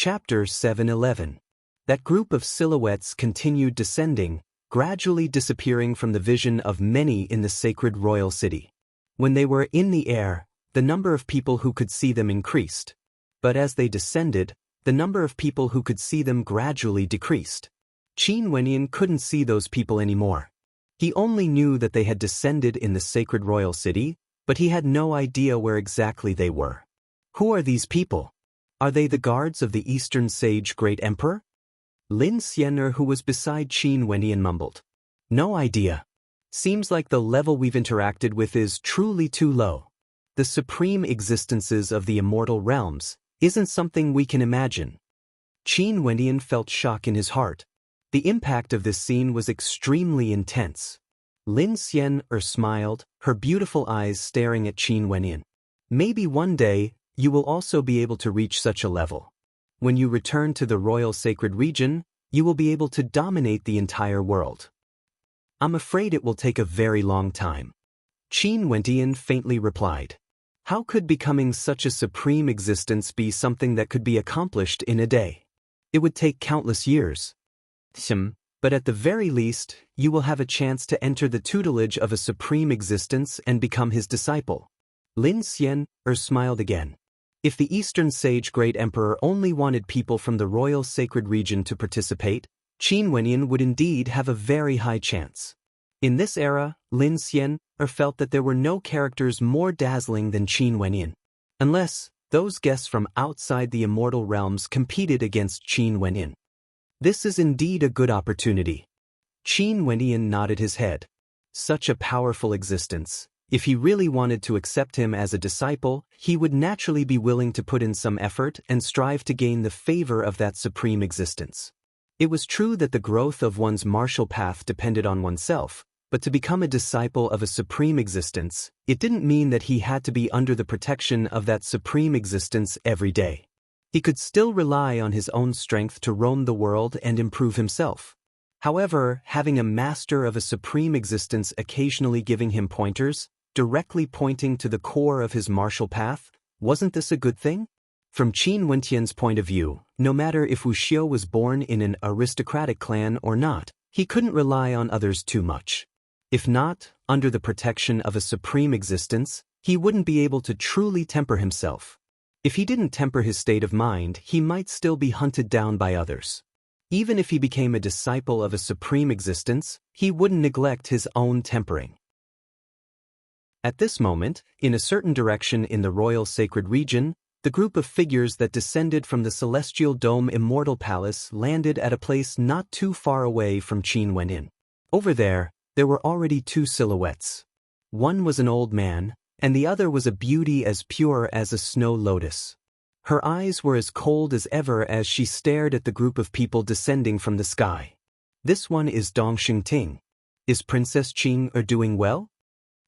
Chapter 7:11. That group of silhouettes continued descending, gradually disappearing from the vision of many in the sacred royal city. When they were in the air, the number of people who could see them increased. But as they descended, the number of people who could see them gradually decreased. Qin Wenyan couldn't see those people anymore. He only knew that they had descended in the sacred royal city, but he had no idea where exactly they were. Who are these people? Are they the guards of the Eastern Sage Great Emperor? Lin Xian'er, who was beside Qin Wenyan, mumbled. No idea. Seems like the level we've interacted with is truly too low. The supreme existences of the immortal realms isn't something we can imagine. Qin Wenyan felt shock in his heart. The impact of this scene was extremely intense. Lin Xian'er smiled, her beautiful eyes staring at Qin Wenyan. Maybe one day, you will also be able to reach such a level. When you return to the royal sacred region, you will be able to dominate the entire world. I'm afraid it will take a very long time. Qin Wenyan faintly replied. How could becoming such a supreme existence be something that could be accomplished in a day? It would take countless years. But at the very least, you will have a chance to enter the tutelage of a supreme existence and become his disciple. Lin Xian'er smiled again. If the Eastern Sage Great Emperor only wanted people from the royal sacred region to participate, Qin Wenyan would indeed have a very high chance. In this era, Lin Xian'er felt that there were no characters more dazzling than Qin Wenyan. Unless, those guests from outside the immortal realms competed against Qin Wenyan. This is indeed a good opportunity. Qin Wenyan nodded his head. Such a powerful existence. If he really wanted to accept him as a disciple, he would naturally be willing to put in some effort and strive to gain the favor of that supreme existence. It was true that the growth of one's martial path depended on oneself, but to become a disciple of a supreme existence, it didn't mean that he had to be under the protection of that supreme existence every day. He could still rely on his own strength to roam the world and improve himself. However, having a master of a supreme existence occasionally giving him pointers, directly pointing to the core of his martial path, wasn't this a good thing? From Qin Wenyan's point of view, no matter if Wu Xiu was born in an aristocratic clan or not, he couldn't rely on others too much. If not, under the protection of a supreme existence, he wouldn't be able to truly temper himself. If he didn't temper his state of mind, he might still be hunted down by others. Even if he became a disciple of a supreme existence, he wouldn't neglect his own tempering. At this moment, in a certain direction in the royal sacred region, the group of figures that descended from the celestial dome immortal palace landed at a place not too far away from Qin Wenyan. Over there were already two silhouettes. One was an old man, and the other was a beauty as pure as a snow lotus. Her eyes were as cold as ever as she stared at the group of people descending from the sky. This one is Dongshengting. Is Princess Qin doing well?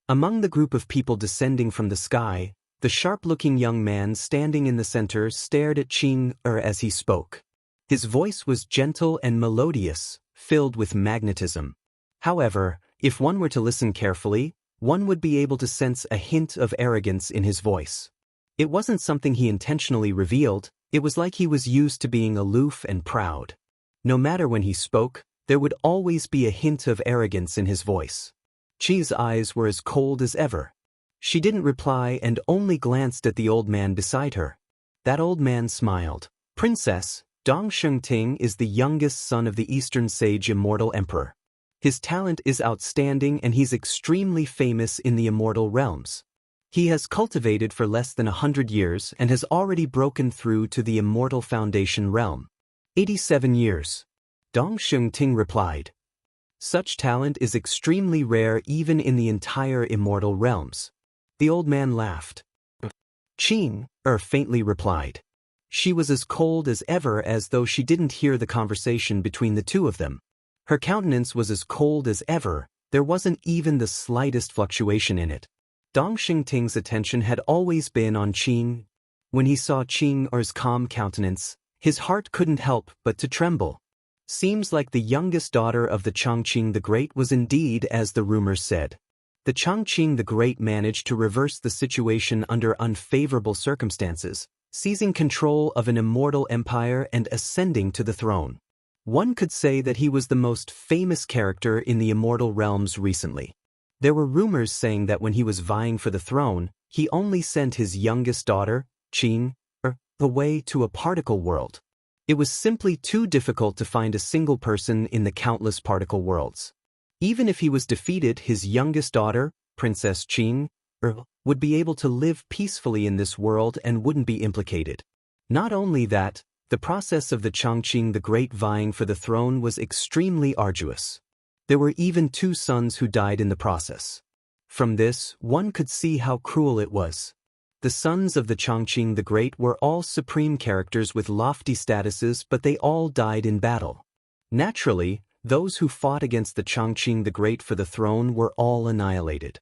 Among the group of people descending from the sky, the sharp-looking young man standing in the center stared at Qin as he spoke. His voice was gentle and melodious, filled with magnetism. However, if one were to listen carefully, one would be able to sense a hint of arrogance in his voice. It wasn't something he intentionally revealed, it was like he was used to being aloof and proud. No matter when he spoke, there would always be a hint of arrogance in his voice. Qin's eyes were as cold as ever. She didn't reply and only glanced at the old man beside her. That old man smiled. Princess, Dongshengting is the youngest son of the Eastern Sage Immortal Emperor. His talent is outstanding and he's extremely famous in the immortal realms. He has cultivated for less than 100 years and has already broken through to the immortal foundation realm. 87 years. Dongshengting replied. Such talent is extremely rare even in the entire immortal realms. The old man laughed. Qin faintly replied. She was as cold as ever, as though she didn't hear the conversation between the two of them. Her countenance was as cold as ever, there wasn't even the slightest fluctuation in it. Dongshengting's attention had always been on Qin. When he saw Qin's calm countenance, his heart couldn't help but to tremble. Seems like the youngest daughter of the Chongqing the Great was indeed as the rumors said. The Chongqing the Great managed to reverse the situation under unfavorable circumstances, seizing control of an immortal empire and ascending to the throne. One could say that he was the most famous character in the immortal realms recently. There were rumors saying that when he was vying for the throne, he only sent his youngest daughter, Qing, away to a particle world. It was simply too difficult to find a single person in the countless particle worlds. Even if he was defeated, his youngest daughter, Princess Qing, would be able to live peacefully in this world and wouldn't be implicated. Not only that, the process of the Chongqing the Great vying for the throne was extremely arduous. There were even 2 sons who died in the process. From this, one could see how cruel it was. The sons of the Chongqing the Great were all supreme characters with lofty statuses, but they all died in battle. Naturally, those who fought against the Chongqing the Great for the throne were all annihilated.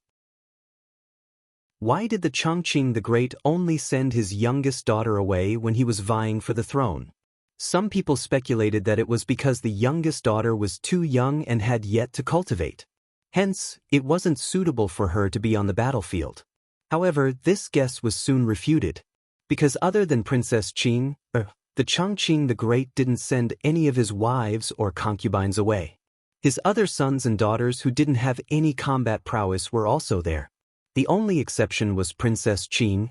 Why did the Chongqing the Great only send his youngest daughter away when he was vying for the throne? Some people speculated that it was because the youngest daughter was too young and had yet to cultivate. Hence, it wasn't suitable for her to be on the battlefield. However, this guess was soon refuted. Because other than Princess Qing, the Chongqing the Great didn't send any of his wives or concubines away. His other sons and daughters who didn't have any combat prowess were also there. The only exception was Princess Qing.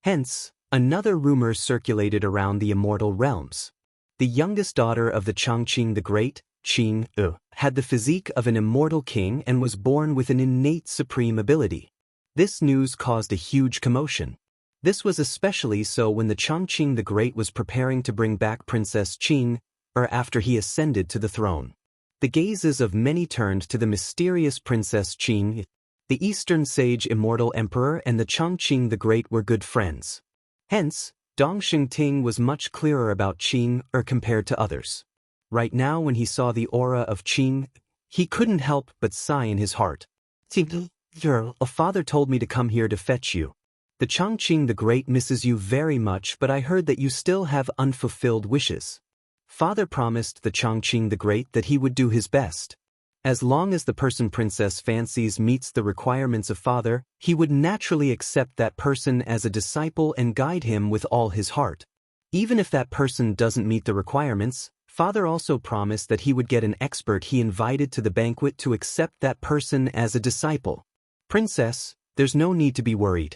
Hence, another rumor circulated around the immortal realms. The youngest daughter of the Chongqing the Great, Qing, had the physique of an immortal king and was born with an innate supreme ability. This news caused a huge commotion. This was especially so when the Chongqing the Great was preparing to bring back Princess Qing, after he ascended to the throne. The gazes of many turned to the mysterious Princess Qing. The Eastern Sage Immortal Emperor and the Chongqing the Great were good friends. Hence, Dong Xingting was much clearer about Qing compared to others. Right now when he saw the aura of Qing, he couldn't help but sigh in his heart. A father told me to come here to fetch you. The Chongqing the Great misses you very much, but I heard that you still have unfulfilled wishes. Father promised the Chongqing the Great that he would do his best. As long as the person Princess fancies meets the requirements of father, he would naturally accept that person as a disciple and guide him with all his heart. Even if that person doesn't meet the requirements, father also promised that he would get an expert he invited to the banquet to accept that person as a disciple. Princess, there's no need to be worried.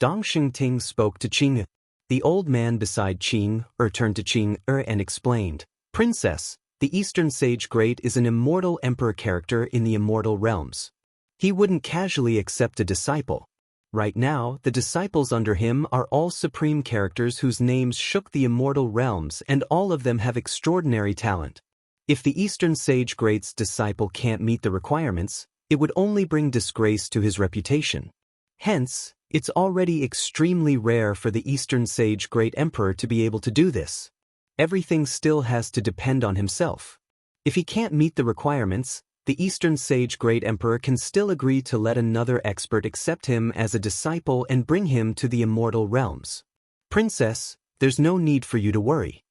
Dong Xingting spoke to Qing. The old man beside Qing turned to Qing and explained, Princess, the Eastern Sage Great is an immortal emperor character in the immortal realms. He wouldn't casually accept a disciple. Right now, the disciples under him are all supreme characters whose names shook the immortal realms, and all of them have extraordinary talent. If the Eastern Sage Great's disciple can't meet the requirements, it would only bring disgrace to his reputation. Hence, it's already extremely rare for the Eastern Sage Great Emperor to be able to do this. Everything still has to depend on himself. If he can't meet the requirements, the Eastern Sage Great Emperor can still agree to let another expert accept him as a disciple and bring him to the immortal realms. Princess, there's no need for you to worry.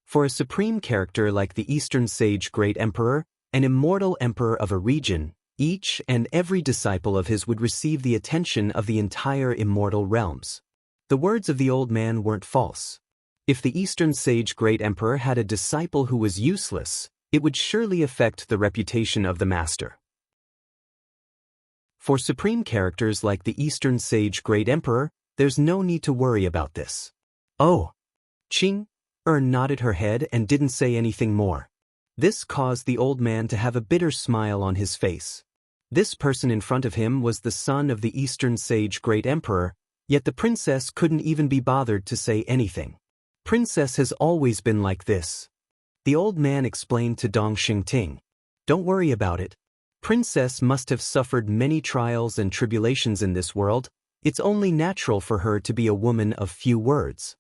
For a supreme character like the Eastern Sage Great Emperor, an immortal emperor of a region, each and every disciple of his would receive the attention of the entire immortal realms. The words of the old man weren't false. If the Eastern Sage Great Emperor had a disciple who was useless, it would surely affect the reputation of the master. For supreme characters like the Eastern Sage Great Emperor, there's no need to worry about this. Oh. Qing nodded her head and didn't say anything more. This caused the old man to have a bitter smile on his face. This person in front of him was the son of the Eastern Sage Great Emperor, yet the princess couldn't even be bothered to say anything. Princess has always been like this. The old man explained to Dong Xingting. Don't worry about it. Princess must have suffered many trials and tribulations in this world. It's only natural for her to be a woman of few words.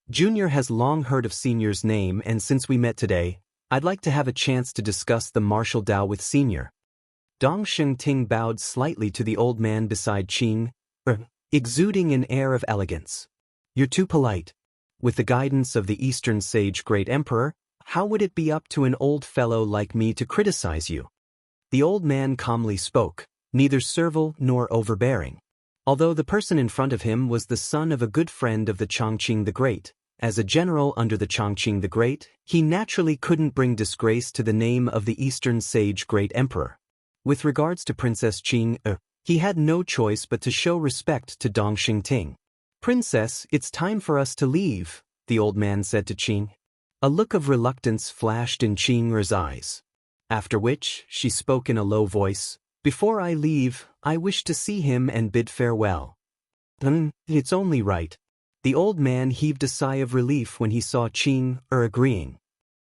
Junior has long heard of Senior's name, and since we met today, I'd like to have a chance to discuss the martial Tao with Senior. Dong Xingting bowed slightly to the old man beside Qing, exuding an air of elegance. You're too polite. With the guidance of the Eastern Sage Great Emperor, how would it be up to an old fellow like me to criticize you? The old man calmly spoke, neither servile nor overbearing. Although the person in front of him was the son of a good friend of the Chongqing the Great, as a general under the Chongqing the Great, he naturally couldn't bring disgrace to the name of the Eastern Sage Great Emperor. With regards to Princess Qing, he had no choice but to show respect to Dong Xingting. "Princess, it's time for us to leave," the old man said to Qing. A look of reluctance flashed in Qing's eyes. After which, she spoke in a low voice, "Before I leave, I wish to see him and bid farewell." It's only right." The old man heaved a sigh of relief when he saw Qing agreeing.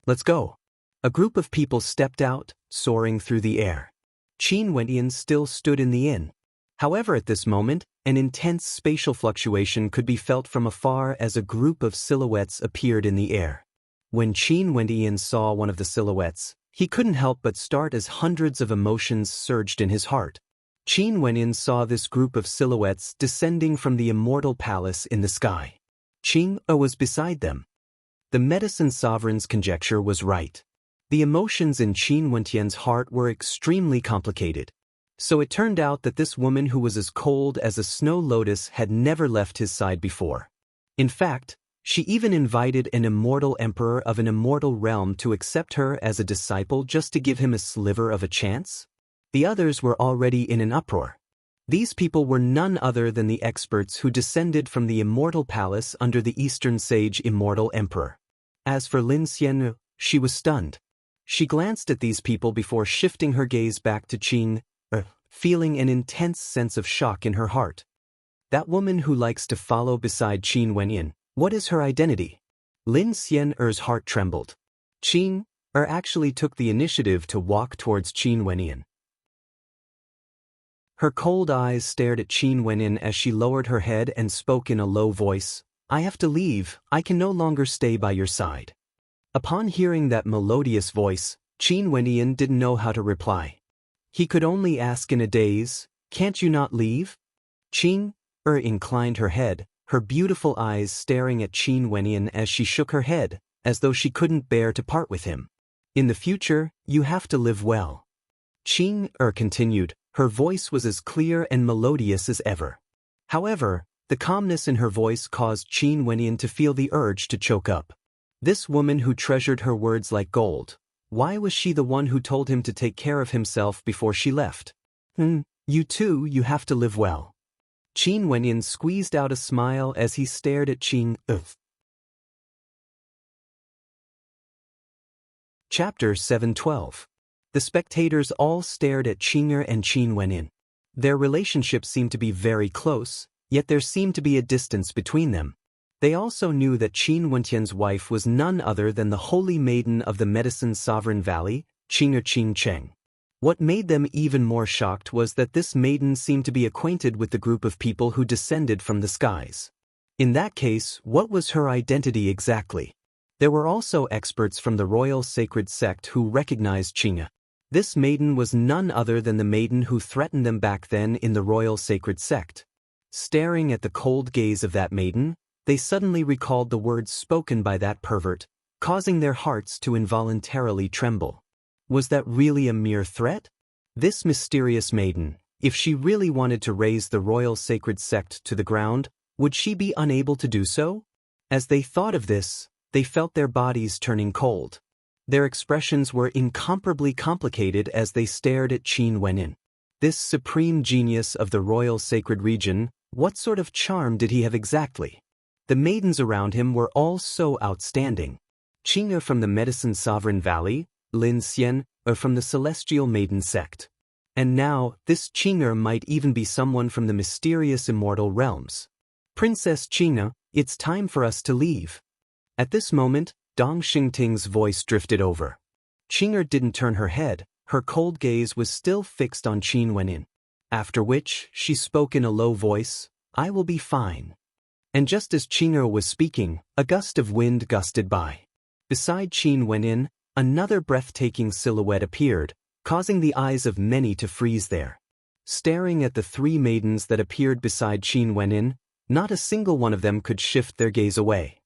"Let's go." A group of people stepped out, soaring through the air. Qin Wenyan still stood in the inn. However, at this moment, an intense spatial fluctuation could be felt from afar as a group of silhouettes appeared in the air. When Qin Wenyan saw one of the silhouettes, he couldn't help but start as hundreds of emotions surged in his heart. Qin Wenyan saw this group of silhouettes descending from the immortal palace in the sky. Qing was beside them. The medicine sovereign's conjecture was right. The emotions in Qin Wenyan's heart were extremely complicated. So it turned out that this woman who was as cold as a snow lotus had never left his side before. In fact, she even invited an immortal emperor of an immortal realm to accept her as a disciple just to give him a sliver of a chance? The others were already in an uproar. These people were none other than the experts who descended from the immortal palace under the Eastern Sage Immortal Emperor. As for Lin Xian, she was stunned. She glanced at these people before shifting her gaze back to Qing, feeling an intense sense of shock in her heart. That woman who likes to follow beside Qin Wenyan, what is her identity? Lin Xian's heart trembled. Qin actually took the initiative to walk towards Qin Wenyan. Her cold eyes stared at Qin Wenyan as she lowered her head and spoke in a low voice, "I have to leave, I can no longer stay by your side." Upon hearing that melodious voice, Qin Wenyan didn't know how to reply. He could only ask in a daze, "Can't you not leave?" Qing inclined her head, her beautiful eyes staring at Qin Wenyan as she shook her head, as though she couldn't bear to part with him. "In the future, you have to live well." Qing continued, her voice was as clear and melodious as ever. However, the calmness in her voice caused Qin Wenyan to feel the urge to choke up. This woman who treasured her words like gold, why was she the one who told him to take care of himself before she left? You too, you have to live well." Qin Wenyan squeezed out a smile as he stared at Qing. Chapter 712. The spectators all stared at Qing and Qin Wenyan. Their relationship seemed to be very close, yet there seemed to be a distance between them. They also knew that Qin Wenyan's wife was none other than the holy maiden of the medicine sovereign valley, Qing Cheng. What made them even more shocked was that this maiden seemed to be acquainted with the group of people who descended from the skies. In that case, what was her identity exactly? There were also experts from the royal sacred sect who recognized Qing. This maiden was none other than the maiden who threatened them back then in the royal sacred sect. Staring at the cold gaze of that maiden, they suddenly recalled the words spoken by that pervert, causing their hearts to involuntarily tremble. Was that really a mere threat? This mysterious maiden, if she really wanted to raise the royal sacred sect to the ground, would she be unable to do so? As they thought of this, they felt their bodies turning cold. Their expressions were incomparably complicated as they stared at Qin Wenyan. This supreme genius of the royal sacred region, what sort of charm did he have exactly? The maidens around him were all so outstanding. Qing from the medicine sovereign valley, Lin Xian from the celestial maiden sect. And now, this Qing might even be someone from the mysterious immortal realms. "Princess Qing, it's time for us to leave." At this moment, Dong Xingting's voice drifted over. Qing didn't turn her head, her cold gaze was still fixed on Qin Wenyan. After which, she spoke in a low voice, "I will be fine." And just as Qing was speaking, a gust of wind gusted by. Beside Qin Wenyan, another breathtaking silhouette appeared, causing the eyes of many to freeze there. Staring at the three maidens that appeared beside Qin Wenyan, not a single one of them could shift their gaze away.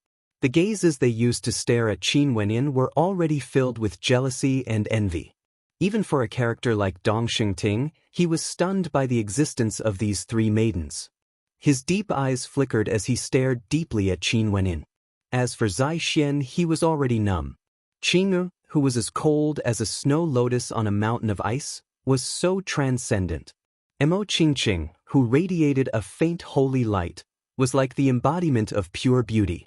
The gazes they used to stare at Qin Wenyan were already filled with jealousy and envy. Even for a character like Dong Xingting, he was stunned by the existence of these three maidens. His deep eyes flickered as he stared deeply at Qin Wenyin. As for Zai Xian, he was already numb. Qing'e, who was as cold as a snow lotus on a mountain of ice, was so transcendent. Mo Qingqing, who radiated a faint holy light, was like the embodiment of pure beauty.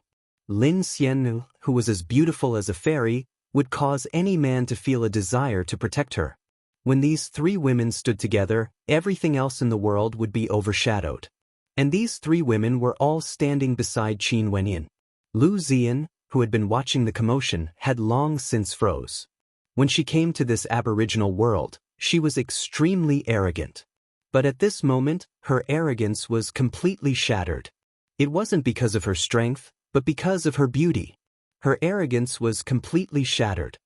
Lin Xian, who was as beautiful as a fairy, would cause any man to feel a desire to protect her. When these three women stood together, everything else in the world would be overshadowed. And these three women were all standing beside Qin Wenyin. Lu Ziyan, who had been watching the commotion, had long since froze. When she came to this aboriginal world, she was extremely arrogant. But at this moment, her arrogance was completely shattered. It wasn't because of her strength, but because of her beauty. Her arrogance was completely shattered.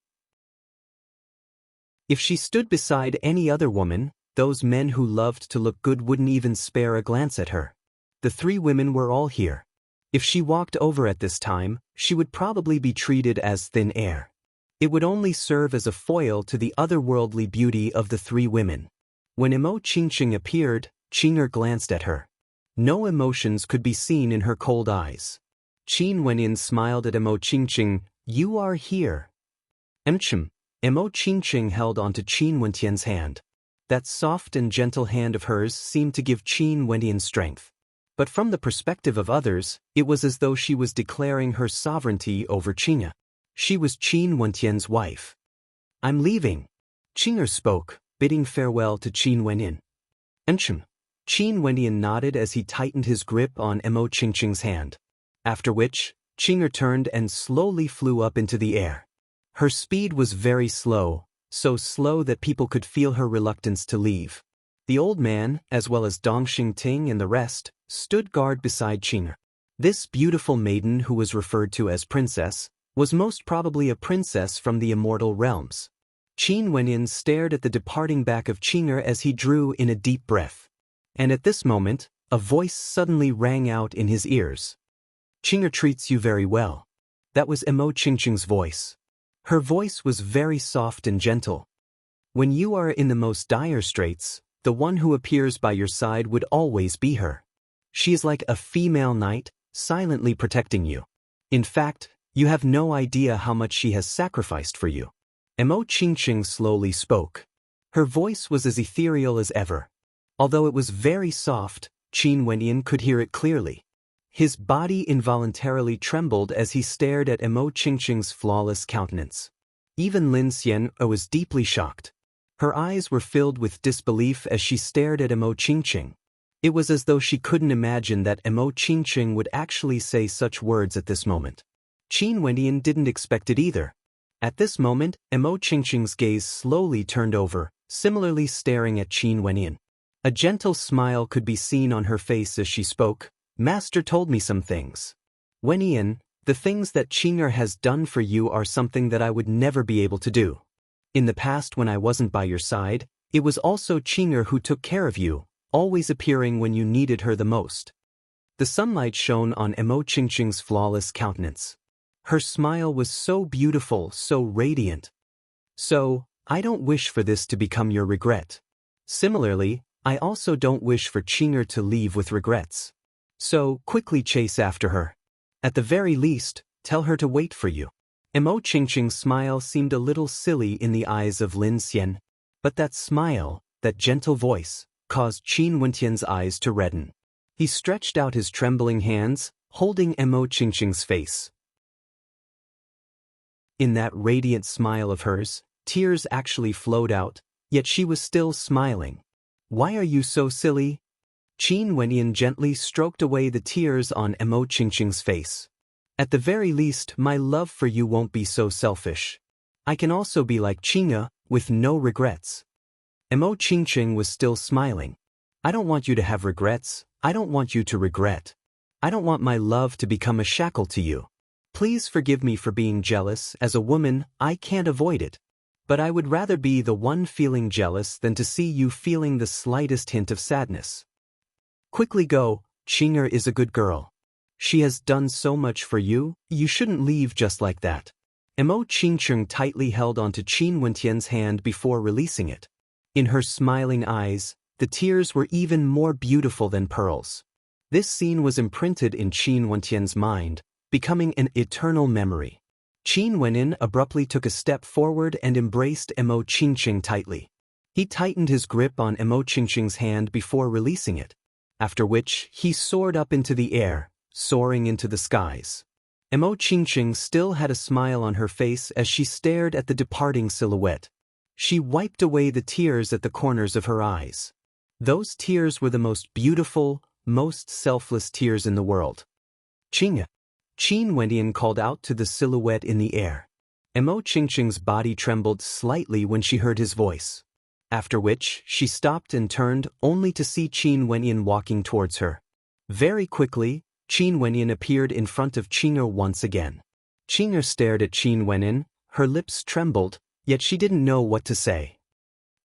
If she stood beside any other woman, those men who loved to look good wouldn't even spare a glance at her. The three women were all here. If she walked over at this time, she would probably be treated as thin air. It would only serve as a foil to the otherworldly beauty of the three women. When Mo Qingqing appeared, Qing'e glanced at her. No emotions could be seen in her cold eyes. Qin Wenyin smiled at Mo Qingqing. "You are here." Mo Qingqing held onto Qin Wentian's hand. That soft and gentle hand of hers seemed to give Qin Wentian strength. But from the perspective of others, it was as though she was declaring her sovereignty over Qing'e. She was Qin Wentian's wife. "I'm leaving." Qing'e spoke, bidding farewell to Qin Wenyin. Qin Wenyin nodded as he tightened his grip on Mo Qingqing's hand. After which, Qing'e turned and slowly flew up into the air. Her speed was very slow, so slow that people could feel her reluctance to leave. The old man, as well as Dong Xingting and the rest, stood guard beside Qing'e. This beautiful maiden, who was referred to as princess, was most probably a princess from the immortal realms. Qin Wenyin stared at the departing back of Qing'e as he drew in a deep breath. And at this moment, a voice suddenly rang out in his ears. "Qing'e treats you very well." That was Mo Qingqing's voice. Her voice was very soft and gentle. When you are in the most dire straits, the one who appears by your side would always be her. She is like a female knight, silently protecting you. In fact, you have no idea how much she has sacrificed for you. Mo Qingqing slowly spoke. Her voice was as ethereal as ever. Although it was very soft, Qin Wenyin could hear it clearly. His body involuntarily trembled as he stared at Mo Qingqing's flawless countenance. Even Lin Xian was deeply shocked. Her eyes were filled with disbelief as she stared at Mo Qingqing. It was as though she couldn't imagine that Mo Qingqing would actually say such words at this moment. Qin Wenyin didn't expect it either. At this moment, Mo Qingqing's gaze slowly turned over, similarly staring at Qin Wenyin. A gentle smile could be seen on her face as she spoke. "Master told me some things. Wenyin, the things that Qing'e has done for you are something that I would never be able to do. In the past when I wasn't by your side, it was also Qing'e who took care of you, always appearing when you needed her the most." The sunlight shone on Mo Qingqing's flawless countenance. Her smile was so beautiful, so radiant. "So, I don't wish for this to become your regret. Similarly, I also don't wish for Qing'e to leave with regrets. So, quickly chase after her. At the very least, tell her to wait for you." Mo Qingqing's smile seemed a little silly in the eyes of Lin Xian. But that smile, that gentle voice, caused Qin Wentian's eyes to redden. He stretched out his trembling hands, holding Mo Qingqing's face. In that radiant smile of hers, tears actually flowed out, yet she was still smiling. "Why are you so silly?" Qin Wenyin gently stroked away the tears on Mo Qingqing's face. "At the very least, my love for you won't be so selfish. I can also be like Qing'e, with no regrets." Mo Qingqing was still smiling. "I don't want you to have regrets. I don't want you to regret. I don't want my love to become a shackle to you. Please forgive me for being jealous. As a woman, I can't avoid it. But I would rather be the one feeling jealous than to see you feeling the slightest hint of sadness. Quickly go, Qing'e is a good girl. She has done so much for you, you shouldn't leave just like that." Mo Qingqing tightly held onto Qin Wentian's hand before releasing it. In her smiling eyes, the tears were even more beautiful than pearls. This scene was imprinted in Qin Wentian's mind, becoming an eternal memory. Qin Wenin abruptly took a step forward and embraced Mo Qingqing tightly. He tightened his grip on Mo Qingqing's hand before releasing it, after which he soared up into the air, soaring into the skies. Mo Qingqing still had a smile on her face as she stared at the departing silhouette. She wiped away the tears at the corners of her eyes. Those tears were the most beautiful, most selfless tears in the world. Qin Wentian called out to the silhouette in the air. Mo Qingqing's body trembled slightly when she heard his voice. After which, she stopped and turned only to see Qin Wentian walking towards her. Very quickly, Qin Wentian appeared in front of Qing'er once again. Qing'er stared at Qin Wentian, her lips trembled, yet she didn't know what to say.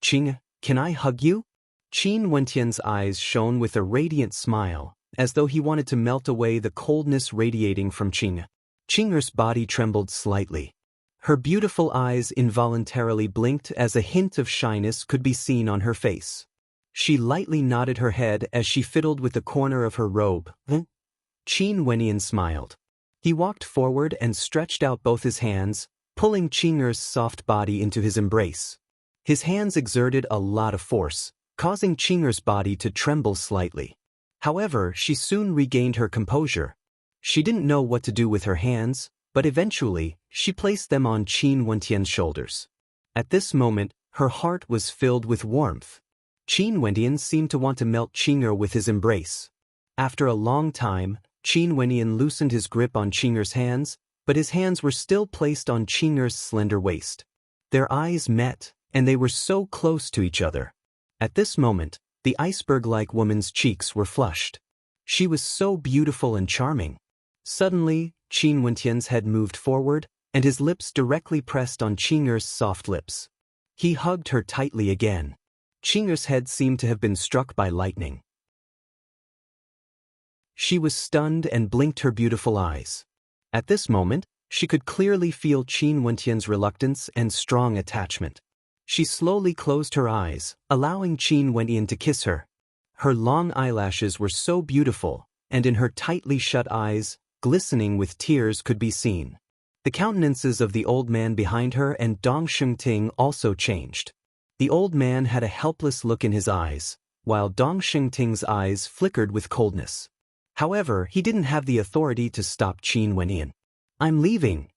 Qing'er, can I hug you? Qin Wentian's eyes shone with a radiant smile, as though he wanted to melt away the coldness radiating from Qing'er. Qing'er's body trembled slightly. Her beautiful eyes involuntarily blinked as a hint of shyness could be seen on her face. She lightly nodded her head as she fiddled with the corner of her robe. Qin Wentian smiled. He walked forward and stretched out both his hands, pulling Qing'er's soft body into his embrace. His hands exerted a lot of force, causing Qing'er's body to tremble slightly. However, she soon regained her composure. She didn't know what to do with her hands, but eventually, she placed them on Qin Wentian's shoulders. At this moment, her heart was filled with warmth. Qin Wentian seemed to want to melt Qing'er with his embrace. After a long time, Qin Wentian loosened his grip on Qing'er's hands, but his hands were still placed on Qing'er's slender waist. Their eyes met, and they were so close to each other. At this moment, the iceberg-like woman's cheeks were flushed. She was so beautiful and charming. Suddenly, Qin Wentian's head moved forward, and his lips directly pressed on Qing'er's soft lips. He hugged her tightly again. Qing'er's head seemed to have been struck by lightning. She was stunned and blinked her beautiful eyes. At this moment, she could clearly feel Qin Wentian's reluctance and strong attachment. She slowly closed her eyes, allowing Qin Wentian to kiss her. Her long eyelashes were so beautiful, and in her tightly shut eyes, glistening with tears could be seen. The countenances of the old man behind her and Dong Shengting also changed. The old man had a helpless look in his eyes, while Dong Shengting's eyes flickered with coldness. However, he didn't have the authority to stop Qin Wentian. I'm leaving.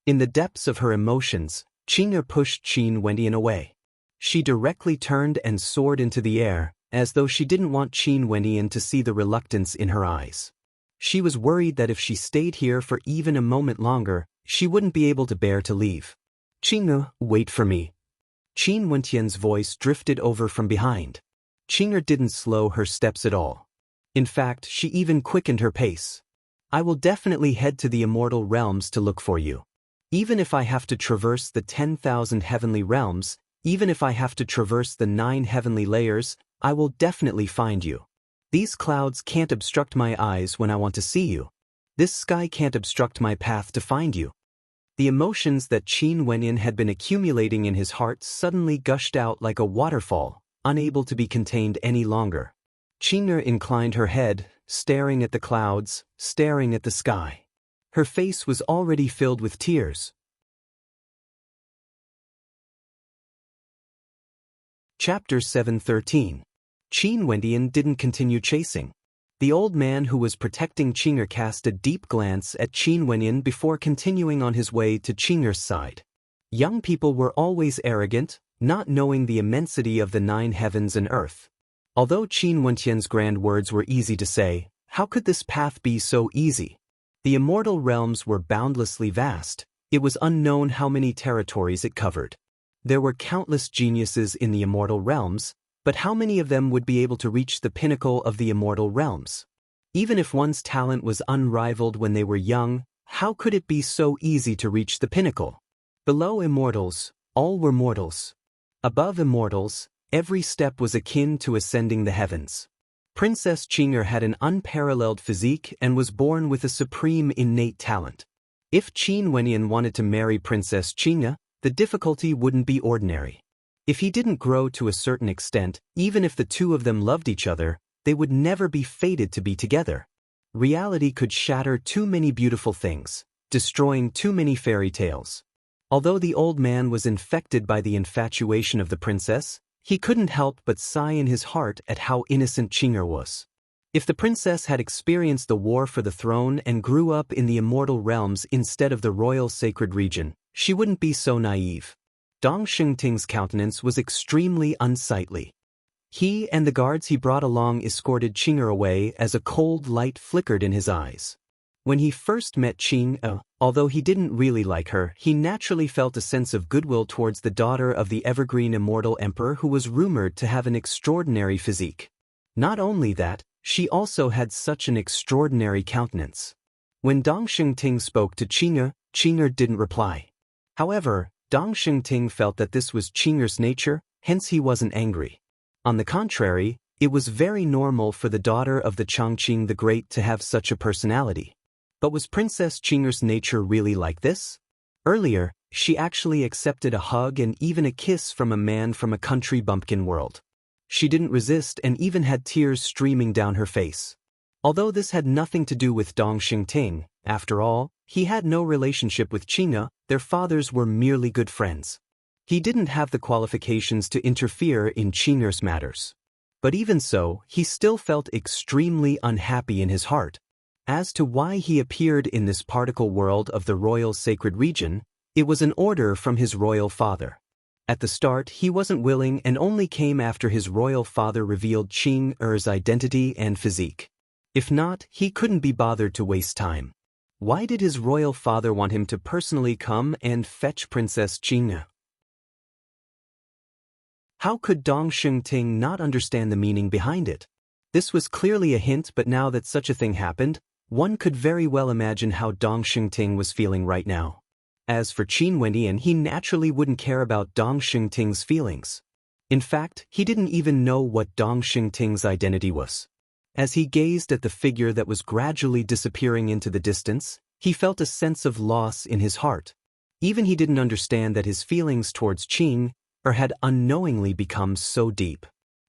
In the depths of her emotions, Qing'er pushed Qin Wentian away. She directly turned and soared into the air, as though she didn't want Qin Wentian to see the reluctance in her eyes. She was worried that if she stayed here for even a moment longer, she wouldn't be able to bear to leave. Qing'er, wait for me. Qin Wentian's voice drifted over from behind. Qing'er didn't slow her steps at all. In fact, she even quickened her pace. I will definitely head to the immortal realms to look for you. Even if I have to traverse the 10,000 heavenly realms, even if I have to traverse the 9 heavenly layers, I will definitely find you. These clouds can't obstruct my eyes when I want to see you. This sky can't obstruct my path to find you. The emotions that Qin Wentian had been accumulating in his heart suddenly gushed out like a waterfall, unable to be contained any longer. Qing'er inclined her head, staring at the clouds, staring at the sky. Her face was already filled with tears. Chapter 7:13. Qin Wentian didn't continue chasing. The old man who was protecting Qing'er cast a deep glance at Qin Wentian before continuing on his way to Qing'er's side. Young people were always arrogant, not knowing the immensity of the 9 heavens and earth. Although Qin Wentian's grand words were easy to say, how could this path be so easy? The immortal realms were boundlessly vast. It was unknown how many territories it covered. There were countless geniuses in the immortal realms, but how many of them would be able to reach the pinnacle of the immortal realms? Even if one's talent was unrivaled when they were young, how could it be so easy to reach the pinnacle? Below immortals, all were mortals. Above immortals, every step was akin to ascending the heavens. Princess Qing'er had an unparalleled physique and was born with a supreme innate talent. If Qin Wentian wanted to marry Princess Qing'er, the difficulty wouldn't be ordinary. If he didn't grow to a certain extent, even if the two of them loved each other, they would never be fated to be together. Reality could shatter too many beautiful things, destroying too many fairy tales. Although the old man was infected by the infatuation of the princess, he couldn't help but sigh in his heart at how innocent Qing'er was. If the princess had experienced the war for the throne and grew up in the immortal realms instead of the royal sacred region, she wouldn't be so naive. Dong Xingting's countenance was extremely unsightly. He and the guards he brought along escorted Qing'er away as a cold light flickered in his eyes. When he first met Qing'er, although he didn't really like her, he naturally felt a sense of goodwill towards the daughter of the evergreen immortal emperor who was rumored to have an extraordinary physique. Not only that, she also had such an extraordinary countenance. When Dong Xingting spoke to Qing'er, Qing'er didn't reply. However, Dong Xingting felt that this was Qing'er's nature, hence he wasn't angry. On the contrary, it was very normal for the daughter of the Chongqing the Great to have such a personality. But was Princess Qing'er's nature really like this? Earlier, she actually accepted a hug and even a kiss from a man from a country bumpkin world. She didn't resist and even had tears streaming down her face. Although this had nothing to do with Dong Xingting, after all, he had no relationship with Qing'er, their fathers were merely good friends. He didn't have the qualifications to interfere in Qing'er's matters. But even so, he still felt extremely unhappy in his heart. As to why he appeared in this particle world of the royal sacred region, it was an order from his royal father. At the start, he wasn't willing and only came after his royal father revealed Qing'er's identity and physique. If not, he couldn't be bothered to waste time. Why did his royal father want him to personally come and fetch Princess Qing'er? How could Dong Xingting not understand the meaning behind it? This was clearly a hint, but now that such a thing happened, one could very well imagine how Dong Xingting was feeling right now. As for Qin Wendian, he naturally wouldn't care about Dong Xingting's feelings. In fact, he didn't even know what Dong Xingting's identity was. As he gazed at the figure that was gradually disappearing into the distance, he felt a sense of loss in his heart. Even he didn't understand that his feelings towards Qing'er had unknowingly become so deep.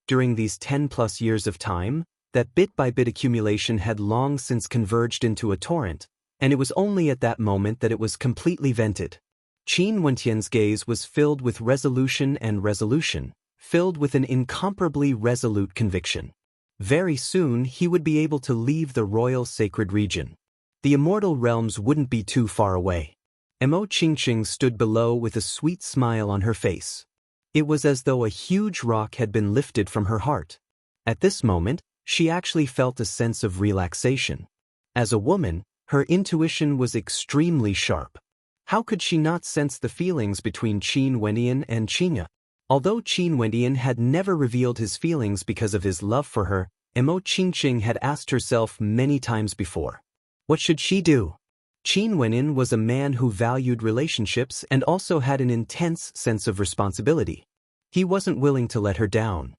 During these 10+ years of time, that bit-by-bit accumulation had long since converged into a torrent, and it was only at that moment that it was completely vented. Qin Wentian's gaze was filled with resolution, filled with an incomparably resolute conviction. Very soon he would be able to leave the royal sacred region. The immortal realms wouldn't be too far away. Mo Qingqing stood below with a sweet smile on her face. It was as though a huge rock had been lifted from her heart. At this moment, she actually felt a sense of relaxation. As a woman, her intuition was extremely sharp. How could she not sense the feelings between Qin Wendian and Qing'er? Although Qin Wendian had never revealed his feelings because of his love for her, Mo Qingqing had asked herself many times before. What should she do? Qin Wendian was a man who valued relationships and also had an intense sense of responsibility. He wasn't willing to let her down.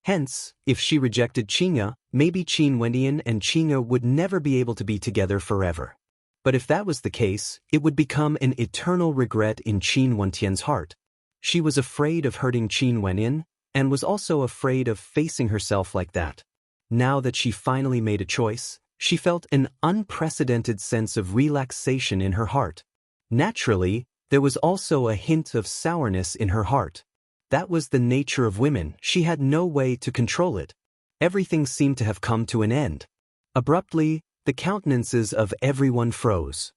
Hence, if she rejected Qing'er, maybe Qin Wendian and Qing'er would never be able to be together forever. But if that was the case, it would become an eternal regret in Qin Wentian's heart. She was afraid of hurting Qin Wendian, and was also afraid of facing herself like that. Now that she finally made a choice, she felt an unprecedented sense of relaxation in her heart. Naturally, there was also a hint of sourness in her heart. That was the nature of women, she had no way to control it. Everything seemed to have come to an end. Abruptly, the countenances of everyone froze.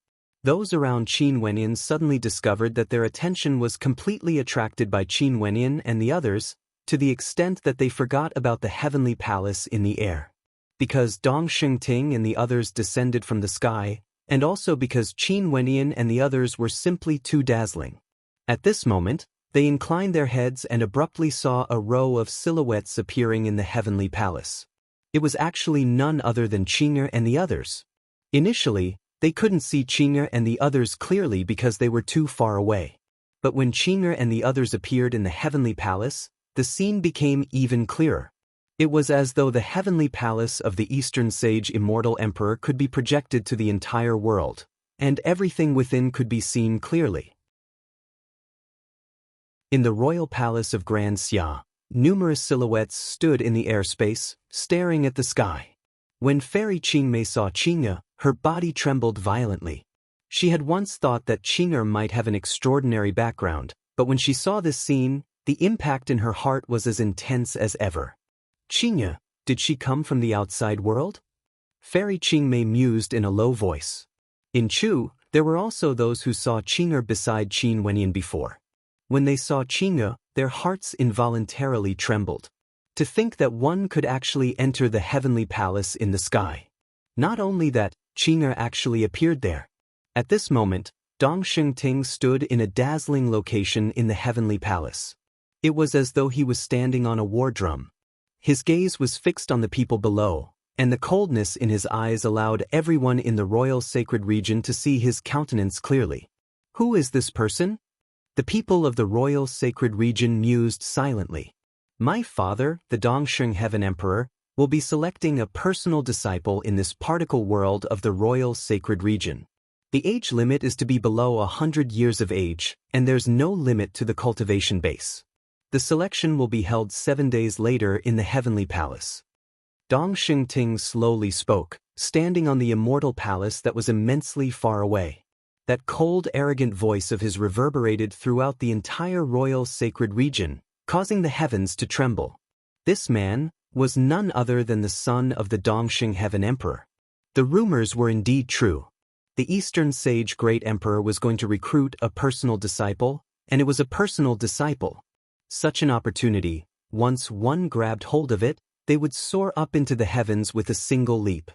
Those around Qin Wendian suddenly discovered that their attention was completely attracted by Qin Wendian and the others, to the extent that they forgot about the heavenly palace in the air. Because Dong Xingting and the others descended from the sky, and also because Qin Wendian and the others were simply too dazzling. At this moment, they inclined their heads and abruptly saw a row of silhouettes appearing in the heavenly palace. It was actually none other than Qing'er and the others. Initially, they couldn't see Qing'er and the others clearly because they were too far away. But when Qing'er and the others appeared in the heavenly palace, the scene became even clearer. It was as though the heavenly palace of the Eastern Sage Immortal Emperor could be projected to the entire world, and everything within could be seen clearly. In the royal palace of Grand Xia, Numerous silhouettes stood in the airspace, staring at the sky. When Fairy Qingmei saw Qing'e, her body trembled violently. She had once thought that Qing'e might have an extraordinary background, but when she saw this scene, the impact in her heart was as intense as ever. Qing'e, did she come from the outside world? Fairy Qingmei mused in a low voice. In Chu, there were also those who saw Qing'e beside Qin Wenyan before. When they saw Qing'e, their hearts involuntarily trembled. To think that one could actually enter the heavenly palace in the sky. Not only that, Qing'e actually appeared there. At this moment, Dong Shengting stood in a dazzling location in the heavenly palace. It was as though he was standing on a war drum. His gaze was fixed on the people below, and the coldness in his eyes allowed everyone in the royal sacred region to see his countenance clearly. Who is this person? The people of the royal sacred region mused silently. My father, the Dongsheng Heaven Emperor, will be selecting a personal disciple in this particle world of the royal sacred region. The age limit is to be below 100 years of age, and there's no limit to the cultivation base. The selection will be held 7 days later in the heavenly palace. Dong Shengting slowly spoke, standing on the immortal palace that was immensely far away. That cold, arrogant voice of his reverberated throughout the entire royal sacred region, causing the heavens to tremble. This man was none other than the son of the Dongxing Heaven Emperor. The rumors were indeed true. The Eastern Sage Great Emperor was going to recruit a personal disciple, and it was a personal disciple. Such an opportunity, once one grabbed hold of it, they would soar up into the heavens with a single leap.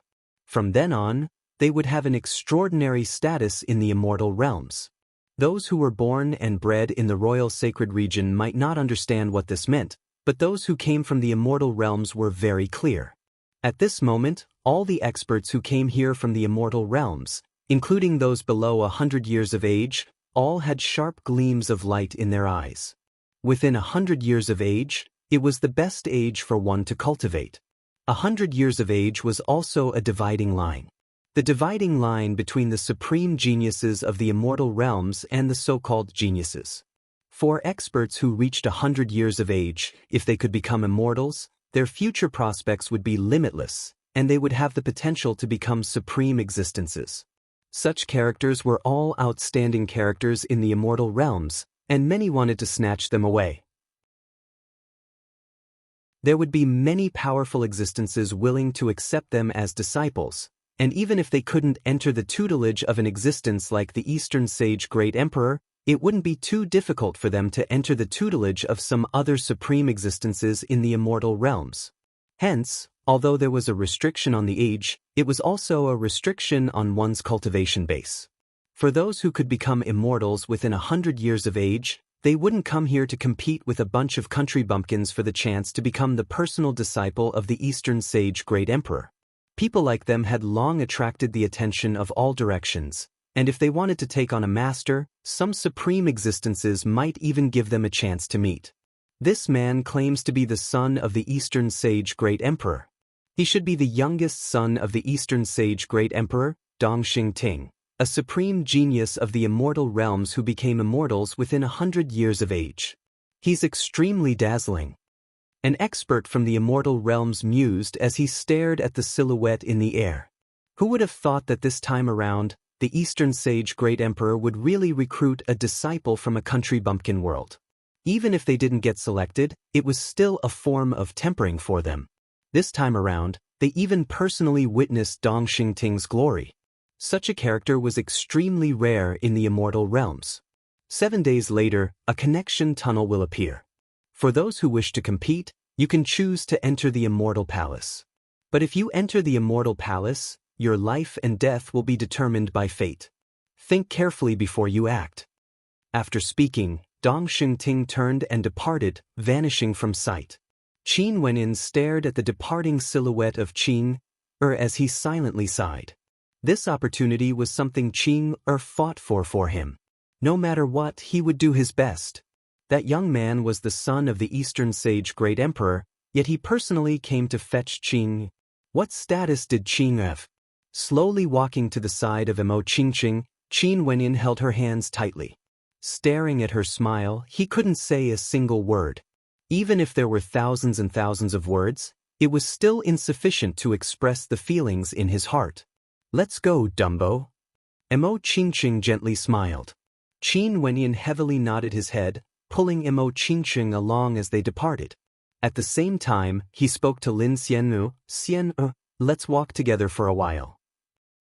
From then on, they would have an extraordinary status in the immortal realms. Those who were born and bred in the royal sacred region might not understand what this meant, but those who came from the immortal realms were very clear. At this moment, all the experts who came here from the immortal realms, including those below 100 years of age, all had sharp gleams of light in their eyes. Within 100 years of age, it was the best age for one to cultivate. 100 years of age was also a dividing line. The dividing line between the supreme geniuses of the immortal realms and the so-called geniuses. For experts who reached 100 years of age, if they could become immortals, their future prospects would be limitless, and they would have the potential to become supreme existences. Such characters were all outstanding characters in the immortal realms, and many wanted to snatch them away. There would be many powerful existences willing to accept them as disciples, and even if they couldn't enter the tutelage of an existence like the Eastern Sage Great Emperor, it wouldn't be too difficult for them to enter the tutelage of some other supreme existences in the immortal realms. Hence, although there was a restriction on the age, it was also a restriction on one's cultivation base. For those who could become immortals within 100 years of age, they wouldn't come here to compete with a bunch of country bumpkins for the chance to become the personal disciple of the Eastern Sage Great Emperor. People like them had long attracted the attention of all directions, and if they wanted to take on a master, some supreme existences might even give them a chance to meet. This man claims to be the son of the Eastern Sage Great Emperor. He should be the youngest son of the Eastern Sage Great Emperor, Dong Xingting, a supreme genius of the immortal realms who became immortals within 100 years of age. He's extremely dazzling. An expert from the immortal realms mused as he stared at the silhouette in the air. Who would have thought that this time around, the Eastern Sage Great Emperor would really recruit a disciple from a country bumpkin world? Even if they didn't get selected, it was still a form of tempering for them. This time around, they even personally witnessed Dong Xingting's glory. Such a character was extremely rare in the immortal realms. 7 days later, a connection tunnel will appear. For those who wish to compete, you can choose to enter the immortal palace. But if you enter the immortal palace, your life and death will be determined by fate. Think carefully before you act. After speaking, Dong Xingting turned and departed, vanishing from sight. Qin Wenyan stared at the departing silhouette of Qing as he silently sighed. This opportunity was something Qing fought for him. No matter what, he would do his best. That young man was the son of the Eastern Sage Great Emperor, yet he personally came to fetch Qing. What status did Qing have? Slowly walking to the side of Mo Qingqing, Qin Wenyan held her hands tightly. Staring at her smile, he couldn't say a single word. Even if there were thousands and thousands of words, it was still insufficient to express the feelings in his heart. "Let's go, Dumbo." Mo Qingqing gently smiled. Qin Wenyan heavily nodded his head, pulling Mo Qingqing along as they departed. At the same time, he spoke to Lin Xianmu, let's walk together for a while."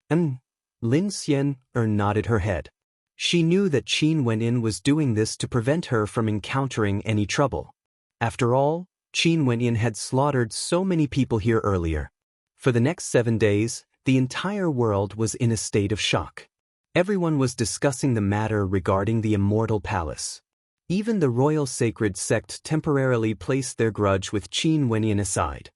Lin Xianmu nodded her head. She knew that Qin Wenyan was doing this to prevent her from encountering any trouble. After all, Qin Wenyan had slaughtered so many people here earlier. For the next 7 days, the entire world was in a state of shock. Everyone was discussing the matter regarding the Immortal Palace. Even the royal sacred sect temporarily placed their grudge with Qin Wenyan aside.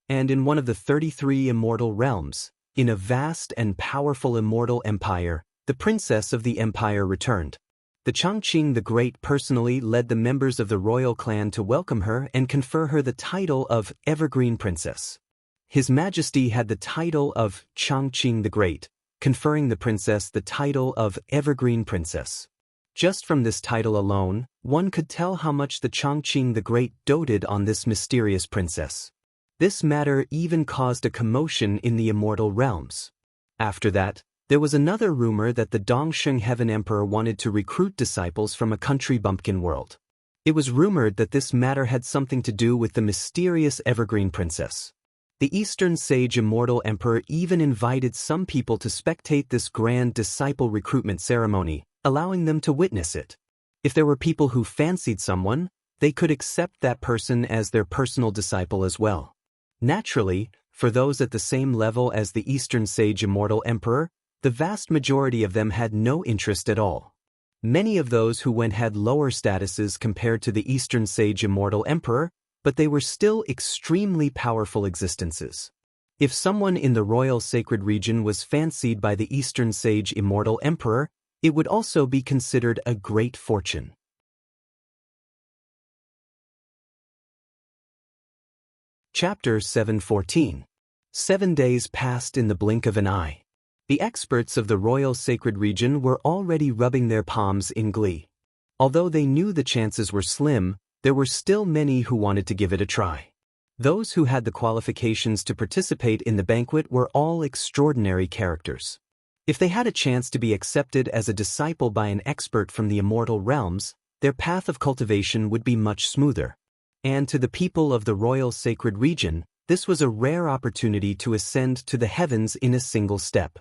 And in one of the 33 immortal realms, in a vast and powerful immortal empire, the princess of the empire returned. The Changqing the Great personally led the members of the royal clan to welcome her and confer her the title of Evergreen Princess. His Majesty had the title of Changqing the Great, conferring the princess the title of Evergreen Princess. Just from this title alone, one could tell how much the Changqing the Great doted on this mysterious princess. This matter even caused a commotion in the immortal realms. After that, there was another rumor that the Dongsheng Heaven Emperor wanted to recruit disciples from a country bumpkin world. It was rumored that this matter had something to do with the mysterious Evergreen Princess. The Eastern Sage Immortal Emperor even invited some people to spectate this grand disciple recruitment ceremony, allowing them to witness it. If there were people who fancied someone, they could accept that person as their personal disciple as well. Naturally, for those at the same level as the Eastern Sage Immortal Emperor, the vast majority of them had no interest at all. Many of those who went had lower statuses compared to the Eastern Sage Immortal Emperor, but they were still extremely powerful existences. If someone in the royal sacred region was fancied by the Eastern Sage Immortal Emperor, it would also be considered a great fortune. Chapter 714. 7 days passed in the blink of an eye. The experts of the royal sacred region were already rubbing their palms in glee. Although they knew the chances were slim, there were still many who wanted to give it a try. Those who had the qualifications to participate in the banquet were all extraordinary characters. If they had a chance to be accepted as a disciple by an expert from the immortal realms, their path of cultivation would be much smoother. And to the people of the royal sacred region, this was a rare opportunity to ascend to the heavens in a single step.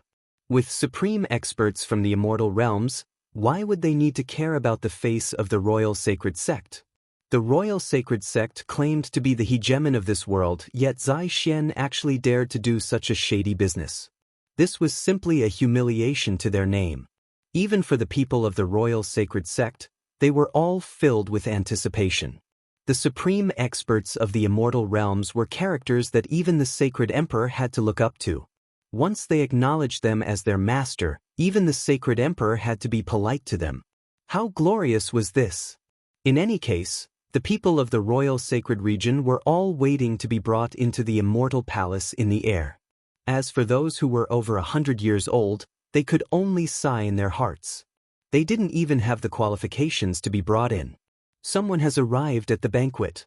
With supreme experts from the immortal realms, why would they need to care about the face of the royal sacred sect? The royal sacred sect claimed to be the hegemon of this world, yet Zai Xian actually dared to do such a shady business. This was simply a humiliation to their name. Even for the people of the royal sacred sect, they were all filled with anticipation. The supreme experts of the immortal realms were characters that even the sacred emperor had to look up to. Once they acknowledged them as their master, even the sacred emperor had to be polite to them. How glorious was this? In any case, the people of the royal sacred region were all waiting to be brought into the immortal palace in the air. As for those who were over 100 years old, they could only sigh in their hearts. They didn't even have the qualifications to be brought in. Someone has arrived at the banquet.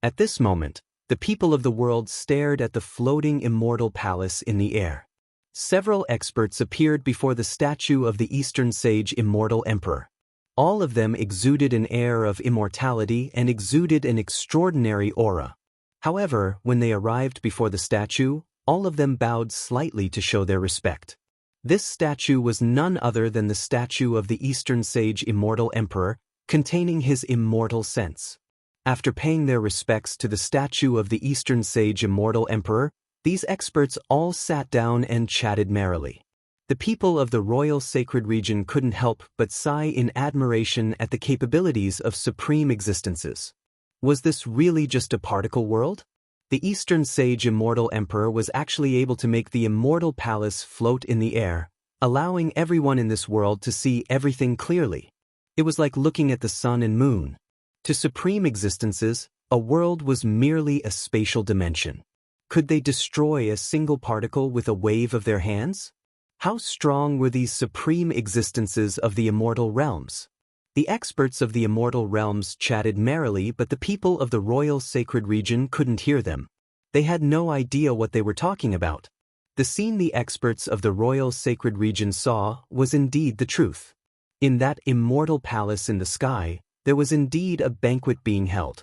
At this moment, the people of the world stared at the floating immortal palace in the air. Several experts appeared before the statue of the Eastern Sage Immortal Emperor. All of them exuded an air of immortality and exuded an extraordinary aura. However, when they arrived before the statue, all of them bowed slightly to show their respect. This statue was none other than the statue of the Eastern Sage Immortal Emperor, containing his immortal sense. After paying their respects to the statue of the Eastern Sage Immortal Emperor, these experts all sat down and chatted merrily. The people of the royal sacred region couldn't help but sigh in admiration at the capabilities of supreme existences. Was this really just a particle world? The Eastern Sage Immortal Emperor was actually able to make the immortal palace float in the air, allowing everyone in this world to see everything clearly. It was like looking at the sun and moon. To supreme existences, a world was merely a spatial dimension. Could they destroy a single particle with a wave of their hands? How strong were these supreme existences of the immortal realms? The experts of the immortal realms chatted merrily, but the people of the royal sacred region couldn't hear them. They had no idea what they were talking about. The scene the experts of the royal sacred region saw was indeed the truth. In that immortal palace in the sky, there was indeed a banquet being held.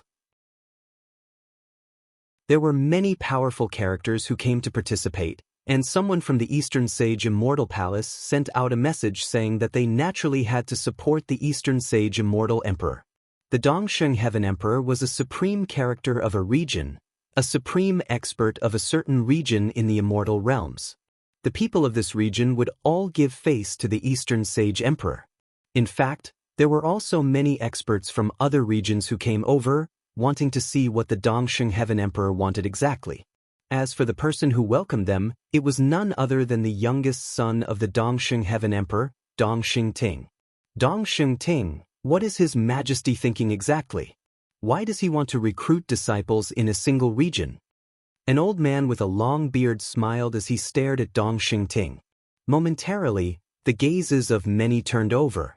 There were many powerful characters who came to participate, and someone from the Eastern Sage Immortal Palace sent out a message saying that they naturally had to support the Eastern Sage Immortal Emperor. The Dongsheng Heaven Emperor was a supreme character of a region, a supreme expert of a certain region in the immortal realms. The people of this region would all give face to the Eastern Sage Emperor. In fact, there were also many experts from other regions who came over, wanting to see what the Dongsheng Heaven Emperor wanted exactly. As for the person who welcomed them, it was none other than the youngest son of the Dongsheng Heaven Emperor, Dongsheng Ting. Dongsheng Ting, what is His Majesty thinking exactly? Why does he want to recruit disciples in a single region? An old man with a long beard smiled as he stared at Dongsheng Ting. Momentarily, the gazes of many turned over.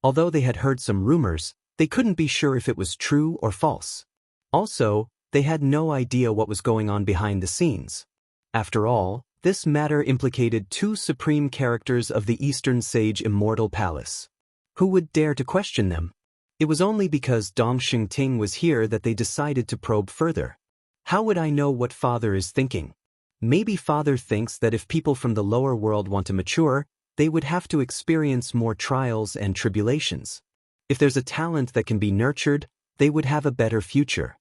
Although they had heard some rumors, they couldn't be sure if it was true or false. Also, they had no idea what was going on behind the scenes. After all, this matter implicated two supreme characters of the Eastern Sage Immortal Palace. Who would dare to question them? It was only because Dongsheng Ting was here that they decided to probe further. How would I know what Father is thinking? Maybe Father thinks that if people from the lower world want to mature, they would have to experience more trials and tribulations. If there's a talent that can be nurtured, they would have a better future.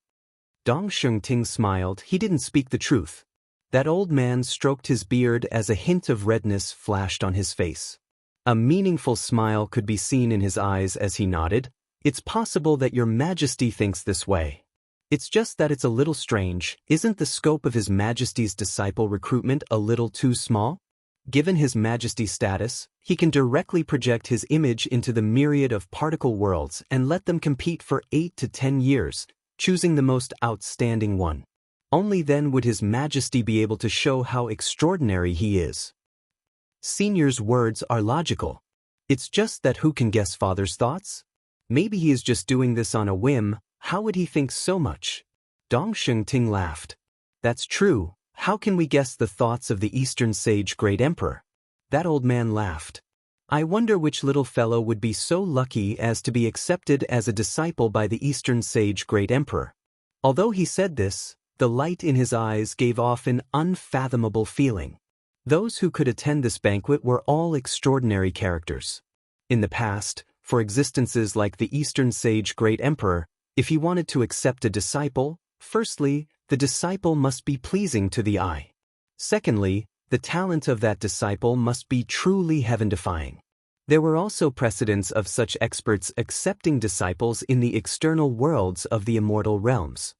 Dongsheng Ting smiled. He didn't speak the truth. That old man stroked his beard as a hint of redness flashed on his face. A meaningful smile could be seen in his eyes as he nodded. It's possible that Your Majesty thinks this way. It's just that it's a little strange. Isn't the scope of His Majesty's disciple recruitment a little too small? Given His Majesty's status, he can directly project his image into the myriad of particle worlds and let them compete for 8 to 10 years, choosing the most outstanding one. Only then would His Majesty be able to show how extraordinary he is. Senior's words are logical. It's just that who can guess Father's thoughts? Maybe he is just doing this on a whim. How would he think so much? Dongsheng Ting laughed. That's true. How can we guess the thoughts of the Eastern Sage Great Emperor? That old man laughed. I wonder which little fellow would be so lucky as to be accepted as a disciple by the Eastern Sage Great Emperor. Although he said this, the light in his eyes gave off an unfathomable feeling. Those who could attend this banquet were all extraordinary characters. In the past, for existences like the Eastern Sage Great Emperor, if he wanted to accept a disciple, firstly, the disciple must be pleasing to the eye. Secondly, the talent of that disciple must be truly heaven-defying. There were also precedents of such experts accepting disciples in the external worlds of the immortal realms.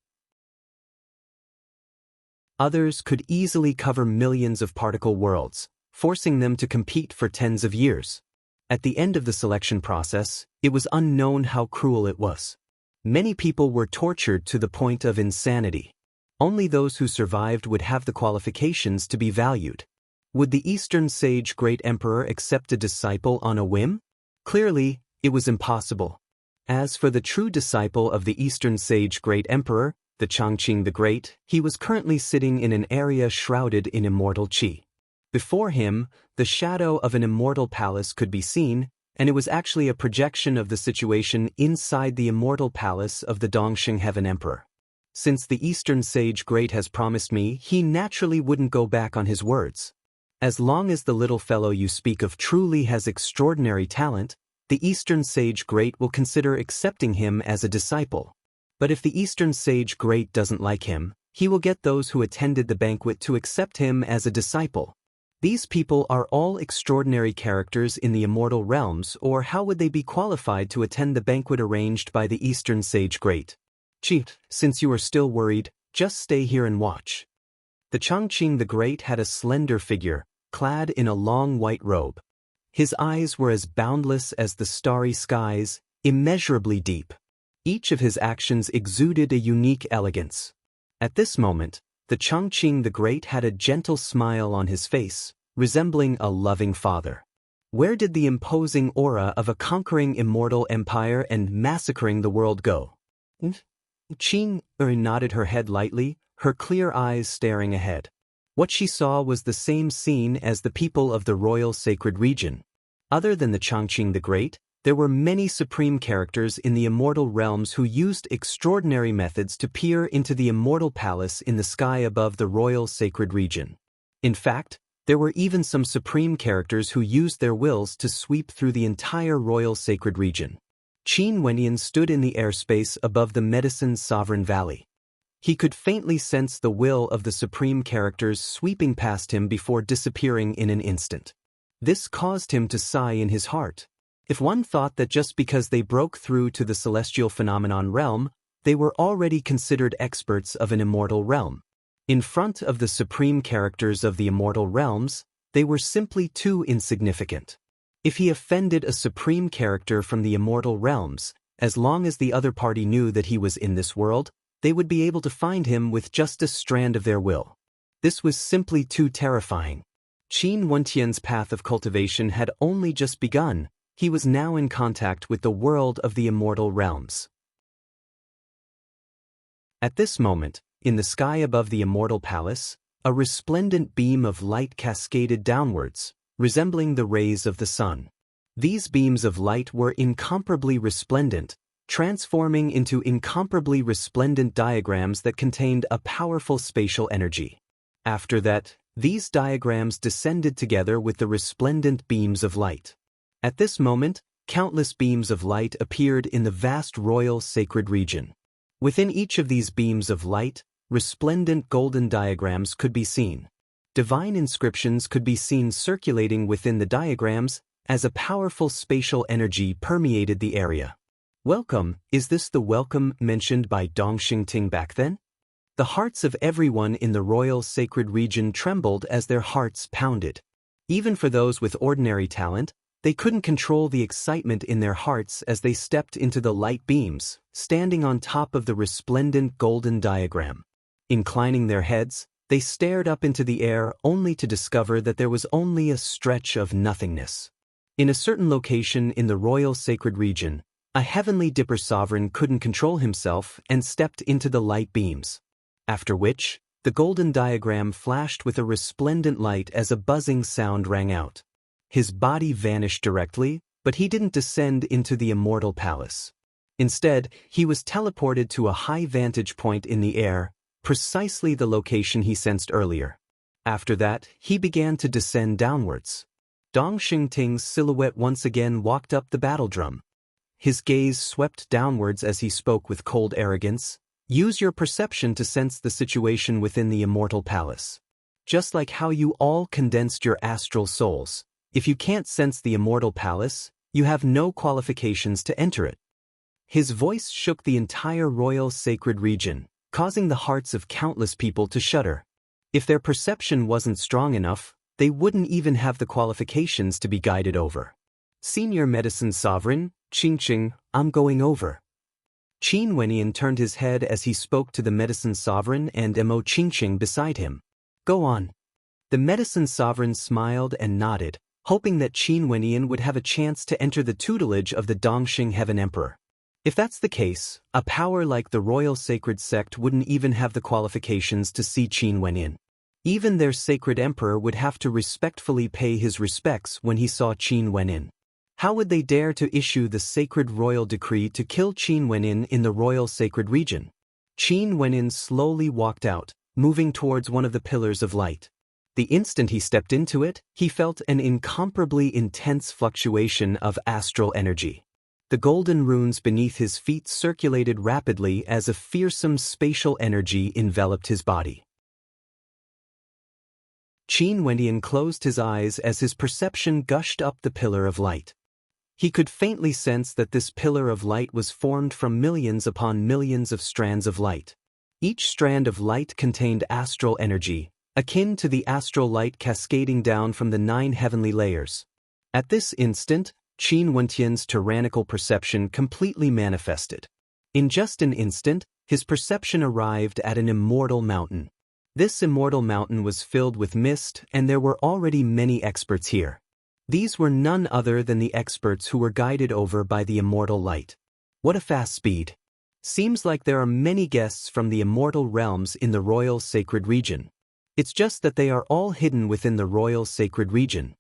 Others could easily cover millions of particle worlds, forcing them to compete for tens of years. At the end of the selection process, it was unknown how cruel it was. Many people were tortured to the point of insanity. Only those who survived would have the qualifications to be valued. Would the Eastern Sage Great Emperor accept a disciple on a whim? Clearly, it was impossible. As for the true disciple of the Eastern Sage Great Emperor, the Changqing the Great, he was currently sitting in an area shrouded in immortal qi. Before him, the shadow of an immortal palace could be seen, and it was actually a projection of the situation inside the immortal palace of the Dongsheng Heaven Emperor. Since the Eastern Sage Great has promised me, he naturally wouldn't go back on his words. As long as the little fellow you speak of truly has extraordinary talent, the Eastern Sage Great will consider accepting him as a disciple. But if the Eastern Sage Great doesn't like him, he will get those who attended the banquet to accept him as a disciple. These people are all extraordinary characters in the immortal realms, or how would they be qualified to attend the banquet arranged by the Eastern Sage Great? Chief, since you are still worried, just stay here and watch. The Changqing the Great had a slender figure, clad in a long white robe. His eyes were as boundless as the starry skies, immeasurably deep. Each of his actions exuded a unique elegance. At this moment, the Changqing the Great had a gentle smile on his face, resembling a loving father. Where did the imposing aura of a conquering immortal empire and massacring the world go? Qing nodded her head lightly, her clear eyes staring ahead. What she saw was the same scene as the people of the royal sacred region. Other than the Changqing the Great, there were many supreme characters in the immortal realms who used extraordinary methods to peer into the immortal palace in the sky above the royal sacred region. In fact, there were even some supreme characters who used their wills to sweep through the entire royal sacred region. Qin Wenyan stood in the airspace above the Medicine Sovereign Valley. He could faintly sense the will of the supreme characters sweeping past him before disappearing in an instant. This caused him to sigh in his heart. If one thought that just because they broke through to the celestial phenomenon realm, they were already considered experts of an immortal realm. In front of the supreme characters of the immortal realms, they were simply too insignificant. If he offended a supreme character from the immortal realms, as long as the other party knew that he was in this world, they would be able to find him with just a strand of their will. This was simply too terrifying. Qin Wentian's path of cultivation had only just begun. He was now in contact with the world of the immortal realms. At this moment, in the sky above the immortal palace, a resplendent beam of light cascaded downwards, resembling the rays of the sun. These beams of light were incomparably resplendent, transforming into incomparably resplendent diagrams that contained a powerful spatial energy. After that, these diagrams descended together with the resplendent beams of light. At this moment, countless beams of light appeared in the vast royal sacred region. Within each of these beams of light, resplendent golden diagrams could be seen. Divine inscriptions could be seen circulating within the diagrams as a powerful spatial energy permeated the area. Welcome, is this the welcome mentioned by Dong Xingting back then? The hearts of everyone in the royal sacred region trembled as their hearts pounded. Even for those with ordinary talent, they couldn't control the excitement in their hearts as they stepped into the light beams, standing on top of the resplendent golden diagram. Inclining their heads, they stared up into the air only to discover that there was only a stretch of nothingness. In a certain location in the royal sacred region, a heavenly dipper sovereign couldn't control himself and stepped into the light beams. After which, the golden diagram flashed with a resplendent light as a buzzing sound rang out. His body vanished directly, but he didn't descend into the immortal palace. Instead, he was teleported to a high vantage point in the air, precisely the location he sensed earlier. After that, he began to descend downwards. Dong Xingting's silhouette once again walked up the battle drum. His gaze swept downwards as he spoke with cold arrogance. Use your perception to sense the situation within the immortal palace. Just like how you all condensed your astral souls, if you can't sense the immortal palace, you have no qualifications to enter it. His voice shook the entire royal sacred region, causing the hearts of countless people to shudder. If their perception wasn't strong enough, they wouldn't even have the qualifications to be guided over. Senior Medicine Sovereign, Qingqing, I'm going over. Qin Wenyan turned his head as he spoke to the Medicine Sovereign and Mo Qingqing beside him. Go on. The Medicine Sovereign smiled and nodded, hoping that Qin Wenyan would have a chance to enter the tutelage of the Dongxing Heaven Emperor. If that's the case, a power like the Royal Sacred Sect wouldn't even have the qualifications to see Qin Wenyan. Even their sacred emperor would have to respectfully pay his respects when he saw Qin Wenyan. How would they dare to issue the sacred royal decree to kill Qin Wenyan in the royal sacred region? Qin Wenyan slowly walked out, moving towards one of the pillars of light. The instant he stepped into it, he felt an incomparably intense fluctuation of astral energy. The golden runes beneath his feet circulated rapidly as a fearsome spatial energy enveloped his body. Qin Wenyan closed his eyes as his perception gushed up the pillar of light. He could faintly sense that this pillar of light was formed from millions upon millions of strands of light. Each strand of light contained astral energy, akin to the astral light cascading down from the 9 heavenly layers. At this instant, Qin Wentian's tyrannical perception completely manifested. In just an instant, his perception arrived at an immortal mountain. This immortal mountain was filled with mist, and there were already many experts here. These were none other than the experts who were guided over by the immortal light. What a fast speed. Seems like there are many guests from the immortal realms in the royal sacred region. It's just that they are all hidden within the royal sacred region.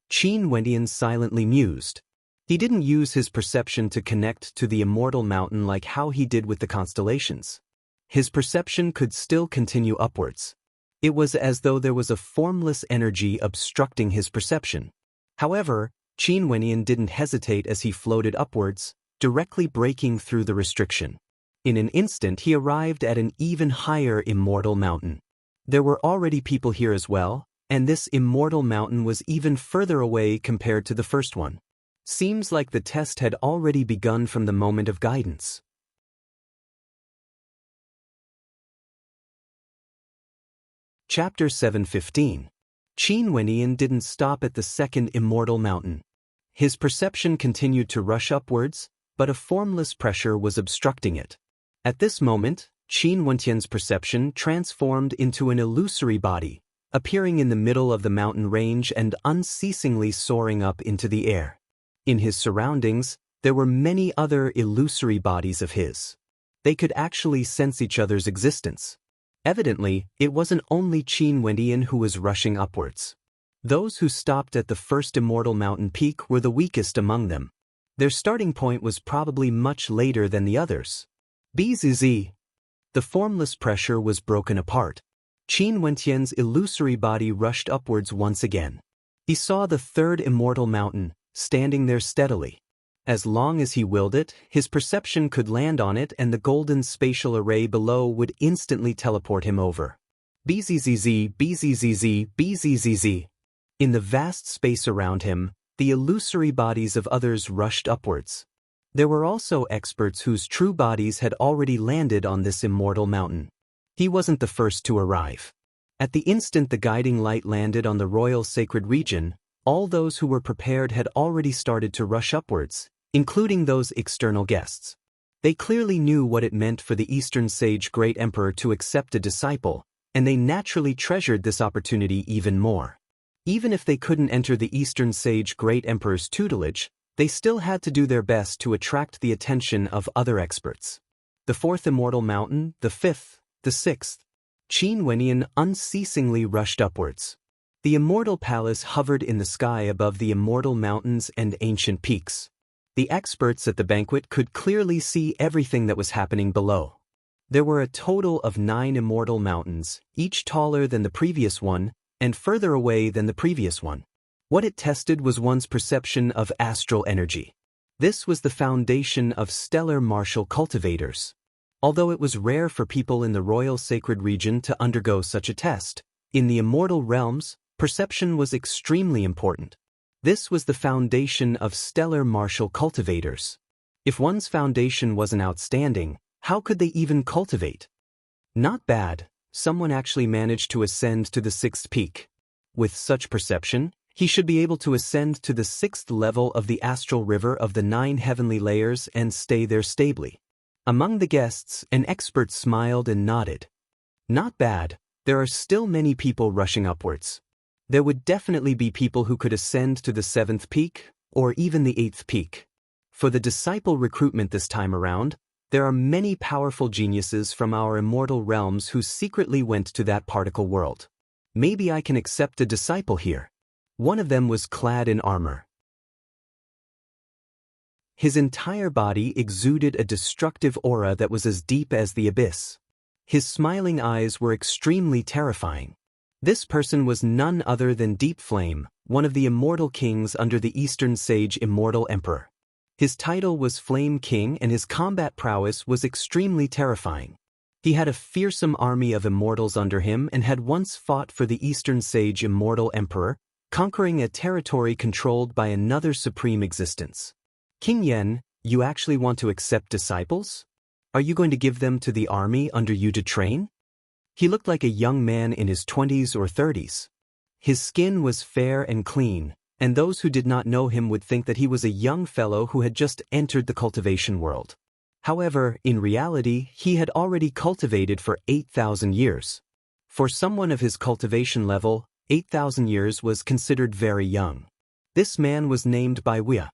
Qin Wendian silently mused. He didn't use his perception to connect to the immortal mountain like how he did with the constellations. His perception could still continue upwards. It was as though there was a formless energy obstructing his perception. However, Qin Wendian didn't hesitate as he floated upwards, directly breaking through the restriction. In an instant he arrived at an even higher immortal mountain. There were already people here as well, and this immortal mountain was even further away compared to the first one. Seems like the test had already begun from the moment of guidance. Chapter 7:15. Qin Wendian didn't stop at the second immortal mountain. His perception continued to rush upwards, but a formless pressure was obstructing it. At this moment, Qin Wendian's perception transformed into an illusory body, appearing in the middle of the mountain range and unceasingly soaring up into the air. In his surroundings, there were many other illusory bodies of his. They could actually sense each other's existence. Evidently, it wasn't only Qin Wendian who was rushing upwards. Those who stopped at the first immortal mountain peak were the weakest among them. Their starting point was probably much later than the others. Bzz. The formless pressure was broken apart. Qin Wendian's illusory body rushed upwards once again. He saw the third immortal mountain, standing there steadily. As long as he willed it, his perception could land on it and the golden spatial array below would instantly teleport him over. Bzzz, bzzz, bzzz. In the vast space around him, the illusory bodies of others rushed upwards. There were also experts whose true bodies had already landed on this immortal mountain. He wasn't the first to arrive. At the instant the guiding light landed on the royal sacred region, all those who were prepared had already started to rush upwards, including those external guests. They clearly knew what it meant for the Eastern Sage Great Emperor to accept a disciple, and they naturally treasured this opportunity even more. Even if they couldn't enter the Eastern Sage Great Emperor's tutelage, they still had to do their best to attract the attention of other experts. The fourth immortal mountain, the fifth, the sixth. Qin Wendian unceasingly rushed upwards. The immortal palace hovered in the sky above the immortal mountains and ancient peaks. The experts at the banquet could clearly see everything that was happening below. There were a total of 9 immortal mountains, each taller than the previous one, and further away than the previous one. What it tested was one's perception of astral energy. This was the foundation of stellar martial cultivators. Although it was rare for people in the royal sacred region to undergo such a test, in the immortal realms, perception was extremely important. This was the foundation of stellar martial cultivators. If one's foundation wasn't outstanding, how could they even cultivate? Not bad, someone actually managed to ascend to the 6th peak. With such perception, he should be able to ascend to the 6th level of the astral river of the 9 heavenly layers and stay there stably. Among the guests, an expert smiled and nodded. Not bad, there are still many people rushing upwards. There would definitely be people who could ascend to the 7th peak, or even the 8th peak. For the disciple recruitment this time around, there are many powerful geniuses from our immortal realms who secretly went to that particle world. Maybe I can accept a disciple here. One of them was clad in armor. His entire body exuded a destructive aura that was as deep as the abyss. His smiling eyes were extremely terrifying. This person was none other than Deep Flame, one of the immortal kings under the Eastern Sage Immortal Emperor. His title was Flame King and his combat prowess was extremely terrifying. He had a fearsome army of immortals under him and had once fought for the Eastern Sage Immortal Emperor, conquering a territory controlled by another supreme existence. King Yen, you actually want to accept disciples? Are you going to give them to the army under you to train? He looked like a young man in his 20s or 30s. His skin was fair and clean, and those who did not know him would think that he was a young fellow who had just entered the cultivation world. However, in reality, he had already cultivated for 8,000 years. For someone of his cultivation level, 8,000 years was considered very young. This man was named Bai Wuya.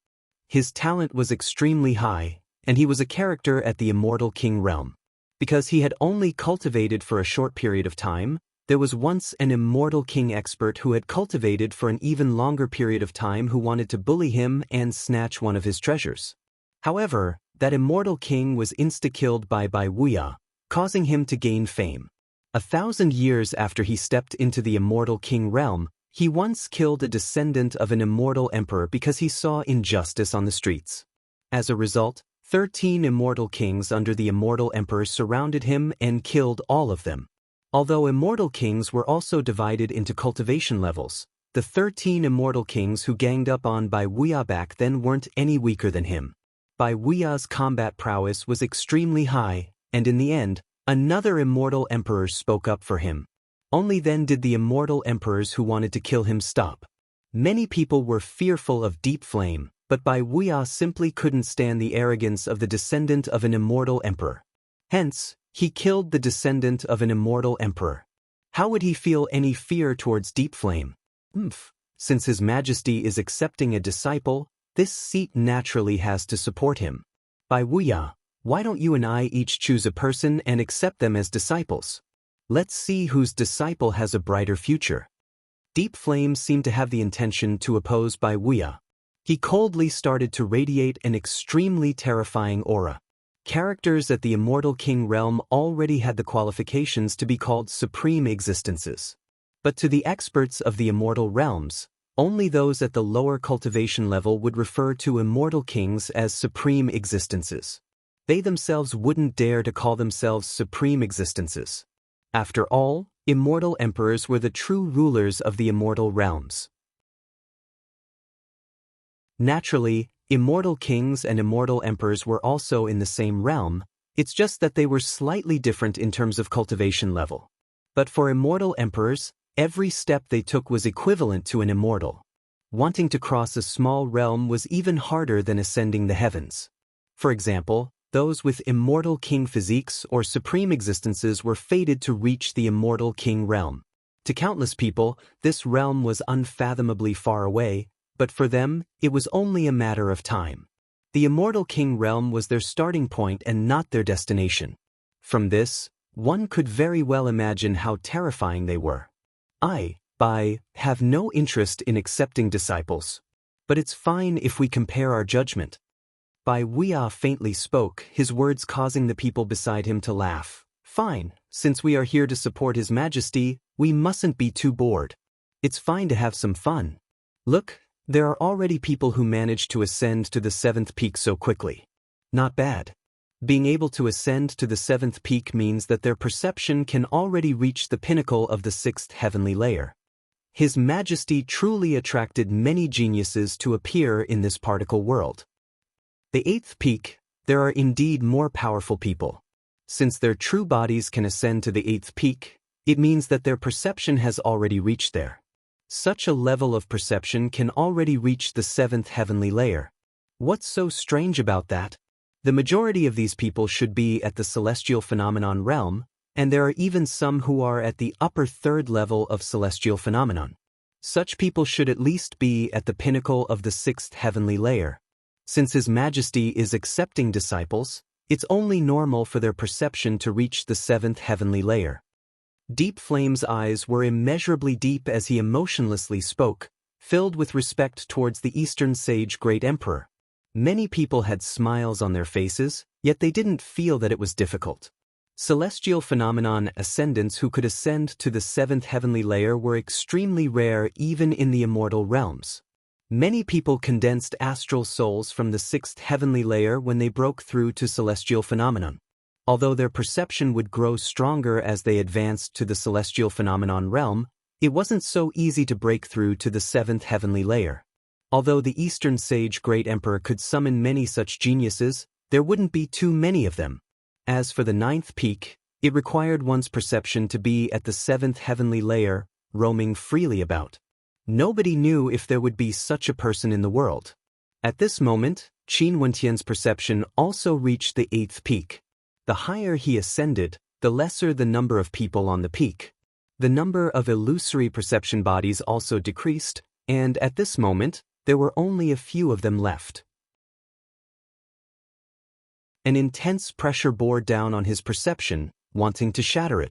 His talent was extremely high, and he was a character at the Immortal King realm. Because he had only cultivated for a short period of time, there was once an Immortal King expert who had cultivated for an even longer period of time who wanted to bully him and snatch one of his treasures. However, that Immortal King was insta-killed by Bai Wuya, causing him to gain fame. 1,000 years after he stepped into the Immortal King realm, he once killed a descendant of an immortal emperor because he saw injustice on the streets. As a result, 13 immortal kings under the immortal emperor surrounded him and killed all of them. Although immortal kings were also divided into cultivation levels, the 13 immortal kings who ganged up on Bai Wuya back then weren't any weaker than him. Bai Wuya's combat prowess was extremely high, and in the end, another immortal emperor spoke up for him. Only then did the immortal emperors who wanted to kill him stop. Many people were fearful of Deep Flame, but Bai Wuya simply couldn't stand the arrogance of the descendant of an immortal emperor. Hence, he killed the descendant of an immortal emperor. How would he feel any fear towards Deep Flame? Since His Majesty is accepting a disciple, this seat naturally has to support him. Bai Wuya, why don't you and I each choose a person and accept them as disciples? Let's see whose disciple has a brighter future. Deep Flame seemed to have the intention to oppose Bai Wuya. He coldly started to radiate an extremely terrifying aura. Characters at the Immortal King realm already had the qualifications to be called supreme existences. But to the experts of the immortal realms, only those at the lower cultivation level would refer to immortal kings as supreme existences. They themselves wouldn't dare to call themselves supreme existences. After all, immortal emperors were the true rulers of the immortal realms. Naturally, immortal kings and immortal emperors were also in the same realm, it's just that they were slightly different in terms of cultivation level. But for immortal emperors, every step they took was equivalent to an immortal. Wanting to cross a small realm was even harder than ascending the heavens. For example, those with immortal king physiques or supreme existences were fated to reach the immortal king realm. To countless people, this realm was unfathomably far away, but for them, it was only a matter of time. The immortal king realm was their starting point and not their destination. From this, one could very well imagine how terrifying they were. I have no interest in accepting disciples. But it's fine if we compare our judgment. Bai Wuya faintly spoke, his words causing the people beside him to laugh. Fine, since we are here to support His Majesty, we mustn't be too bored. It's fine to have some fun. Look, there are already people who managed to ascend to the 7th peak so quickly. Not bad. Being able to ascend to the 7th peak means that their perception can already reach the pinnacle of the 6th heavenly layer. His Majesty truly attracted many geniuses to appear in this particle world. The 8th peak, there are indeed more powerful people. Since their true bodies can ascend to the 8th peak, it means that their perception has already reached there. Such a level of perception can already reach the 7th heavenly layer. What's so strange about that? The majority of these people should be at the celestial phenomenon realm, and there are even some who are at the upper 3rd level of celestial phenomenon. Such people should at least be at the pinnacle of the 6th heavenly layer. Since His Majesty is accepting disciples, it's only normal for their perception to reach the 7th heavenly layer. Deep Flame's eyes were immeasurably deep as he emotionlessly spoke, filled with respect towards the Eastern Sage Great Emperor. Many people had smiles on their faces, yet they didn't feel that it was difficult. Celestial phenomenon ascendants who could ascend to the 7th heavenly layer were extremely rare even in the immortal realms. Many people condensed astral souls from the 6th heavenly layer when they broke through to celestial phenomenon. Although their perception would grow stronger as they advanced to the celestial phenomenon realm, it wasn't so easy to break through to the 7th heavenly layer. Although the Eastern Sage Great Emperor could summon many such geniuses, there wouldn't be too many of them. As for the 9th peak, it required one's perception to be at the 7th heavenly layer, roaming freely about. Nobody knew if there would be such a person in the world. At this moment, Qin Wentian's perception also reached the 8th peak. The higher he ascended, the lesser the number of people on the peak. The number of illusory perception bodies also decreased, and at this moment, there were only a few of them left. An intense pressure bore down on his perception, wanting to shatter it.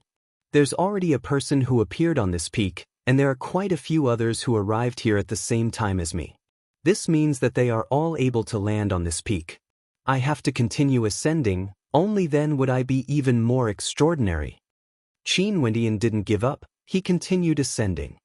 There's already a person who appeared on this peak, and there are quite a few others who arrived here at the same time as me. This means that they are all able to land on this peak. I have to continue ascending, only then would I be even more extraordinary. Qin Wendian didn't give up, he continued ascending.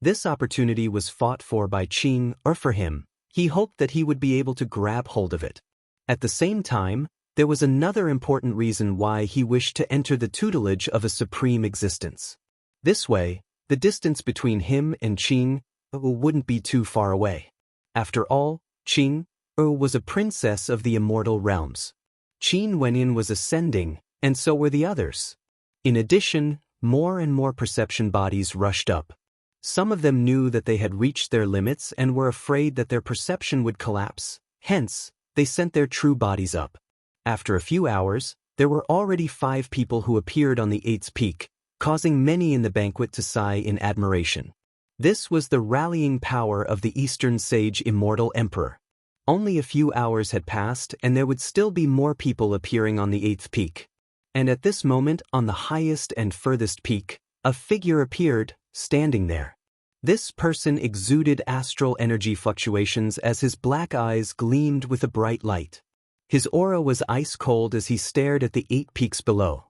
This opportunity was fought for by Qin, or for him. He hoped that he would be able to grab hold of it. At the same time, there was another important reason why he wished to enter the tutelage of a supreme existence. This way, the distance between him and Qin wouldn't be too far away. After all, Qin was a princess of the immortal realms. Qin Wenyan was ascending, and so were the others. In addition, more and more perception bodies rushed up. Some of them knew that they had reached their limits and were afraid that their perception would collapse, hence, they sent their true bodies up. After a few hours, there were already 5 people who appeared on the 8th peak, causing many in the banquet to sigh in admiration. This was the rallying power of the Eastern Sage Immortal Emperor. Only a few hours had passed and there would still be more people appearing on the 8th peak. And at this moment, on the highest and furthest peak, a figure appeared, standing there. This person exuded astral energy fluctuations as his black eyes gleamed with a bright light. His aura was ice-cold as he stared at the 8 peaks below.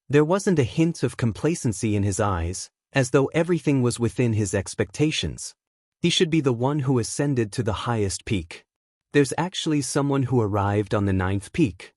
There wasn't a hint of complacency in his eyes, as though everything was within his expectations. He should be the one who ascended to the highest peak. There's actually someone who arrived on the 9th peak.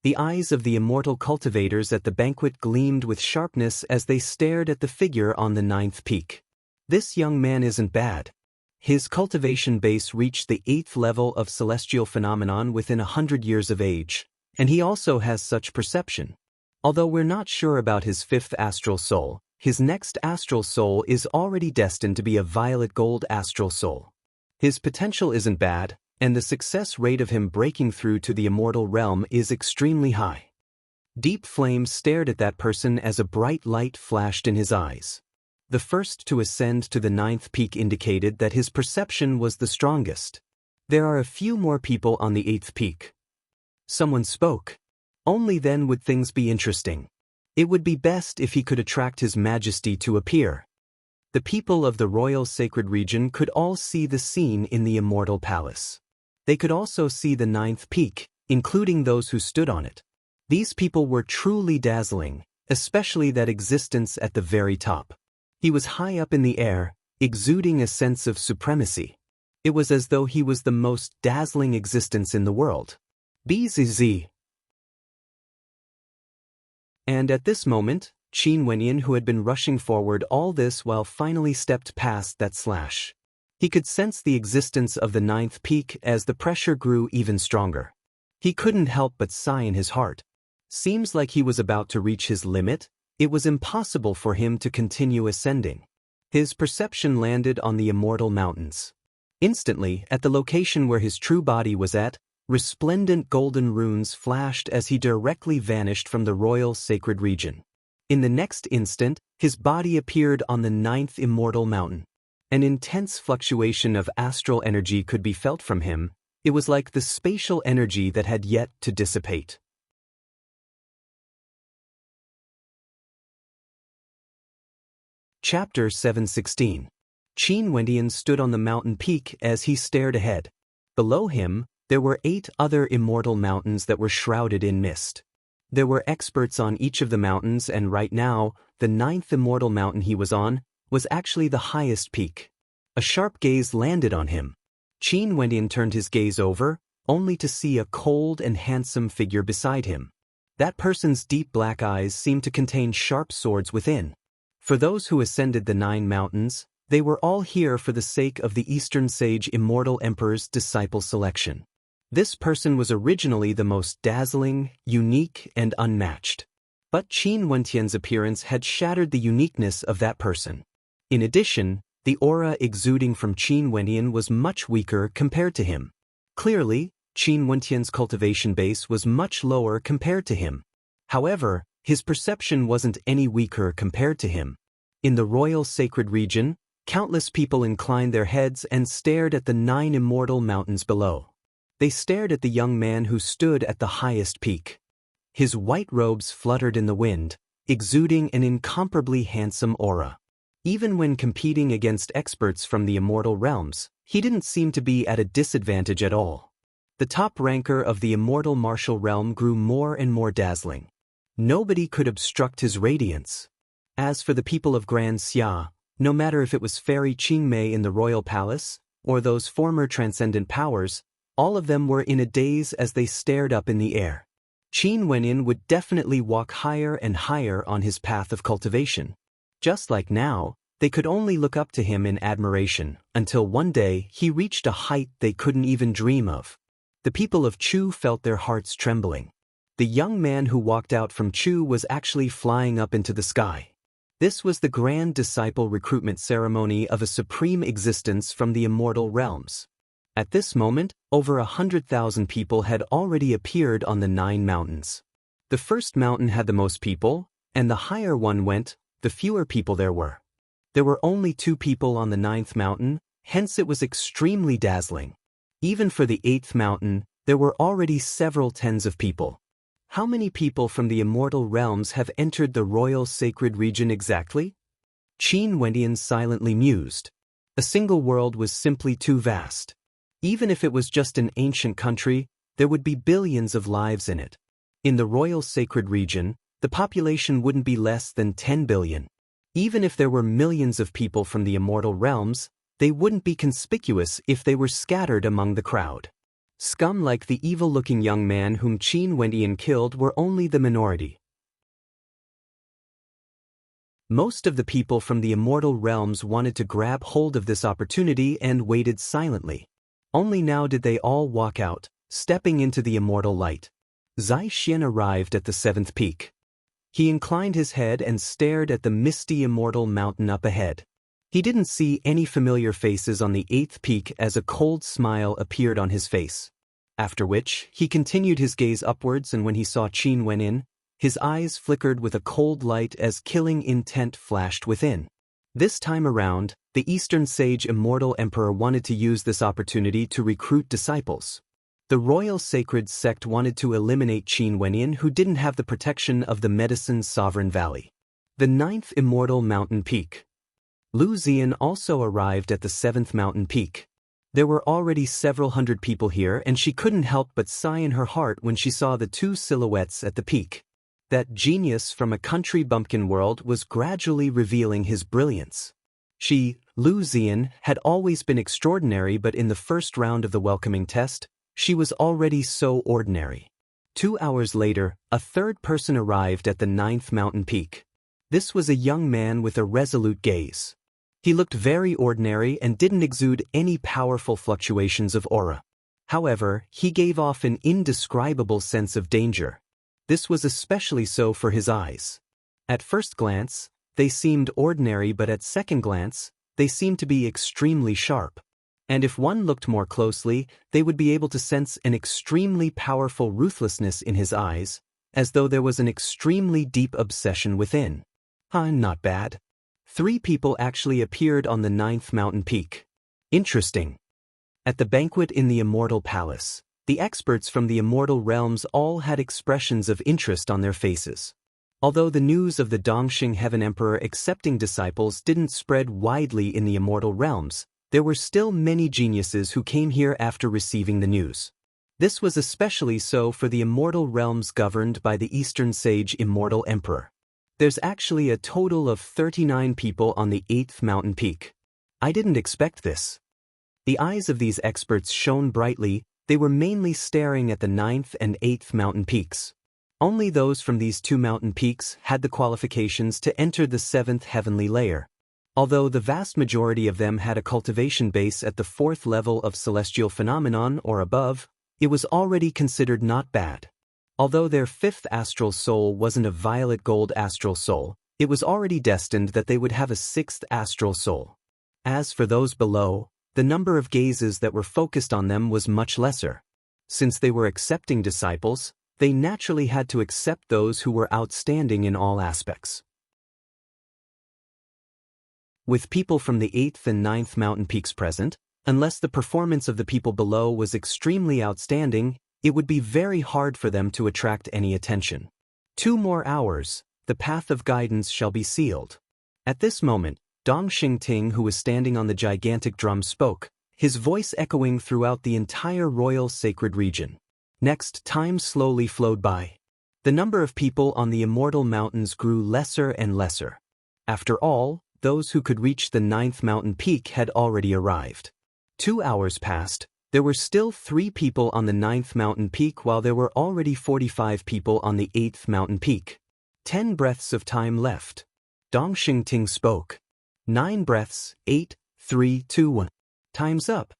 The eyes of the immortal cultivators at the banquet gleamed with sharpness as they stared at the figure on the 9th peak. This young man isn't bad. His cultivation base reached the 8th level of celestial phenomenon within 100 years of age, and he also has such perception. Although we're not sure about his 5th astral soul, his next astral soul is already destined to be a violet gold astral soul. His potential isn't bad, and the success rate of him breaking through to the immortal realm is extremely high. Deep flames stared at that person as a bright light flashed in his eyes. The first to ascend to the 9th peak indicated that his perception was the strongest. There are a few more people on the 8th peak. Someone spoke. Only then would things be interesting. It would be best if he could attract His Majesty to appear. The people of the royal sacred region could all see the scene in the immortal palace. They could also see the 9th peak, including those who stood on it. These people were truly dazzling, especially that existence at the very top. He was high up in the air, exuding a sense of supremacy. It was as though he was the most dazzling existence in the world. BZZ. And at this moment, Qin Wenyan, who had been rushing forward all this while finally stepped past that slash. He could sense the existence of the 9th peak as the pressure grew even stronger. He couldn't help but sigh in his heart. Seems like he was about to reach his limit. It was impossible for him to continue ascending. His perception landed on the immortal mountains. Instantly, at the location where his true body was at, resplendent golden runes flashed as he directly vanished from the royal sacred region. In the next instant, his body appeared on the 9th immortal mountain. An intense fluctuation of astral energy could be felt from him. It was like the spatial energy that had yet to dissipate. Chapter 716. Qin Wendian stood on the mountain peak as he stared ahead. Below him, there were 8 other immortal mountains that were shrouded in mist. There were experts on each of the mountains, and right now, the 9th immortal mountain he was on was actually the highest peak. A sharp gaze landed on him. Qin Wendian turned his gaze over, only to see a cold and handsome figure beside him. That person's deep black eyes seemed to contain sharp swords within. For those who ascended the 9 mountains, they were all here for the sake of the Eastern Sage Immortal Emperor's disciple selection. This person was originally the most dazzling, unique, and unmatched. But Qin Wendian's appearance had shattered the uniqueness of that person. In addition, the aura exuding from Qin Wendian was much weaker compared to him. Clearly, Qin Wendian's cultivation base was much lower compared to him. However, his perception wasn't any weaker compared to him. In the royal sacred region, Countless people inclined their heads and stared at the 9 immortal mountains below. They stared at the young man who stood at the highest peak. His white robes fluttered in the wind, exuding an incomparably handsome aura. Even when competing against experts from the immortal realms, he didn't seem to be at a disadvantage at all. The top ranker of the immortal martial realm grew more and more dazzling. Nobody could obstruct his radiance. As for the people of Grand Xia, no matter if it was Fairy Qingmei in the royal palace, or those former transcendent powers, all of them were in a daze as they stared up in the air. Qin Wenyin would definitely walk higher and higher on his path of cultivation. Just like now, they could only look up to him in admiration, until one day he reached a height they couldn't even dream of. The people of Chu felt their hearts trembling. The young man who walked out from Chu was actually flying up into the sky. This was the grand disciple recruitment ceremony of a supreme existence from the immortal realms. At this moment, over 100,000 people had already appeared on the 9 mountains. The first mountain had the most people, and the higher one went, the fewer people there were. There were only 2 people on the 9th mountain, hence it was extremely dazzling. Even for the 8th mountain, there were already several tens of people. How many people from the immortal realms have entered the royal sacred region exactly? Qin Wendian silently mused. A single world was simply too vast. Even if it was just an ancient country, there would be billions of lives in it. In the royal sacred region, the population wouldn't be less than 10 billion. Even if there were millions of people from the immortal realms, they wouldn't be conspicuous if they were scattered among the crowd. Scum like the evil-looking young man whom Qin Wendian killed were only the minority. Most of the people from the immortal realms wanted to grab hold of this opportunity and waited silently. Only now did they all walk out, stepping into the immortal light. Zai Xian arrived at the 7th peak. He inclined his head and stared at the misty immortal mountain up ahead. He didn't see any familiar faces on the 8th peak as a cold smile appeared on his face. After which, he continued his gaze upwards, and when he saw Qin Wenyin, his eyes flickered with a cold light as killing intent flashed within. This time around, the Eastern Sage Immortal Emperor wanted to use this opportunity to recruit disciples. The Royal Sacred Sect wanted to eliminate Qin Wenyin, who didn't have the protection of the Medicine Sovereign Valley. The 9th Immortal Mountain Peak. Lu Zian also arrived at the 7th mountain peak. There were already several hundred people here, and she couldn't help but sigh in her heart when she saw the 2 silhouettes at the peak. That genius from a country bumpkin world was gradually revealing his brilliance. She, Lu Zian, had always been extraordinary, but in the first round of the welcoming test, she was already so ordinary. 2 hours later, a 3rd person arrived at the 9th mountain peak. This was a young man with a resolute gaze. He looked very ordinary and didn't exude any powerful fluctuations of aura. However, he gave off an indescribable sense of danger. This was especially so for his eyes. At first glance, they seemed ordinary, but at second glance, they seemed to be extremely sharp. And if one looked more closely, they would be able to sense an extremely powerful ruthlessness in his eyes, as though there was an extremely deep obsession within. Not bad. 3 people actually appeared on the 9th mountain peak. Interesting. At the banquet in the Immortal Palace, the experts from the immortal realms all had expressions of interest on their faces. Although the news of the Dongxing Heaven Emperor accepting disciples didn't spread widely in the immortal realms, there were still many geniuses who came here after receiving the news. This was especially so for the immortal realms governed by the Eastern Sage Immortal Emperor. There's actually a total of 39 people on the 8th mountain peak. I didn't expect this. The eyes of these experts shone brightly. They were mainly staring at the 9th and 8th mountain peaks. Only those from these 2 mountain peaks had the qualifications to enter the 7th heavenly layer. Although the vast majority of them had a cultivation base at the 4th level of celestial phenomenon or above, it was already considered not bad. Although their 5th astral soul wasn't a violet gold astral soul, it was already destined that they would have a 6th astral soul. As for those below, the number of gazes that were focused on them was much lesser. Since they were accepting disciples, they naturally had to accept those who were outstanding in all aspects. With people from the 8th and 9th mountain peaks present, unless the performance of the people below was extremely outstanding, it would be very hard for them to attract any attention. 2 more hours, the path of guidance shall be sealed. At this moment, Dong Xingting, who was standing on the gigantic drum, spoke, his voice echoing throughout the entire royal sacred region. Next, time slowly flowed by. The number of people on the immortal mountains grew lesser and lesser. After all, those who could reach the 9th mountain peak had already arrived. 2 hours passed. There were still 3 people on the 9th mountain peak while there were already 45 people on the 8th mountain peak. 10 breaths of time left. Dong Xingting spoke. 9 breaths, 8, 3, 2, 1. Time's up.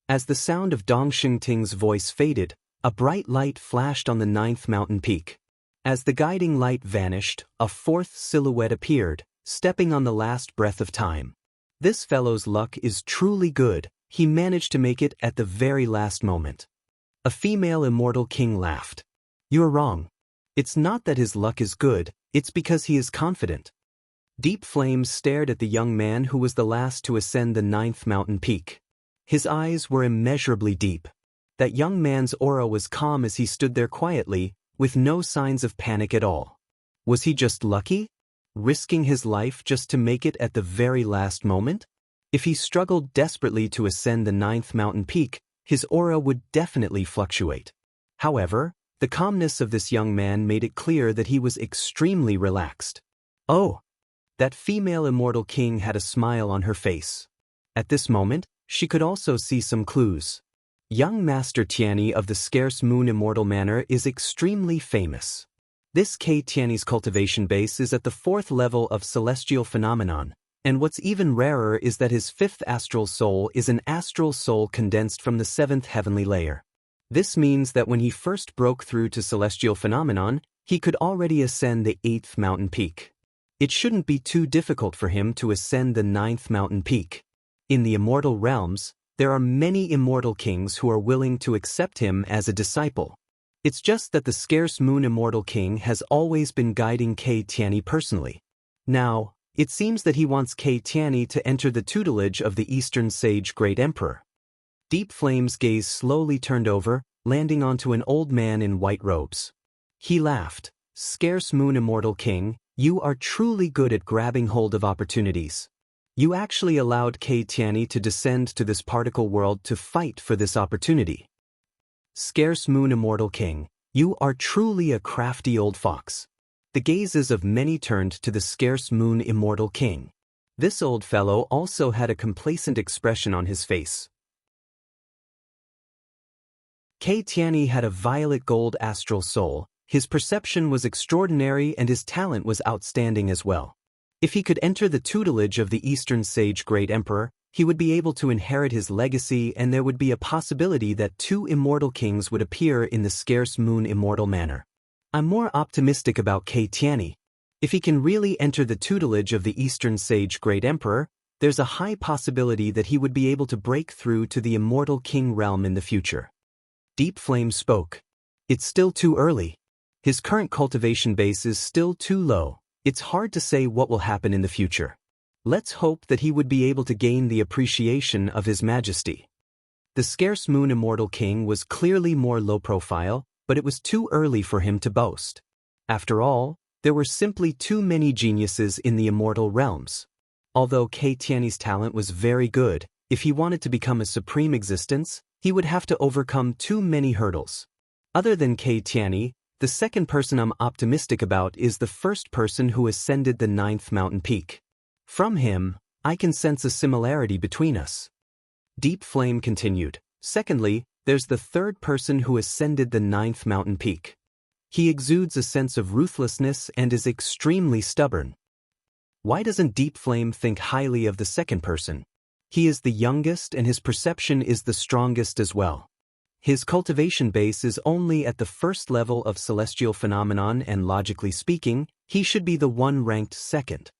As the sound of Dong Xingting's voice faded, a bright light flashed on the 9th mountain peak. As the guiding light vanished, a 4th silhouette appeared, stepping on the last breath of time. This fellow's luck is truly good. He managed to make it at the very last moment. A female immortal king laughed. You're wrong. It's not that his luck is good, it's because he is confident. Deep flames stared at the young man who was the last to ascend the 9th mountain peak. His eyes were immeasurably deep. That young man's aura was calm as he stood there quietly, with no signs of panic at all. Was he just lucky? Risking his life just to make it at the very last moment? If he struggled desperately to ascend the 9th mountain peak, his aura would definitely fluctuate. However, the calmness of this young man made it clear that he was extremely relaxed. Oh! That female immortal king had a smile on her face. At this moment, she could also see some clues. Young Master Tianyi of the Scarce Moon Immortal Manor is extremely famous. This K Tianyi's cultivation base is at the 4th level of celestial phenomenon, and what's even rarer is that his 5th astral soul is an astral soul condensed from the 7th heavenly layer. This means that when he first broke through to celestial phenomenon, he could already ascend the 8th mountain peak. It shouldn't be too difficult for him to ascend the 9th mountain peak. In the immortal realms, there are many immortal kings who are willing to accept him as a disciple. It's just that the Scarce Moon Immortal King has always been guiding K Tianyi personally. Now, it seems that he wants K Tianyi to enter the tutelage of the Eastern Sage Great Emperor. Deep Flame's gaze slowly turned over, landing onto an old man in white robes. He laughed. Scarce Moon Immortal King, you are truly good at grabbing hold of opportunities. You actually allowed K Tianyi to descend to this particle world to fight for this opportunity. Scarce Moon Immortal King, you are truly a crafty old fox. The gazes of many turned to the Scarce Moon Immortal King. This old fellow also had a complacent expression on his face. K Tianyi had a violet gold astral soul. His perception was extraordinary and his talent was outstanding as well. If he could enter the tutelage of the Eastern Sage Great Emperor, he would be able to inherit his legacy and there would be a possibility that 2 immortal kings would appear in the Scarce Moon Immortal Manor. I'm more optimistic about K Tianyi. If he can really enter the tutelage of the Eastern Sage Great Emperor, there's a high possibility that he would be able to break through to the Immortal King realm in the future. Deep Flame spoke. It's still too early. His current cultivation base is still too low. It's hard to say what will happen in the future. Let's hope that he would be able to gain the appreciation of His Majesty. The Scarce Moon Immortal King was clearly more low profile, but it was too early for him to boast. After all, there were simply too many geniuses in the immortal realms. Although K Tianyi's talent was very good, if he wanted to become a supreme existence, he would have to overcome too many hurdles. Other than K Tianyi, the second person I'm optimistic about is the first person who ascended the 9th mountain peak. From him, I can sense a similarity between us. Deep Flame continued. Secondly, there's the third person who ascended the 9th mountain peak. He exudes a sense of ruthlessness and is extremely stubborn. Why doesn't Deep Flame think highly of the second person? He is the youngest and his perception is the strongest as well. His cultivation base is only at the 1st level of celestial phenomenon and logically speaking, he should be the one ranked second.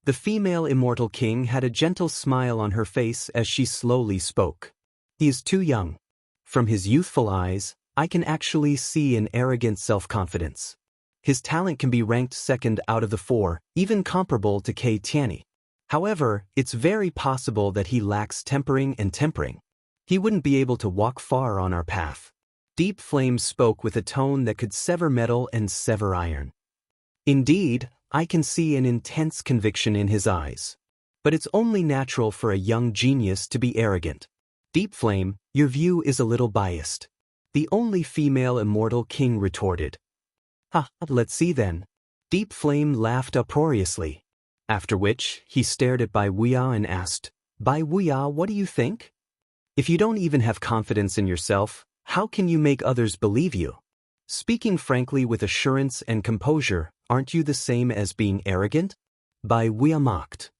The female immortal king had a gentle smile on her face as she slowly spoke. He is too young. From his youthful eyes, I can actually see an arrogant self-confidence. His talent can be ranked second out of the 4, even comparable to K Tianyi. However, it's very possible that he lacks tempering and tempering. He wouldn't be able to walk far on our path. Deep Flame spoke with a tone that could sever metal and sever iron. Indeed, I can see an intense conviction in his eyes. But it's only natural for a young genius to be arrogant. Deep Flame, your view is a little biased. The only female immortal king retorted. Ha, let's see then. Deep Flame laughed uproariously. After which, he stared at Bai Wuya and asked, Bai Wuya, what do you think? If you don't even have confidence in yourself, how can you make others believe you? Speaking frankly with assurance and composure, aren't you the same as being arrogant? Bai Wuya mocked.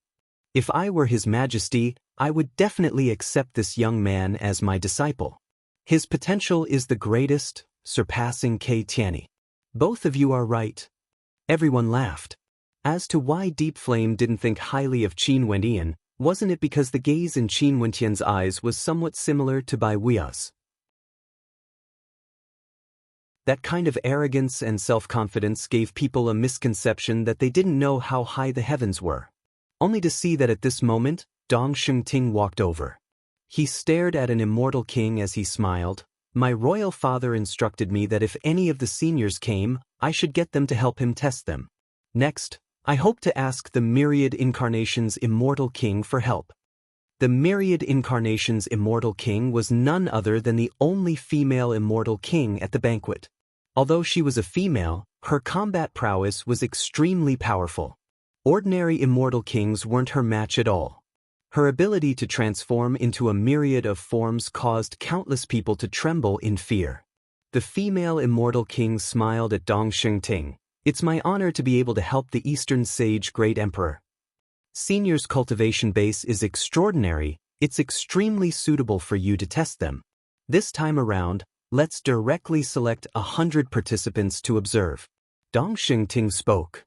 If I were His Majesty, I would definitely accept this young man as my disciple. His potential is the greatest, surpassing Ke Tianyi. Both of you are right. Everyone laughed. As to why Deep Flame didn't think highly of Qin Wendian, wasn't it because the gaze in Qin Wentian's eyes was somewhat similar to Bai Wuya's? That kind of arrogance and self-confidence gave people a misconception that they didn't know how high the heavens were. Only to see that at this moment, Dong Shengting walked over. He stared at an immortal king as he smiled. My royal father instructed me that if any of the seniors came, I should get them to help him test them. Next, I hope to ask the Myriad Incarnations Immortal King for help. The Myriad Incarnations Immortal King was none other than the only female immortal king at the banquet. Although she was a female, her combat prowess was extremely powerful. Ordinary immortal kings weren't her match at all. Her ability to transform into a myriad of forms caused countless people to tremble in fear. The female immortal king smiled at Dong Shengting. It's my honor to be able to help the Eastern Sage Great Emperor. Senior's cultivation base is extraordinary, it's extremely suitable for you to test them. This time around, let's directly select 100 participants to observe. Dong Shengting spoke.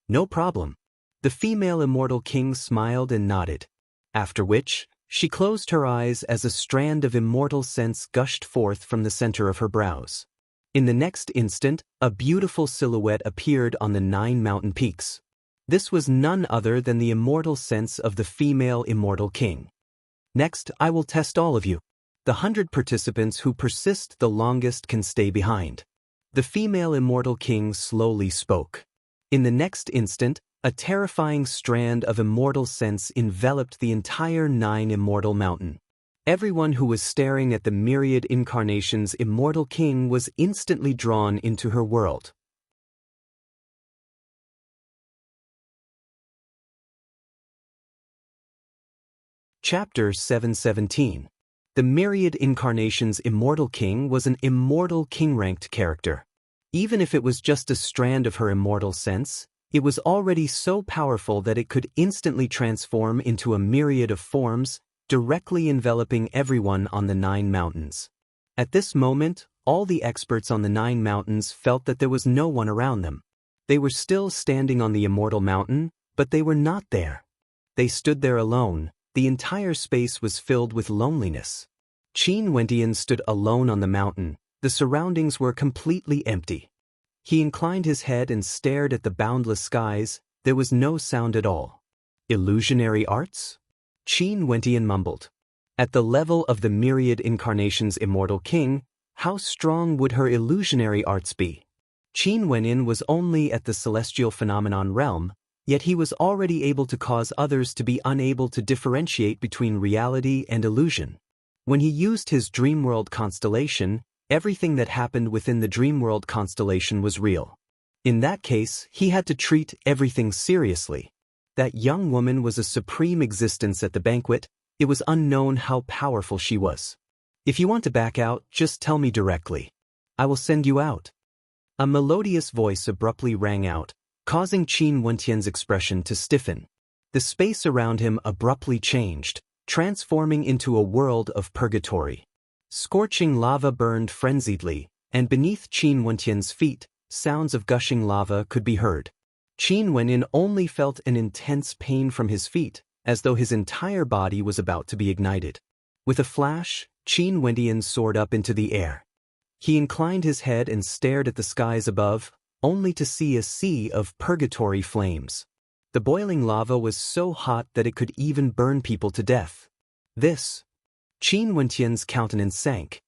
No problem. The female immortal king smiled and nodded. After which, she closed her eyes as a strand of immortal sense gushed forth from the center of her brows. In the next instant, a beautiful silhouette appeared on the 9 mountain peaks. This was none other than the immortal sense of the female immortal king. Next, I will test all of you. The 100 participants who persist the longest can stay behind. The female immortal king slowly spoke. In the next instant, a terrifying strand of immortal sense enveloped the entire 9 immortal mountain. Everyone who was staring at the Myriad Incarnations Immortal King was instantly drawn into her world. Chapter 717. The Myriad Incarnations Immortal King was an immortal king-ranked character. Even if it was just a strand of her immortal sense, it was already so powerful that it could instantly transform into a myriad of forms, directly enveloping everyone on the 9 mountains. At this moment, all the experts on the 9 mountains felt that there was no one around them. They were still standing on the immortal mountain, but they were not there. They stood there alone. The entire space was filled with loneliness. Qin Wendian stood alone on the mountain. The surroundings were completely empty. He inclined his head and stared at the boundless skies. There was no sound at all. Illusionary arts? Qin Wendian mumbled. At the level of the Myriad Incarnations Immortal King, how strong would her illusionary arts be? Qin Wendian was only at the celestial phenomenon realm, yet he was already able to cause others to be unable to differentiate between reality and illusion. When he used his Dreamworld constellation, everything that happened within the Dreamworld constellation was real. In that case, he had to treat everything seriously. That young woman was a supreme existence at the banquet. It was unknown how powerful she was. If you want to back out, just tell me directly. I will send you out. A melodious voice abruptly rang out, causing Qin Wentian's expression to stiffen. The space around him abruptly changed, transforming into a world of purgatory. Scorching lava burned frenziedly, and beneath Qin Wentian's feet, sounds of gushing lava could be heard. Qin Wendian only felt an intense pain from his feet, as though his entire body was about to be ignited. With a flash, Qin Wendian soared up into the air. He inclined his head and stared at the skies above, only to see a sea of purgatory flames. The boiling lava was so hot that it could even burn people to death. Qin Wenqian's countenance sank.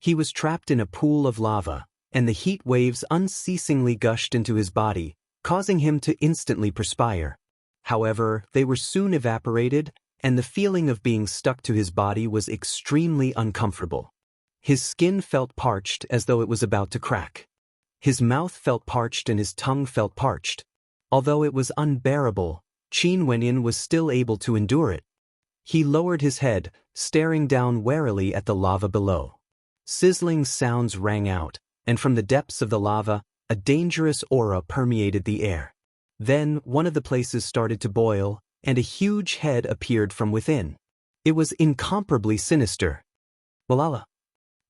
He was trapped in a pool of lava, and the heat waves unceasingly gushed into his body, causing him to instantly perspire. However, they were soon evaporated, and the feeling of being stuck to his body was extremely uncomfortable. His skin felt parched as though it was about to crack. His mouth felt parched and his tongue felt parched. Although it was unbearable, Qin Wenyan was still able to endure it. He lowered his head, staring down warily at the lava below. Sizzling sounds rang out, and from the depths of the lava, a dangerous aura permeated the air. Then one of the places started to boil, and a huge head appeared from within. It was incomparably sinister. Walala!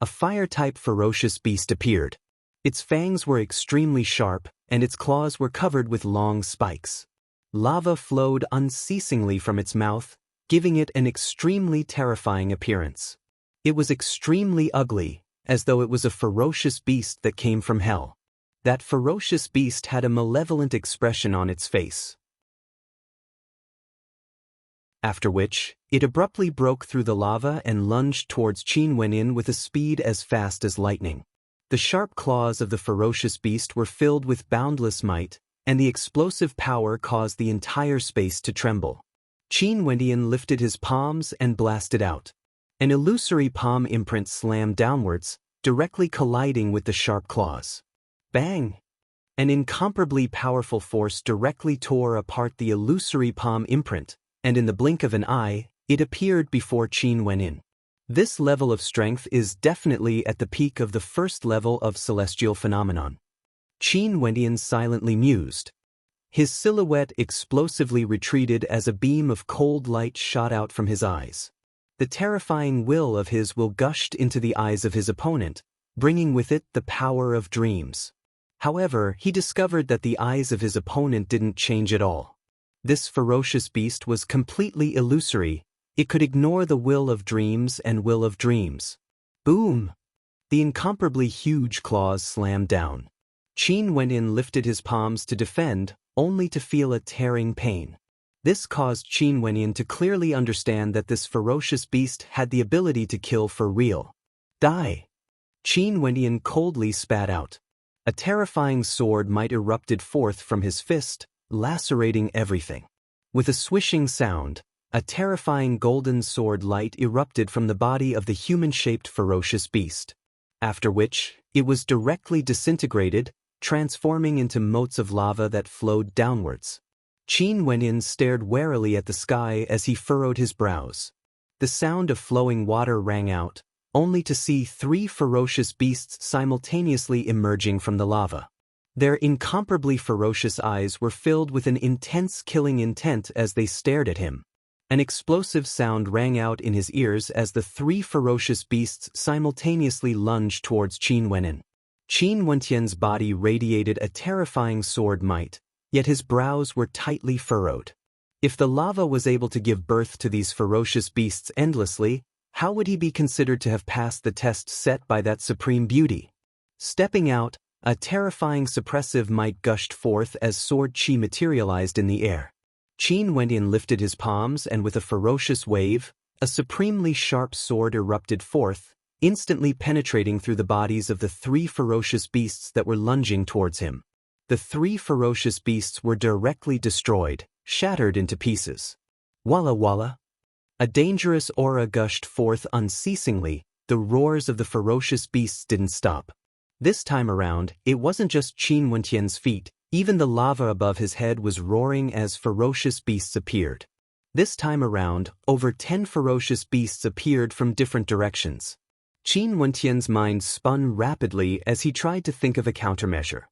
A fire-type ferocious beast appeared. Its fangs were extremely sharp, and its claws were covered with long spikes. Lava flowed unceasingly from its mouth, giving it an extremely terrifying appearance. It was extremely ugly, as though it was a ferocious beast that came from hell. That ferocious beast had a malevolent expression on its face. After which, it abruptly broke through the lava and lunged towards Qin Wenyan with a speed as fast as lightning. The sharp claws of the ferocious beast were filled with boundless might, and the explosive power caused the entire space to tremble. Qin Wenyan lifted his palms and blasted out. An illusory palm imprint slammed downwards, directly colliding with the sharp claws. Bang! An incomparably powerful force directly tore apart the illusory palm imprint, and in the blink of an eye, it appeared before Qin Wenyan. This level of strength is definitely at the peak of the first level of celestial phenomenon. Qin Wenyan silently mused. His silhouette explosively retreated as a beam of cold light shot out from his eyes. The terrifying will of his will gushed into the eyes of his opponent, bringing with it the power of dreams. However, he discovered that the eyes of his opponent didn't change at all. This ferocious beast was completely illusory. It could ignore the will of dreams and will of dreams. Boom! The incomparably huge claws slammed down. Qin Wenyan lifted his palms to defend, only to feel a tearing pain. This caused Qin Wenyan to clearly understand that this ferocious beast had the ability to kill for real. Die! Qin Wenyan coldly spat out. A terrifying sword might erupted forth from his fist, lacerating everything. With a swishing sound, a terrifying golden sword light erupted from the body of the human-shaped ferocious beast. After which, it was directly disintegrated, transforming into motes of lava that flowed downwards. Qin Wenyan stared warily at the sky as he furrowed his brows. The sound of flowing water rang out, only to see three ferocious beasts simultaneously emerging from the lava. Their incomparably ferocious eyes were filled with an intense killing intent as they stared at him. An explosive sound rang out in his ears as the three ferocious beasts simultaneously lunged towards Qin Wenyan. Qin Wenyan's body radiated a terrifying sword might, yet his brows were tightly furrowed. If the lava was able to give birth to these ferocious beasts endlessly, how would he be considered to have passed the test set by that supreme beauty? Stepping out, a terrifying suppressive might gushed forth as sword chi materialized in the air. Qin Wenyan lifted his palms and with a ferocious wave, a supremely sharp sword erupted forth, instantly penetrating through the bodies of the three ferocious beasts that were lunging towards him. The three ferocious beasts were directly destroyed, shattered into pieces. Walla walla! A dangerous aura gushed forth unceasingly. The roars of the ferocious beasts didn't stop. This time around, it wasn't just Qin Wenyan's feet. Even the lava above his head was roaring as ferocious beasts appeared. This time around, over 10 ferocious beasts appeared from different directions. Qin Wenyan's mind spun rapidly as he tried to think of a countermeasure.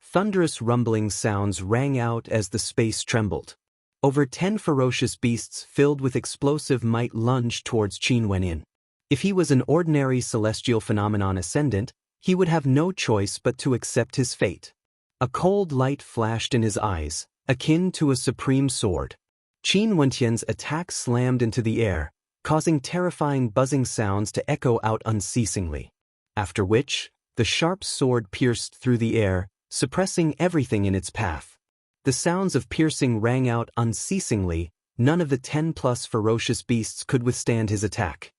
Thunderous rumbling sounds rang out as the space trembled. Over 10 ferocious beasts filled with explosive might lunged towards Qin Wenyan. If he was an ordinary celestial phenomenon ascendant, he would have no choice but to accept his fate. A cold light flashed in his eyes, akin to a supreme sword. Qin Wenyan's attack slammed into the air, causing terrifying buzzing sounds to echo out unceasingly. After which, the sharp sword pierced through the air, suppressing everything in its path. The sounds of piercing rang out unceasingly. None of the 10+ ferocious beasts could withstand his attack.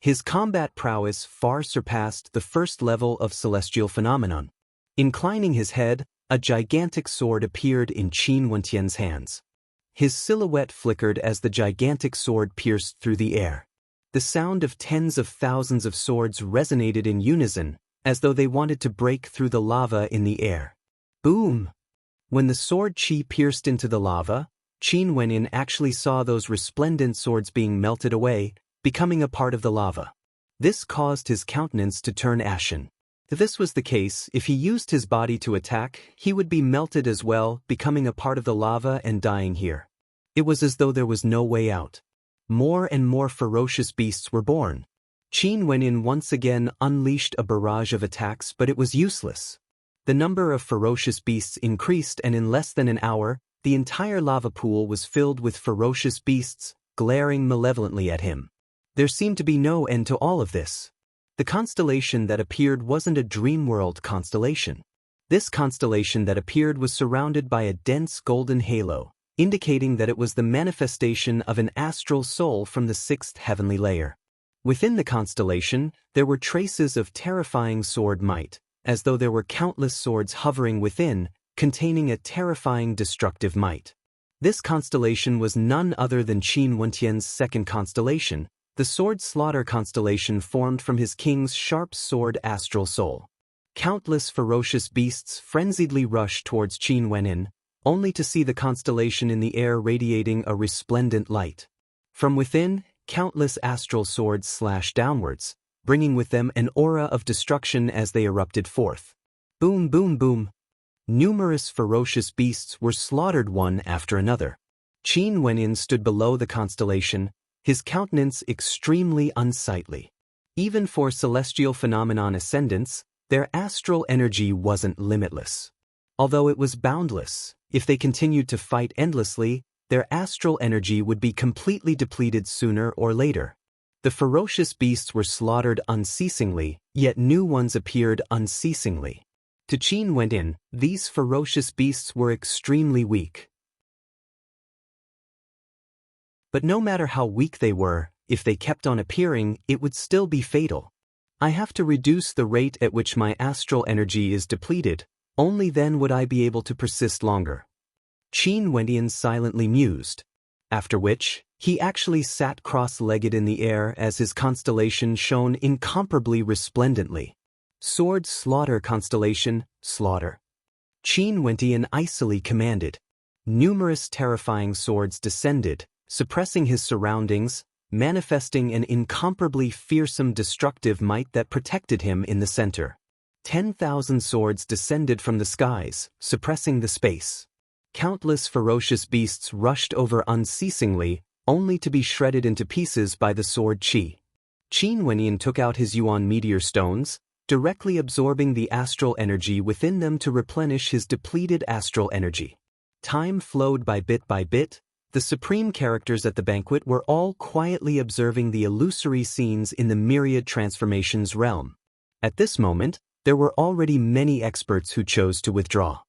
His combat prowess far surpassed the first level of celestial phenomenon. Inclining his head, a gigantic sword appeared in Qin Wentian's hands. His silhouette flickered as the gigantic sword pierced through the air. The sound of tens of thousands of swords resonated in unison, as though they wanted to break through the lava in the air. Boom! When the sword qi pierced into the lava, Qin Wenin actually saw those resplendent swords being melted away, becoming a part of the lava. This caused his countenance to turn ashen. If this was the case, if he used his body to attack, he would be melted as well, becoming a part of the lava and dying here. It was as though there was no way out. More and more ferocious beasts were born. Qin Wenin once again unleashed a barrage of attacks, but it was useless. The number of ferocious beasts increased, and in less than an hour, the entire lava pool was filled with ferocious beasts, glaring malevolently at him. There seemed to be no end to all of this. The constellation that appeared wasn't a dream world constellation. This constellation that appeared was surrounded by a dense golden halo, indicating that it was the manifestation of an astral soul from the 6th heavenly layer. Within the constellation, there were traces of terrifying sword might, as though there were countless swords hovering within, containing a terrifying destructive might. This constellation was none other than Qin Wentian's second constellation, the Sword Slaughter constellation formed from his king's sharp sword astral soul. Countless ferocious beasts frenziedly rushed towards Qin Wenin, only to see the constellation in the air radiating a resplendent light. From within, countless astral swords slashed downwards, bringing with them an aura of destruction as they erupted forth. Boom, boom, boom. Numerous ferocious beasts were slaughtered one after another. Qin Wenin stood below the constellation, his countenance extremely unsightly. Even for celestial phenomenon ascendants, their astral energy wasn't limitless. Although it was boundless, if they continued to fight endlessly, their astral energy would be completely depleted sooner or later. The ferocious beasts were slaughtered unceasingly, yet new ones appeared unceasingly. To Qin Wenin, these ferocious beasts were extremely weak. But no matter how weak they were, if they kept on appearing, it would still be fatal. I have to reduce the rate at which my astral energy is depleted, only then would I be able to persist longer. Qin Wenin silently mused, after which, he actually sat cross-legged in the air as his constellation shone incomparably resplendently. Sword Slaughter constellation, slaughter. Qin Wentian icily commanded. Numerous terrifying swords descended, suppressing his surroundings, manifesting an incomparably fearsome destructive might that protected him in the center. 10,000 swords descended from the skies, suppressing the space. Countless ferocious beasts rushed over unceasingly, only to be shredded into pieces by the sword qi. Qin Wenin took out his yuan meteor stones, directly absorbing the astral energy within them to replenish his depleted astral energy. Time flowed by bit. The supreme characters at the banquet were all quietly observing the illusory scenes in the myriad transformations realm. At this moment, there were already many experts who chose to withdraw.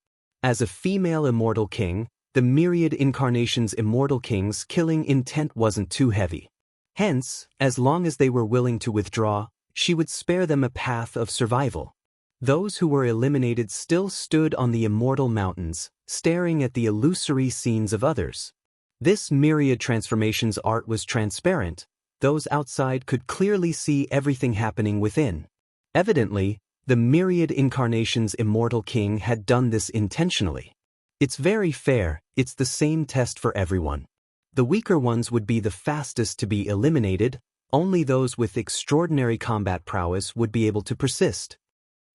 As a female immortal king, the myriad incarnations immortal king's killing intent wasn't too heavy. Hence, as long as they were willing to withdraw, she would spare them a path of survival. Those who were eliminated still stood on the immortal mountains, staring at the illusory scenes of others. This myriad transformations art was transparent. Those outside could clearly see everything happening within. Evidently, the myriad incarnations immortal king had done this intentionally. It's very fair, it's the same test for everyone. The weaker ones would be the fastest to be eliminated, only those with extraordinary combat prowess would be able to persist.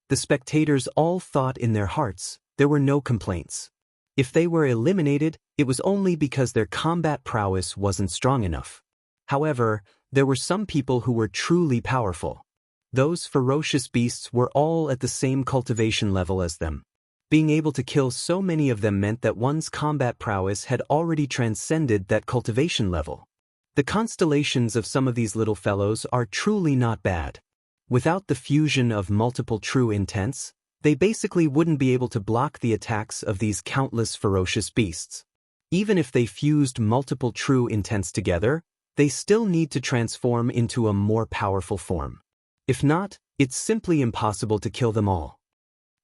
The spectators all thought in their hearts, there were no complaints. If they were eliminated, it was only because their combat prowess wasn't strong enough. However, there were some people who were truly powerful. Those ferocious beasts were all at the same cultivation level as them. Being able to kill so many of them meant that one's combat prowess had already transcended that cultivation level. The constellations of some of these little fellows are truly not bad. Without the fusion of multiple true intents, they basically wouldn't be able to block the attacks of these countless ferocious beasts. Even if they fused multiple true intents together, they still need to transform into a more powerful form. If not, it's simply impossible to kill them all.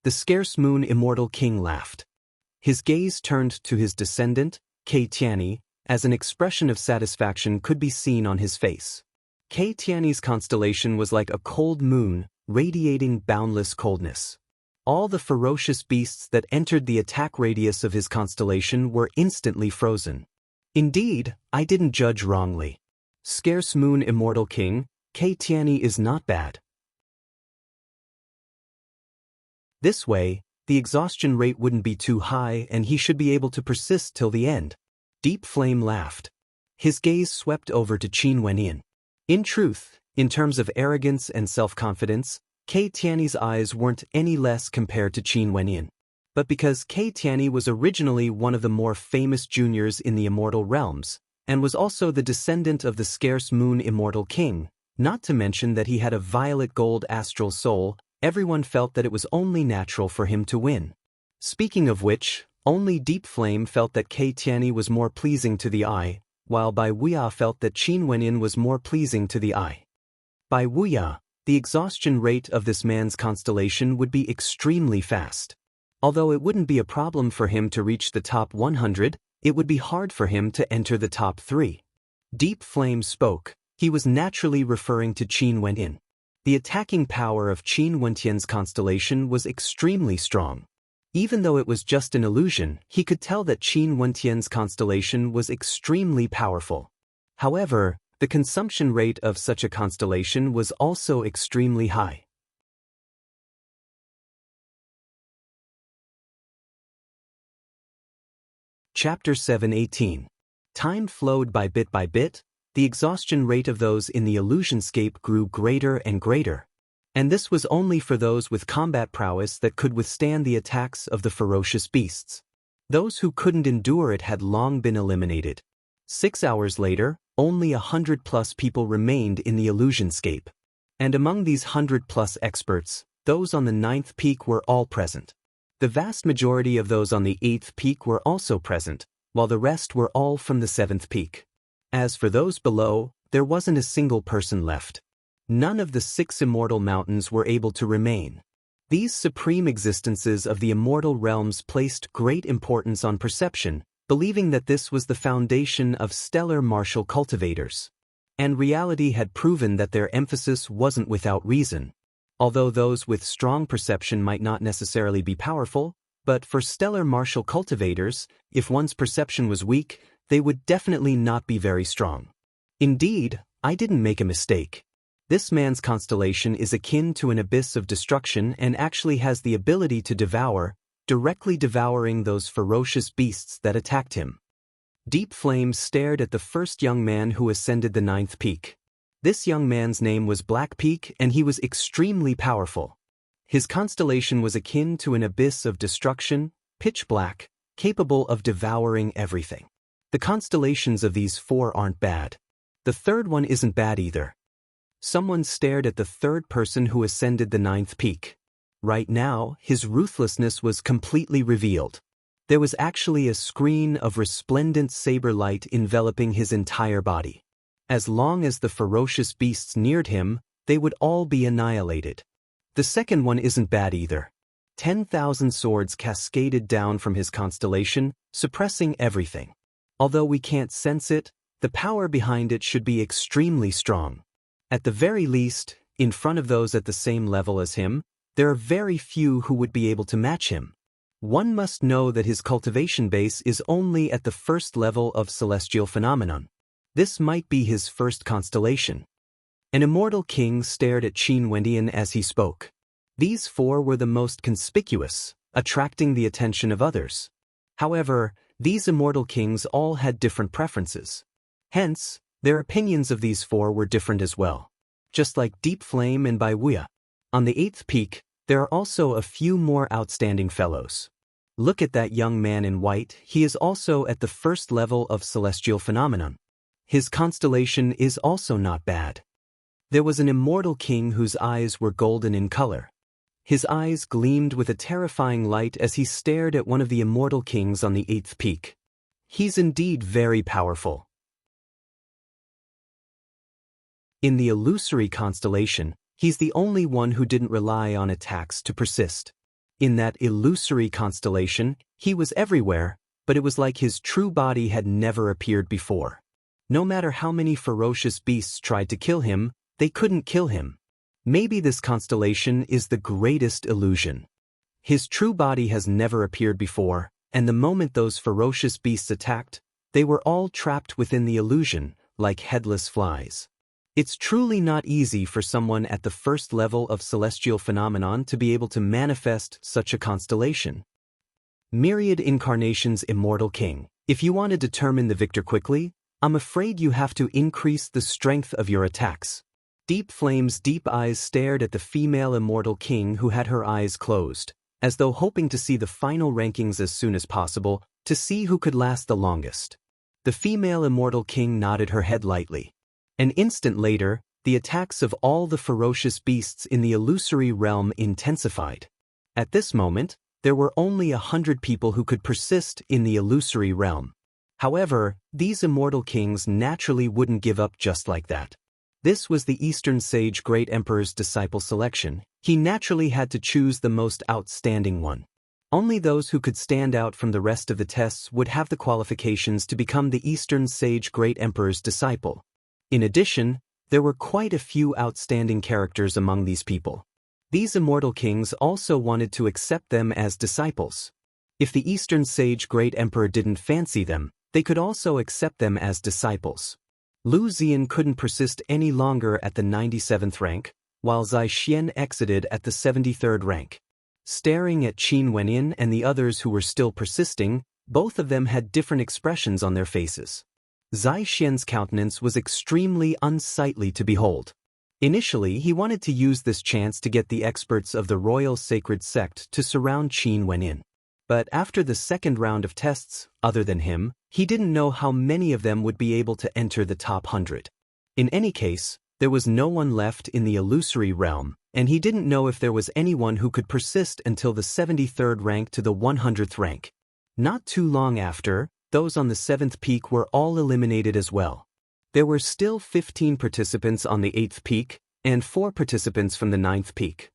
The scarce moon immortal king laughed. His gaze turned to his descendant, Kei Tianyi, as an expression of satisfaction could be seen on his face. Kei Tianyi's constellation was like a cold moon, radiating boundless coldness. All the ferocious beasts that entered the attack radius of his constellation were instantly frozen. Indeed, I didn't judge wrongly. Scarce moon immortal king, Kei Tianyi is not bad. This way, the exhaustion rate wouldn't be too high and he should be able to persist till the end. Deep Flame laughed. His gaze swept over to Qin Wenyin. In truth, in terms of arrogance and self-confidence, Kei Tianyi's eyes weren't any less compared to Qin Wenyin. But because Kei Tianyi was originally one of the more famous juniors in the immortal realms, and was also the descendant of the scarce moon immortal king, not to mention that he had a violet gold astral soul, everyone felt that it was only natural for him to win. Speaking of which, only Deep Flame felt that Kei Tianyi was more pleasing to the eye, while Bai Wuya felt that Qin Wenyin was more pleasing to the eye. Bai Wuya, the exhaustion rate of this man's constellation would be extremely fast. Although it wouldn't be a problem for him to reach the top 100, it would be hard for him to enter the top 3. Deep Flame spoke. He was naturally referring to Qin Wenyin. The attacking power of Qin Wentian's constellation was extremely strong. Even though it was just an illusion, he could tell that Qin Wentian's constellation was extremely powerful. However, the consumption rate of such a constellation was also extremely high. Chapter 7:18. Time flowed by bit. The exhaustion rate of those in the illusionscape grew greater and greater. And this was only for those with combat prowess that could withstand the attacks of the ferocious beasts. Those who couldn't endure it had long been eliminated. 6 hours later, only 100+ people remained in the illusionscape. And among these 100+ experts, those on the 9th peak were all present. The vast majority of those on the 8th peak were also present, while the rest were all from the 7th peak. As for those below, there wasn't a single person left. None of the 6 immortal mountains were able to remain. These supreme existences of the immortal realms placed great importance on perception, believing that this was the foundation of stellar martial cultivators. And reality had proven that their emphasis wasn't without reason. Although those with strong perception might not necessarily be powerful, but for stellar martial cultivators, if one's perception was weak, they would definitely not be very strong. Indeed, I didn't make a mistake. This man's constellation is akin to an abyss of destruction and actually has the ability to devour, directly devouring those ferocious beasts that attacked him. Deep Flame stared at the first young man who ascended the 9th peak. This young man's name was Black Peak and he was extremely powerful. His constellation was akin to an abyss of destruction, pitch black, capable of devouring everything. The constellations of these 4 aren't bad. The third one isn't bad either. Someone stared at the third person who ascended the 9th peak. Right now, his ruthlessness was completely revealed. There was actually a screen of resplendent saber light enveloping his entire body. As long as the ferocious beasts neared him, they would all be annihilated. The second one isn't bad either. 10,000 swords cascaded down from his constellation, suppressing everything. Although we can't sense it, the power behind it should be extremely strong. At the very least, in front of those at the same level as him, there are very few who would be able to match him. One must know that his cultivation base is only at the first level of celestial phenomenon. This might be his first constellation. An immortal king stared at Qin Wenyin as he spoke. These 4 were the most conspicuous, attracting the attention of others. However, these immortal kings all had different preferences. Hence, their opinions of these 4 were different as well. Just like Deep Flame and Bai Wuya. On the 8th peak, there are also a few more outstanding fellows. Look at that young man in white, he is also at the first level of celestial phenomenon. His constellation is also not bad. There was an immortal king whose eyes were golden in color. His eyes gleamed with a terrifying light as he stared at one of the immortal kings on the 8th peak. He's indeed very powerful. In the illusory constellation, he's the only one who didn't rely on attacks to persist. In that illusory constellation, he was everywhere, but it was like his true body had never appeared before. No matter how many ferocious beasts tried to kill him, they couldn't kill him. Maybe this constellation is the greatest illusion. His true body has never appeared before, and the moment those ferocious beasts attacked, they were all trapped within the illusion, like headless flies. It's truly not easy for someone at the first level of celestial phenomenon to be able to manifest such a constellation. Myriad Incarnations Immortal King. If you want to determine the victor quickly, I'm afraid you have to increase the strength of your attacks. Deep Flame's deep eyes stared at the female immortal king who had her eyes closed, as though hoping to see the final rankings as soon as possible, to see who could last the longest. The female immortal king nodded her head lightly. An instant later, the attacks of all the ferocious beasts in the illusory realm intensified. At this moment, there were only 100 people who could persist in the illusory realm. However, these immortal kings naturally wouldn't give up just like that. This was the Eastern Sage Great Emperor's disciple selection. He naturally had to choose the most outstanding one. Only those who could stand out from the rest of the tests would have the qualifications to become the Eastern Sage Great Emperor's disciple. In addition, there were quite a few outstanding characters among these people. These immortal kings also wanted to accept them as disciples. If the Eastern Sage Great Emperor didn't fancy them, they could also accept them as disciples. Lu Zian couldn't persist any longer at the 97th rank, while Zai Xian exited at the 73rd rank. Staring at Qin Wenyin and the others who were still persisting, both of them had different expressions on their faces. Zai Xian's countenance was extremely unsightly to behold. Initially, he wanted to use this chance to get the experts of the Royal Sacred Sect to surround Qin Wenyin. But after the second round of tests, other than him, he didn't know how many of them would be able to enter the top 100. In any case, there was no one left in the illusory realm, and he didn't know if there was anyone who could persist until the 73rd rank to the 100th rank. Not too long after, those on the 7th peak were all eliminated as well. There were still 15 participants on the 8th peak, and 4 participants from the 9th peak.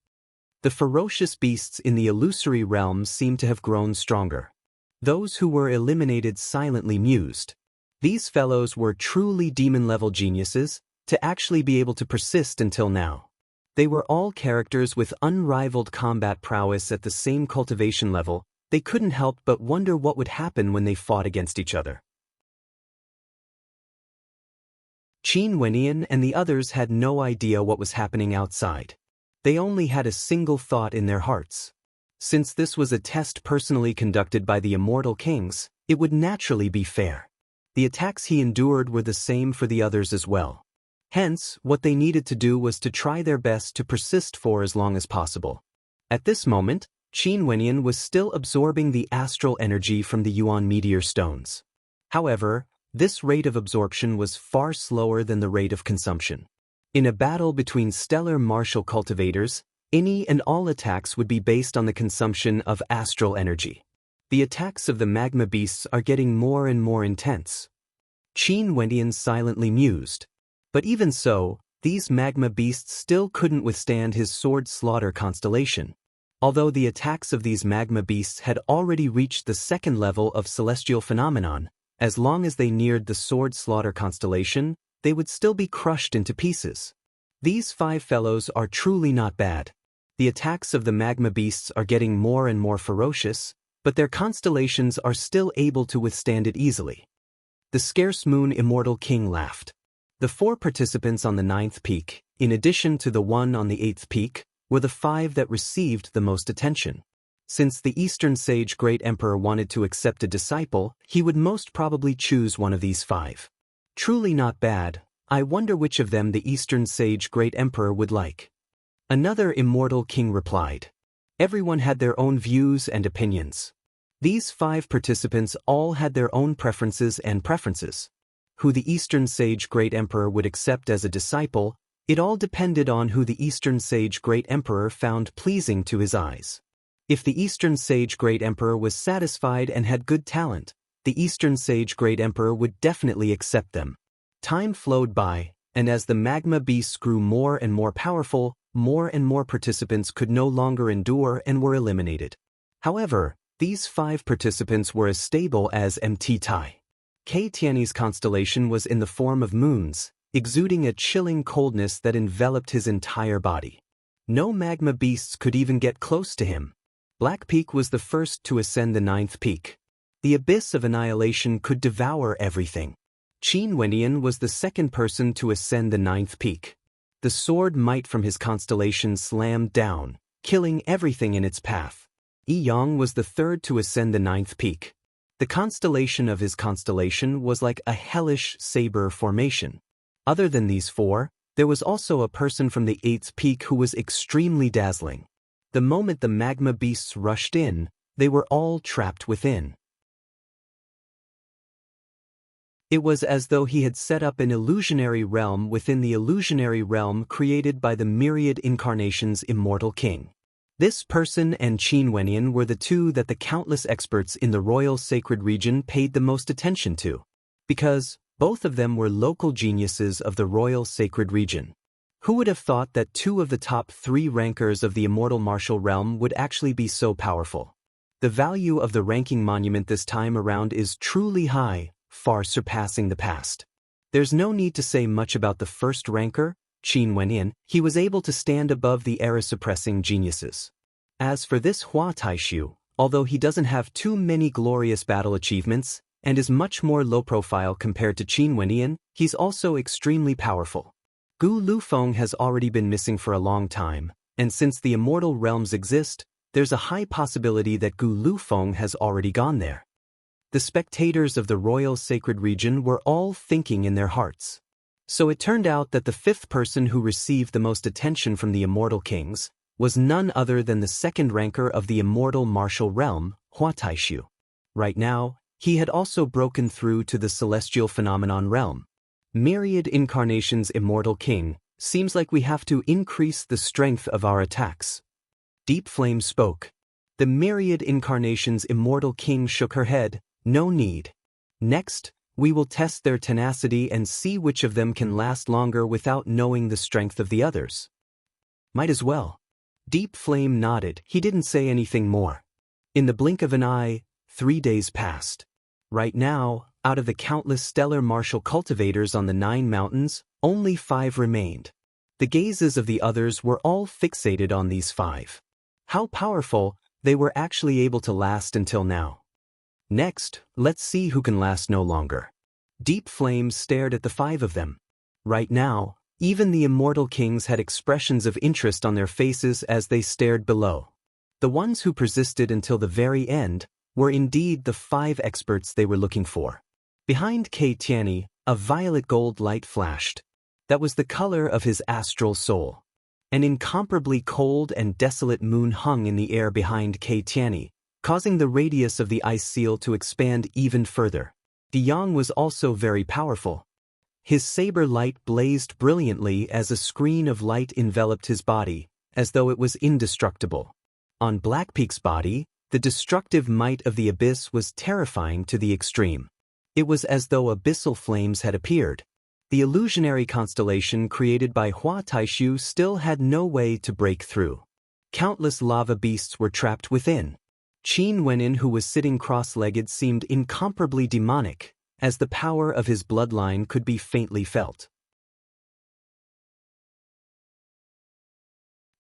The ferocious beasts in the illusory realms seemed to have grown stronger. Those who were eliminated silently mused. These fellows were truly demon-level geniuses, to actually be able to persist until now. They were all characters with unrivaled combat prowess at the same cultivation level. They couldn't help but wonder what would happen when they fought against each other. Qin Wenyin and the others had no idea what was happening outside. They only had a single thought in their hearts. Since this was a test personally conducted by the Immortal Kings, it would naturally be fair. The attacks he endured were the same for the others as well. Hence, what they needed to do was to try their best to persist for as long as possible. At this moment, Qin Wenyin was still absorbing the astral energy from the Yuan meteor stones. However, this rate of absorption was far slower than the rate of consumption. In a battle between stellar martial cultivators, any and all attacks would be based on the consumption of astral energy. The attacks of the magma beasts are getting more and more intense. Qin Wenyin silently mused. But even so, these magma beasts still couldn't withstand his sword slaughter constellation. Although the attacks of these magma beasts had already reached the second level of celestial phenomenon, as long as they neared the sword slaughter constellation, they would still be crushed into pieces. These 5 fellows are truly not bad. The attacks of the magma beasts are getting more and more ferocious, but their constellations are still able to withstand it easily. The Scarce Moon Immortal King laughed. The 4 participants on the 9th peak, in addition to the one on the 8th peak, were the 5 that received the most attention. Since the Eastern Sage Great Emperor wanted to accept a disciple, he would most probably choose one of these 5. Truly not bad. I wonder which of them the Eastern Sage Great Emperor would like. Another Immortal King replied. Everyone had their own views and opinions. These 5 participants all had their own preferences and preferences. Who the Eastern Sage Great Emperor would accept as a disciple, It all depended on who the Eastern Sage Great Emperor found pleasing to his eyes. If the Eastern Sage Great Emperor was satisfied and had good talent, the Eastern Sage Great Emperor would definitely accept them. Time flowed by, and as the magma beasts grew more and more powerful, more and more participants could no longer endure and were eliminated. However, these 5 participants were as stable as Mt. Tai. Tiany's constellation was in the form of moons, exuding a chilling coldness that enveloped his entire body. No magma beasts could even get close to him. Black Peak was the first to ascend the 9th peak. The abyss of annihilation could devour everything. Qin Wenyan was the second person to ascend the 9th peak. The sword might from his constellation slammed down, killing everything in its path. Yang was the third to ascend the 9th peak. The constellation of his constellation was like a hellish saber formation. Other than these 4, there was also a person from the 8th peak who was extremely dazzling. The moment the magma beasts rushed in, they were all trapped within. It was as though he had set up an illusionary realm within the illusionary realm created by the myriad incarnations immortal king. This person and Qin Wenyan were the 2 that the countless experts in the royal sacred region paid the most attention to, because both of them were local geniuses of the royal sacred region. Who would have thought that 2 of the top 3 rankers of the immortal martial realm would actually be so powerful? The value of the ranking monument this time around is truly high, far surpassing the past. There's no need to say much about the first ranker, Qin Wenyan. He was able to stand above the era-suppressing geniuses. As for this Hua Taishu, although he doesn't have too many glorious battle achievements, and is much more low-profile compared to Qin Wenyan, he's also extremely powerful. Gu Lufeng has already been missing for a long time, and since the immortal realms exist, there's a high possibility that Gu Lufeng has already gone there. The spectators of the royal sacred region were all thinking in their hearts. So it turned out that the 5th person who received the most attention from the immortal kings was none other than the 2nd ranker of the immortal martial realm, Hua Taishu. Right now, he had also broken through to the celestial phenomenon realm. Myriad incarnations immortal king, seems like we have to increase the strength of our attacks. Deep Flame spoke. The myriad incarnations immortal king shook her head. No need. Next, we will test their tenacity and see which of them can last longer without knowing the strength of the others. Might as well. Deep Flame nodded. He didn't say anything more. In the blink of an eye, 3 days passed. Right now, out of the countless stellar martial cultivators on the 9 mountains, only 5 remained. The gazes of the others were all fixated on these 5. How powerful, they were actually able to last until now. Next, let's see who can last no longer. Deep Flame stared at the 5 of them. Right now, even the immortal kings had expressions of interest on their faces as they stared below. The ones who persisted until the very end were indeed the 5 experts they were looking for. Behind Tiany, a violet gold light flashed. That was the color of his astral soul. An incomparably cold and desolate moon hung in the air behind Tiany, causing the radius of the ice seal to expand even further. De Yang was also very powerful. His saber light blazed brilliantly as a screen of light enveloped his body, as though it was indestructible. On Black Peak's body, the destructive might of the abyss was terrifying to the extreme. It was as though abyssal flames had appeared. The illusionary constellation created by Hua Taishu still had no way to break through. Countless lava beasts were trapped within. Qin Wenyan, who was sitting cross-legged, seemed incomparably demonic, as the power of his bloodline could be faintly felt.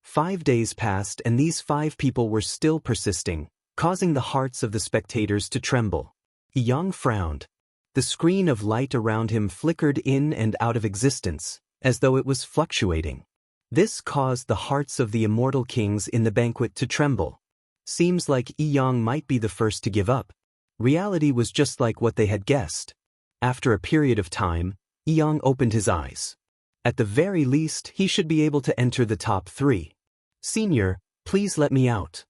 5 days passed and these 5 people were still persisting, causing the hearts of the spectators to tremble. Yang frowned. The screen of light around him flickered in and out of existence, as though it was fluctuating. This caused the hearts of the immortal kings in the banquet to tremble. Seems like Yang might be the first to give up. Reality was just like what they had guessed. After a period of time, Yang opened his eyes. At the very least, he should be able to enter the top 3. Senior, please let me out.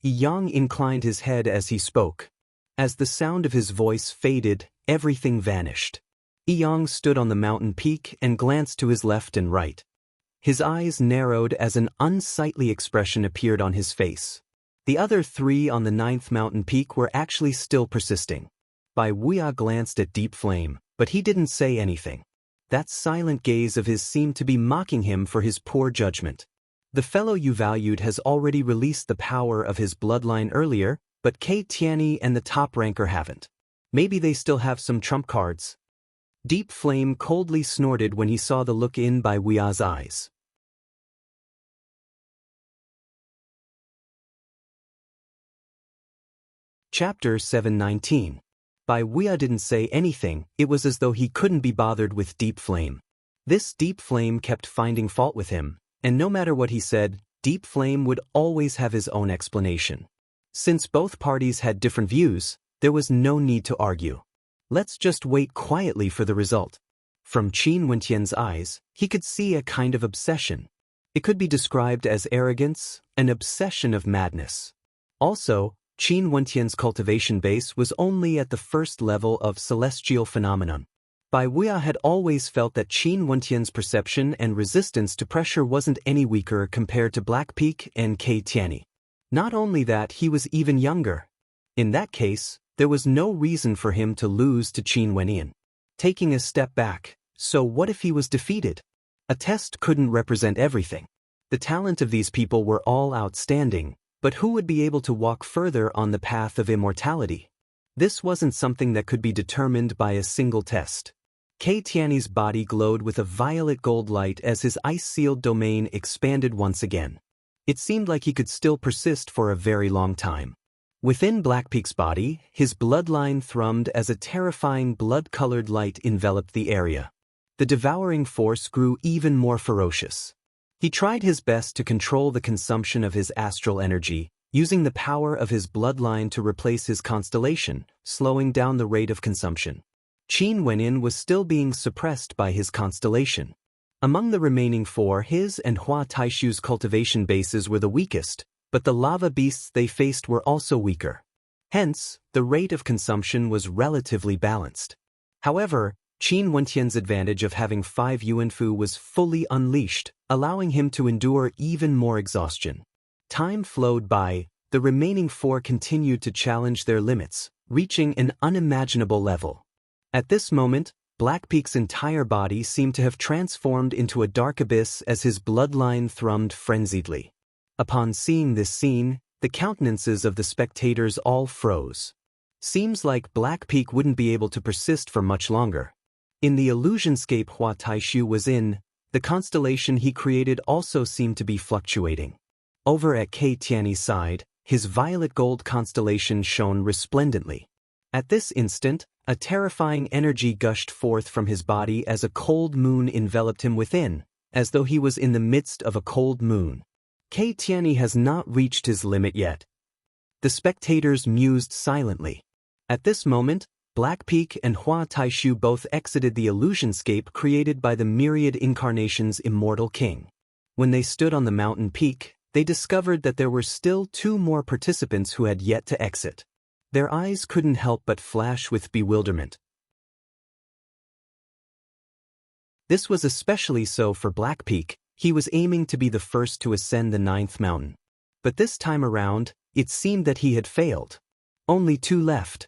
Yang inclined his head as he spoke. As the sound of his voice faded, everything vanished. Yang stood on the mountain peak and glanced to his left and right. His eyes narrowed as an unsightly expression appeared on his face. The other three on the 9th mountain peak were actually still persisting. Bai Wuya glanced at Deep Flame, but he didn't say anything. That silent gaze of his seemed to be mocking him for his poor judgment. The fellow you valued has already released the power of his bloodline earlier, but Kei Tianyi and the top ranker haven't. Maybe they still have some trump cards. Deep Flame coldly snorted when he saw the look in Bai Wuya's eyes. Chapter 719. Bai Wuya didn't say anything. It was as though he couldn't be bothered with Deep Flame. This Deep Flame kept finding fault with him, and no matter what he said, Deep Flame would always have his own explanation. Since both parties had different views, there was no need to argue. Let's just wait quietly for the result. From Qin Wentian's eyes, he could see a kind of obsession. It could be described as arrogance, an obsession of madness. Also, Qin Wentian's cultivation base was only at the first level of celestial phenomenon. Bai Wuya had always felt that Qin Wentian's perception and resistance to pressure wasn't any weaker compared to Black Peak and Kei Tianyi. Not only that, he was even younger. In that case, there was no reason for him to lose to Qin Wentian. Taking a step back, so what if he was defeated? A test couldn't represent everything. The talent of these people were all outstanding, but who would be able to walk further on the path of immortality? This wasn't something that could be determined by a single test. Kei Tianyi's body glowed with a violet gold light as his ice-sealed domain expanded once again. It seemed like he could still persist for a very long time. Within Blackpeak's body, his bloodline thrummed as a terrifying blood-colored light enveloped the area. The devouring force grew even more ferocious. He tried his best to control the consumption of his astral energy, using the power of his bloodline to replace his constellation, slowing down the rate of consumption. Qin Wentian was still being suppressed by his constellation. Among the remaining four, his and Hua Taishu's cultivation bases were the weakest, but the lava beasts they faced were also weaker. Hence, the rate of consumption was relatively balanced. However, Qin Wentian's advantage of having 5 Yuanfu was fully unleashed, allowing him to endure even more exhaustion. Time flowed by, the remaining 4 continued to challenge their limits, reaching an unimaginable level. At this moment, Blackpeak's entire body seemed to have transformed into a dark abyss as his bloodline thrummed frenziedly. Upon seeing this scene, the countenances of the spectators all froze. Seems like Blackpeak wouldn't be able to persist for much longer. In the illusionscape Hua Taishu was in, the constellation he created also seemed to be fluctuating. Over at Kei Tianyi's side, his violet gold constellation shone resplendently. At this instant, a terrifying energy gushed forth from his body as a cold moon enveloped him within, as though he was in the midst of a cold moon. Kei Tianyi has not reached his limit yet. The spectators mused silently. At this moment, Blackpeak and Hua Taishu both exited the illusionscape created by the myriad incarnations' immortal king. When they stood on the mountain peak, they discovered that there were still 2 more participants who had yet to exit. Their eyes couldn't help but flash with bewilderment. This was especially so for Blackpeak. He was aiming to be the first to ascend the 9th mountain. But this time around, it seemed that he had failed. Only 2 left.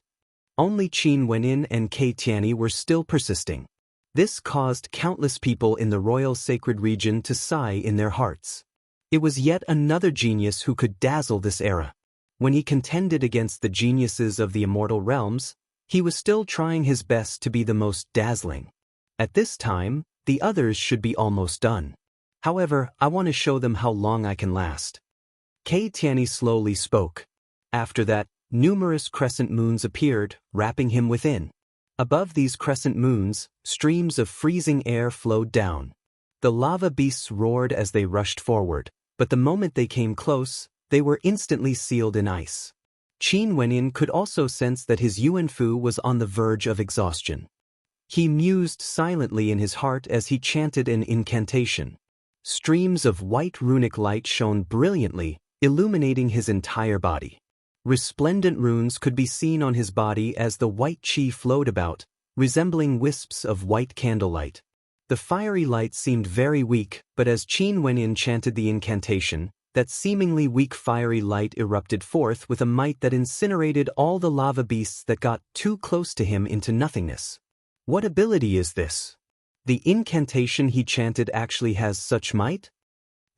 Only Qin Wentian and Kei Tianyi were still persisting. This caused countless people in the royal sacred region to sigh in their hearts. It was yet another genius who could dazzle this era. When he contended against the geniuses of the immortal realms, he was still trying his best to be the most dazzling. At this time, the others should be almost done. However, I want to show them how long I can last. Kei Tianyi slowly spoke. After that, numerous crescent moons appeared, wrapping him within. Above these crescent moons, streams of freezing air flowed down. The lava beasts roared as they rushed forward, but the moment they came close, they were instantly sealed in ice. Qin Wentian could also sense that his Yuanfu was on the verge of exhaustion. He mused silently in his heart as he chanted an incantation. Streams of white runic light shone brilliantly, illuminating his entire body. Resplendent runes could be seen on his body as the white qi flowed about, resembling wisps of white candlelight. The fiery light seemed very weak, but as Qin Wenyin chanted the incantation, that seemingly weak fiery light erupted forth with a might that incinerated all the lava beasts that got too close to him into nothingness. What ability is this? The incantation he chanted actually has such might?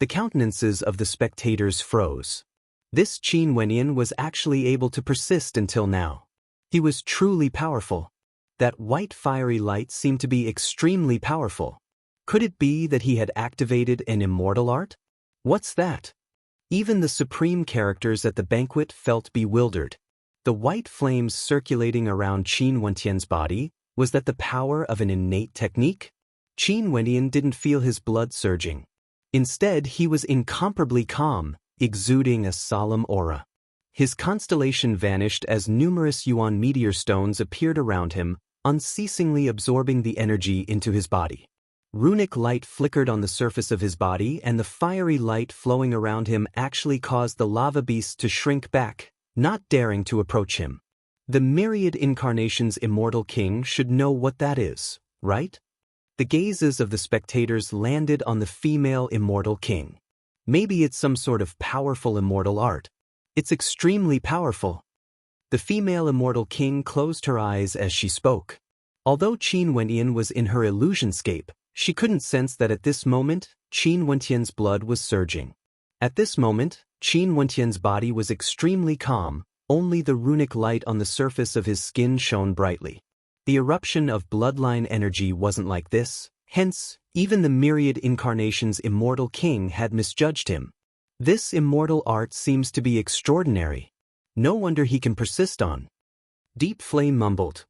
The countenances of the spectators froze. This Qin Wenyin was actually able to persist until now. He was truly powerful. That white fiery light seemed to be extremely powerful. Could it be that he had activated an immortal art? What's that? Even the supreme characters at the banquet felt bewildered. The white flames circulating around Qin Wentian's body, was that the power of an innate technique? Qin Wentian didn't feel his blood surging. Instead, he was incomparably calm, exuding a solemn aura. His constellation vanished as numerous Yuan meteor stones appeared around him, unceasingly absorbing the energy into his body. Runic light flickered on the surface of his body, and the fiery light flowing around him actually caused the lava beasts to shrink back, not daring to approach him. The myriad incarnations immortal king should know what that is, right? The gazes of the spectators landed on the female immortal king. Maybe it's some sort of powerful immortal art. It's extremely powerful. The female immortal king closed her eyes as she spoke. Although Qin Wenyan was in her illusionscape, she couldn't sense that at this moment, Qin Wentian's blood was surging. At this moment, Qin Wentian's body was extremely calm, only the runic light on the surface of his skin shone brightly. The eruption of bloodline energy wasn't like this, hence, even the myriad incarnations immortal king had misjudged him. This immortal art seems to be extraordinary. No wonder he can persist on. Deep Flame mumbled.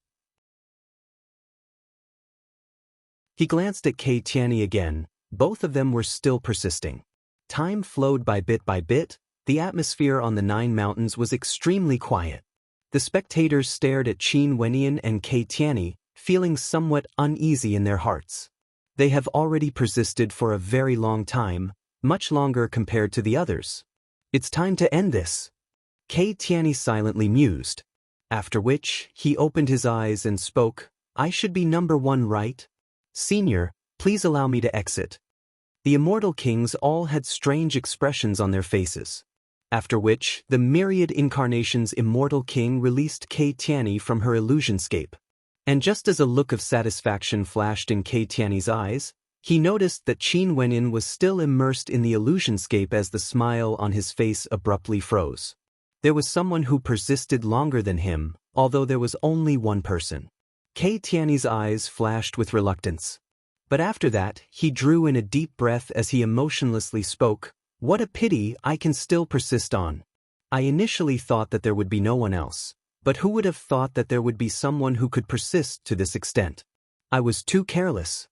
He glanced at Kei Tianyi again. Both of them were still persisting. Time flowed by bit, the atmosphere on the 9 mountains was extremely quiet. The spectators stared at Qin Wenyan and Kei Tianyi, feeling somewhat uneasy in their hearts. They have already persisted for a very long time, much longer compared to the others. It's time to end this. Kei Tianyi silently mused. After which, he opened his eyes and spoke, "I should be number 1, right? Senior, please allow me to exit." The immortal kings all had strange expressions on their faces. After which, the myriad incarnations immortal king released Kei Tianyi from her illusionscape. And just as a look of satisfaction flashed in Kei Tianyi's eyes, he noticed that Qin Wenyan was still immersed in the illusionscape as the smile on his face abruptly froze. There was someone who persisted longer than him, although there was only one person. Kei Tianyi's eyes flashed with reluctance. But after that, he drew in a deep breath as he emotionlessly spoke, "What a pity I can still persist on. I initially thought that there would be no one else, but who would have thought that there would be someone who could persist to this extent? I was too careless."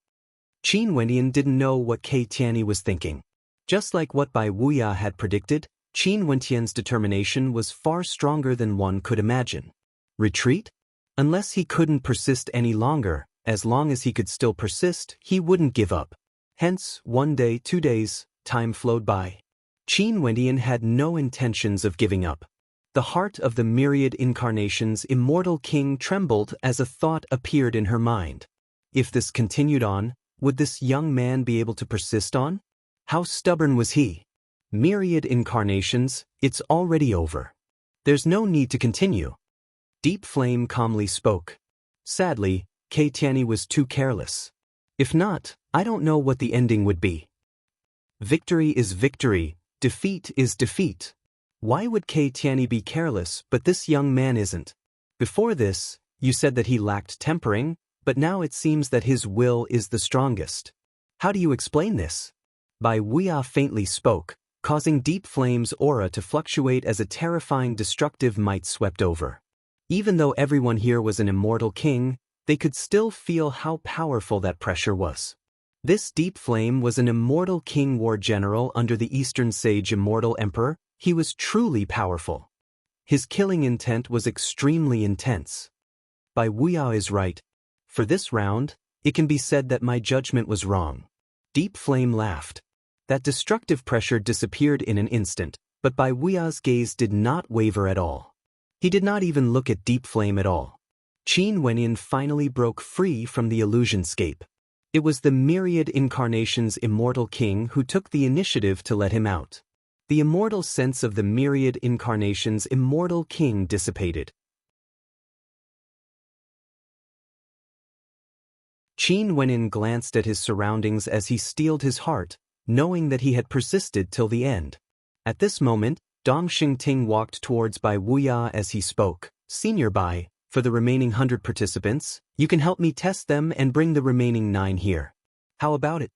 Qin Wenyan didn't know what Kei Tianyi was thinking. Just like what Bai Wuya had predicted, Qin Wentian's determination was far stronger than one could imagine. Retreat? Unless he couldn't persist any longer, as long as he could still persist, he wouldn't give up. Hence, 1 day, 2 days, time flowed by. Qin Wentian had no intentions of giving up. The heart of the myriad incarnations immortal king trembled as a thought appeared in her mind. If this continued on, would this young man be able to persist on? How stubborn was he? Myriad incarnations, it's already over. There's no need to continue. Deep Flame calmly spoke. Sadly, Kei Tianyi was too careless. If not, I don't know what the ending would be. Victory is victory, defeat is defeat. Why would Kei Tianyi be careless but this young man isn't? Before this, you said that he lacked tempering, but now it seems that his will is the strongest. How do you explain this? Bai Wuya faintly spoke, causing Deep Flame's aura to fluctuate as a terrifying destructive might swept over. Even though everyone here was an immortal king, they could still feel how powerful that pressure was. This Deep Flame was an immortal king war general under the Eastern Sage Immortal Emperor. He was truly powerful. His killing intent was extremely intense. Bai Wuya is right. For this round, it can be said that my judgment was wrong. Deep Flame laughed. That destructive pressure disappeared in an instant, but Bai Wuya's gaze did not waver at all. He did not even look at Deep Flame at all. Qin Wenyan finally broke free from the illusionscape. It was the myriad incarnations' immortal king who took the initiative to let him out. The immortal sense of the myriad incarnations' immortal king dissipated. Qin Wenyin glanced at his surroundings as he steeled his heart, knowing that he had persisted till the end. At this moment, Dong Xingting walked towards Bai Wuya as he spoke. "Senior Bai, for the remaining 100 participants, you can help me test them and bring the remaining 9 here. How about it?"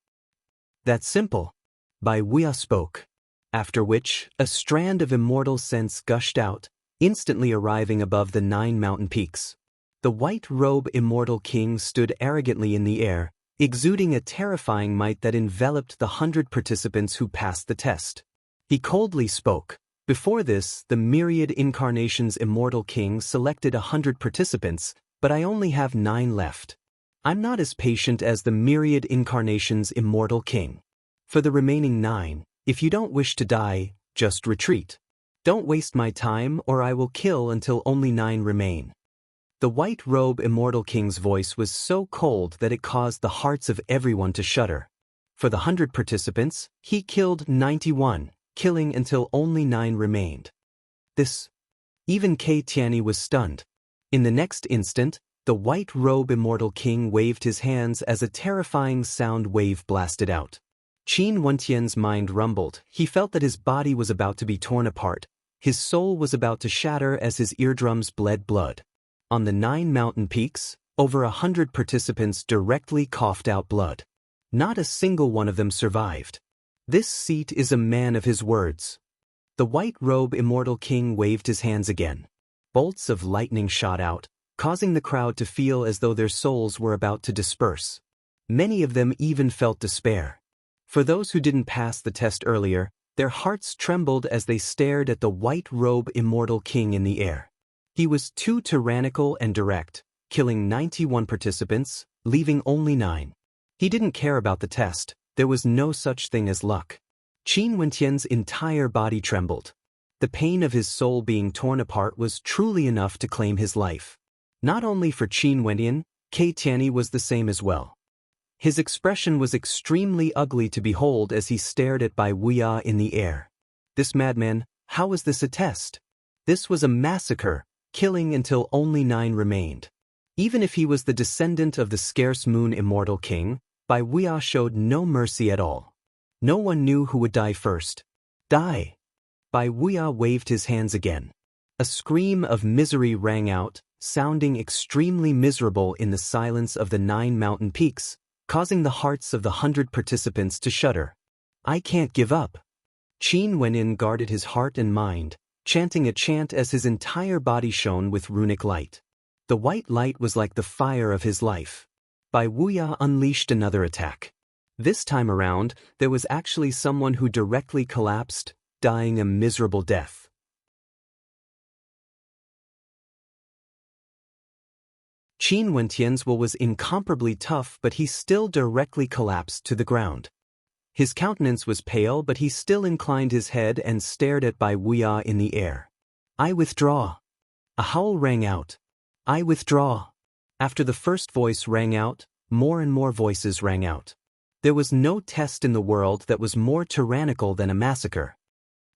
"That's simple," Bai Wuya spoke. After which, a strand of immortal sense gushed out, instantly arriving above the 9 mountain peaks. The white robe immortal king stood arrogantly in the air, exuding a terrifying might that enveloped the 100 participants who passed the test. He coldly spoke. "Before this, the myriad incarnations' immortal king selected 100 participants, but I only have 9 left. I'm not as patient as the myriad incarnations' immortal king. For the remaining 9, if you don't wish to die, just retreat. Don't waste my time or I will kill until only 9 remain." The white robe immortal king's voice was so cold that it caused the hearts of everyone to shudder. For the 100 participants, he killed 91, killing until only 9 remained. Even Kei Tianyi was stunned. In the next instant, the white robe immortal king waved his hands as a terrifying sound wave blasted out. Qin Wentian's mind rumbled. He felt that his body was about to be torn apart. His soul was about to shatter as his eardrums bled blood. On the 9 mountain peaks, over 100 participants directly coughed out blood. Not a single one of them survived. This seat is a man of his words. The white robe immortal king waved his hands again. Bolts of lightning shot out, causing the crowd to feel as though their souls were about to disperse. Many of them even felt despair. For those who didn't pass the test earlier, their hearts trembled as they stared at the white robe immortal king in the air. He was too tyrannical and direct, killing 91 participants, leaving only 9. He didn't care about the test. There was no such thing as luck. Qin Wentian's entire body trembled. The pain of his soul being torn apart was truly enough to claim his life. Not only for Qin Wenyin, Kei Tianyi was the same as well. His expression was extremely ugly to behold as he stared at Bai Wuya in the air. This madman, how was this a test? This was a massacre, killing until only 9 remained. Even if he was the descendant of the scarce moon immortal king, Bai Wuya showed no mercy at all. No one knew who would die first. Die! Bai Wuya waved his hands again. A scream of misery rang out, sounding extremely miserable in the silence of the 9 mountain peaks, causing the hearts of the 100 participants to shudder. "I can't give up." Qin Wenyin guarded his heart and mind, chanting a chant as his entire body shone with runic light. The white light was like the fire of his life. Bai Wuya unleashed another attack. This time around, there was actually someone who directly collapsed, dying a miserable death. Qin Wentian's will was incomparably tough, but he still directly collapsed to the ground. His countenance was pale, but he still inclined his head and stared at Bai Wuya in the air. "I withdraw." A howl rang out. "I withdraw." After the first voice rang out, more and more voices rang out. There was no test in the world that was more tyrannical than a massacre.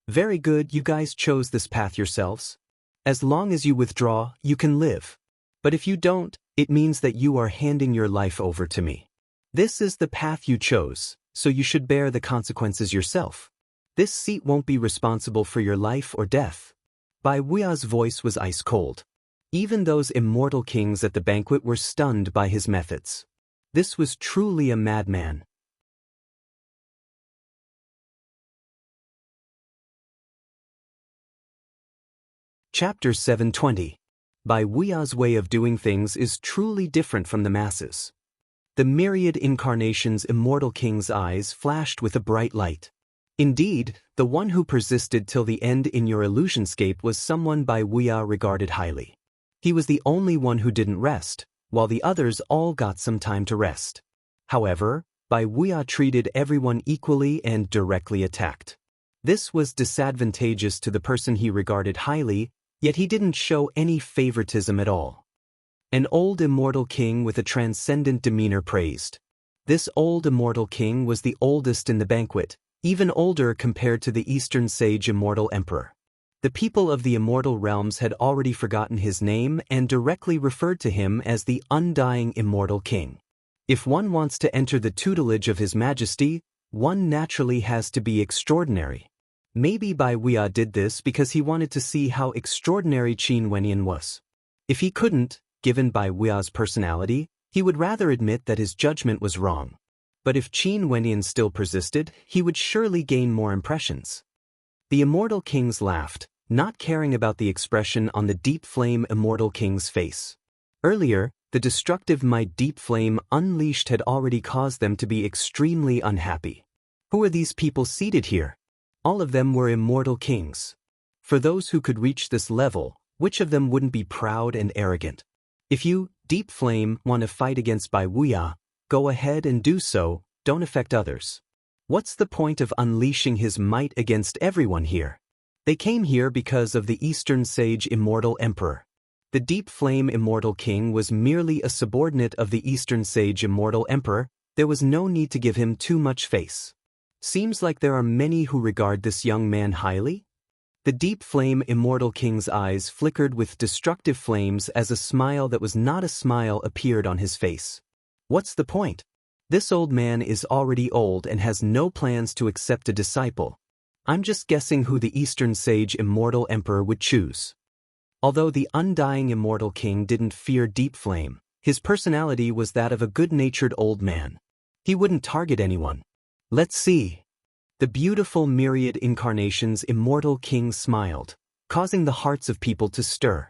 "Very good, you guys chose this path yourselves. As long as you withdraw, you can live. But if you don't, it means that you are handing your life over to me. This is the path you chose, so you should bear the consequences yourself. This seat won't be responsible for your life or death." Bai Wuya's voice was ice cold. Even those immortal kings at the banquet were stunned by his methods. This was truly a madman. Chapter 720. Bai Wuya's way of doing things is truly different from the masses. The myriad incarnations' immortal king's eyes flashed with a bright light. Indeed, the one who persisted till the end in your illusionscape was someone Bai Wuya regarded highly. He was the only one who didn't rest, while the others all got some time to rest. However, Bai Wuya treated everyone equally and directly attacked. This was disadvantageous to the person he regarded highly, yet he didn't show any favoritism at all. An old immortal king with a transcendent demeanor praised. This old immortal king was the oldest in the banquet, even older compared to the Eastern sage immortal emperor. The people of the immortal realms had already forgotten his name and directly referred to him as the undying immortal king. If one wants to enter the tutelage of His Majesty, one naturally has to be extraordinary. Maybe Bai Wuya did this because he wanted to see how extraordinary Qin Wenyan was. If he couldn't, given Bai Wuya's personality, he would rather admit that his judgment was wrong. But if Qin Wenyan still persisted, he would surely gain more impressions. The immortal kings laughed, not caring about the expression on the deep flame immortal king's face. Earlier, the destructive might deep flame unleashed had already caused them to be extremely unhappy. Who are these people seated here? All of them were immortal kings. For those who could reach this level, which of them wouldn't be proud and arrogant? If you, deep flame, want to fight against Bai Wuya, go ahead and do so, don't affect others. What's the point of unleashing his might against everyone here? They came here because of the Eastern sage immortal emperor. The deep flame immortal king was merely a subordinate of the Eastern sage immortal emperor. There was no need to give him too much face. Seems like there are many who regard this young man highly. The deep flame immortal king's eyes flickered with destructive flames as a smile that was not a smile appeared on his face. What's the point? This old man is already old and has no plans to accept a disciple. I'm just guessing who the Eastern sage immortal emperor would choose. Although the undying immortal king didn't fear deep flame, his personality was that of a good-natured old man. He wouldn't target anyone. Let's see. The beautiful myriad incarnations immortal king smiled, causing the hearts of people to stir.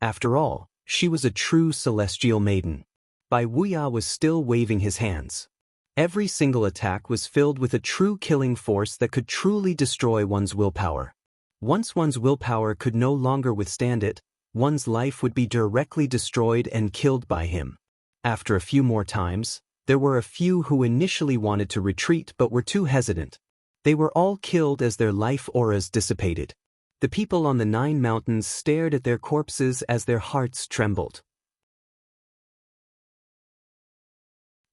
After all, she was a true celestial maiden. Bai Wuya was still waving his hands. Every single attack was filled with a true killing force that could truly destroy one's willpower. Once one's willpower could no longer withstand it, one's life would be directly destroyed and killed by him. After a few more times, there were a few who initially wanted to retreat but were too hesitant. They were all killed as their life auras dissipated. The people on the 9 mountains stared at their corpses as their hearts trembled.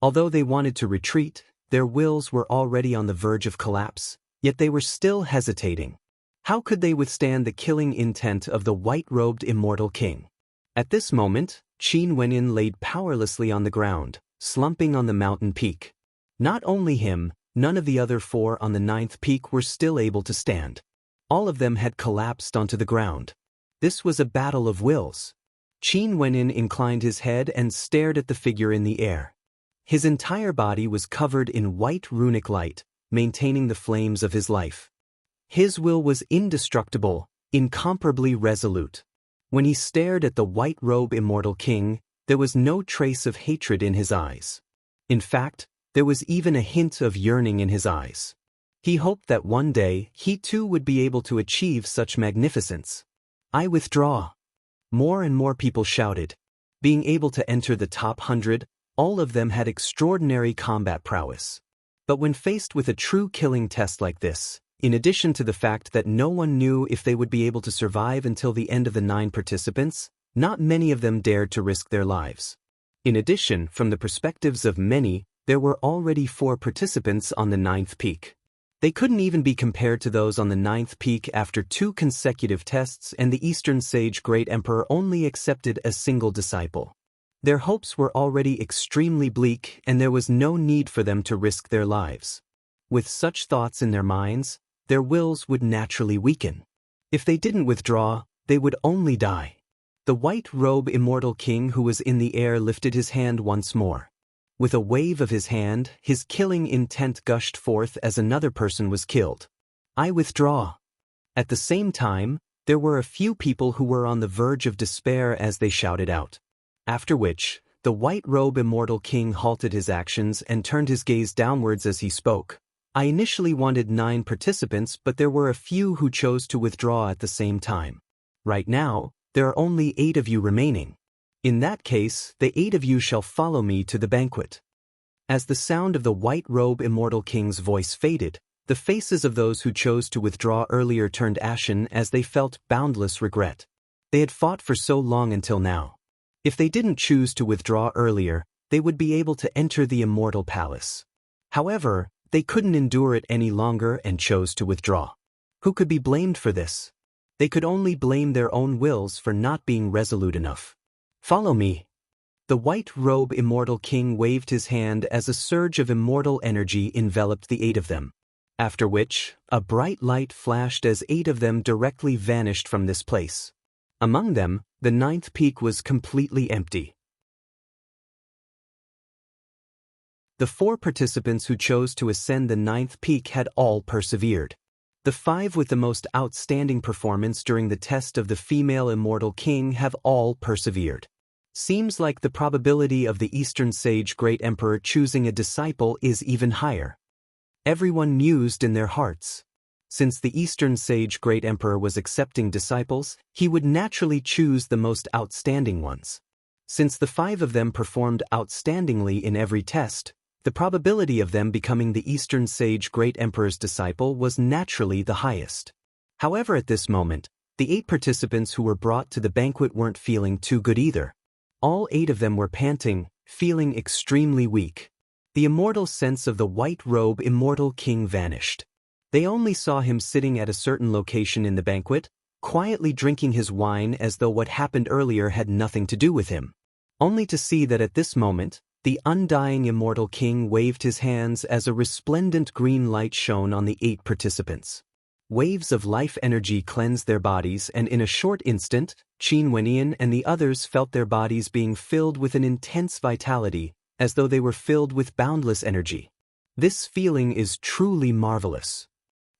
Although they wanted to retreat, their wills were already on the verge of collapse, yet they were still hesitating. How could they withstand the killing intent of the white-robed immortal king? At this moment, Qin Wenyan laid powerlessly on the ground, slumping on the mountain peak. Not only him, none of the other 4 on the 9th peak were still able to stand. All of them had collapsed onto the ground. This was a battle of wills. Qin Wenyan inclined his head and stared at the figure in the air. His entire body was covered in white runic light, maintaining the flames of his life. His will was indestructible, incomparably resolute. When he stared at the white-robe immortal king, there was no trace of hatred in his eyes. In fact, there was even a hint of yearning in his eyes. He hoped that one day he too would be able to achieve such magnificence. I withdraw. More and more people shouted. Being able to enter the top 100, all of them had extraordinary combat prowess. But when faced with a true killing test like this, in addition to the fact that no one knew if they would be able to survive until the end of the 9 participants, not many of them dared to risk their lives. In addition, from the perspectives of many, there were already 4 participants on the 9th peak. They couldn't even be compared to those on the 9th peak after 2 consecutive tests, and the Eastern Sage Great Emperor only accepted a single disciple. Their hopes were already extremely bleak, and there was no need for them to risk their lives. With such thoughts in their minds, their wills would naturally weaken. If they didn't withdraw, they would only die. The white-robe immortal king who was in the air lifted his hand once more. With a wave of his hand, his killing intent gushed forth as another person was killed. I withdraw. At the same time, there were a few people who were on the verge of despair as they shouted out. After which, the white-robe immortal king halted his actions and turned his gaze downwards as he spoke. I initially wanted 9 participants, but there were a few who chose to withdraw at the same time. Right now, there are only 8 of you remaining. In that case, the 8 of you shall follow me to the banquet. As the sound of the white-robe immortal king's voice faded, the faces of those who chose to withdraw earlier turned ashen as they felt boundless regret. They had fought for so long until now. If they didn't choose to withdraw earlier, they would be able to enter the immortal palace. However, they couldn't endure it any longer and chose to withdraw. Who could be blamed for this? They could only blame their own wills for not being resolute enough. Follow me. The white-robe immortal king waved his hand as a surge of immortal energy enveloped the 8 of them. After which, a bright light flashed as 8 of them directly vanished from this place. Among them, the 9th peak was completely empty. The 4 participants who chose to ascend the 9th peak had all persevered. The 5 with the most outstanding performance during the test of the female immortal king have all persevered. Seems like the probability of the Eastern Sage Great Emperor choosing a disciple is even higher. Everyone mused in their hearts. Since the Eastern Sage Great Emperor was accepting disciples, he would naturally choose the most outstanding ones. Since the 5 of them performed outstandingly in every test, the probability of them becoming the Eastern Sage Great Emperor's disciple was naturally the highest. However, at this moment, the 8 participants who were brought to the banquet weren't feeling too good either. All 8 of them were panting, feeling extremely weak. The immortal sense of the white-robe immortal king vanished. They only saw him sitting at a certain location in the banquet, quietly drinking his wine as though what happened earlier had nothing to do with him. Only to see that at this moment, the undying immortal king waved his hands as a resplendent green light shone on the 8 participants. Waves of life energy cleansed their bodies, and in a short instant, Qin Wenyan and the others felt their bodies being filled with an intense vitality, as though they were filled with boundless energy. This feeling is truly marvelous.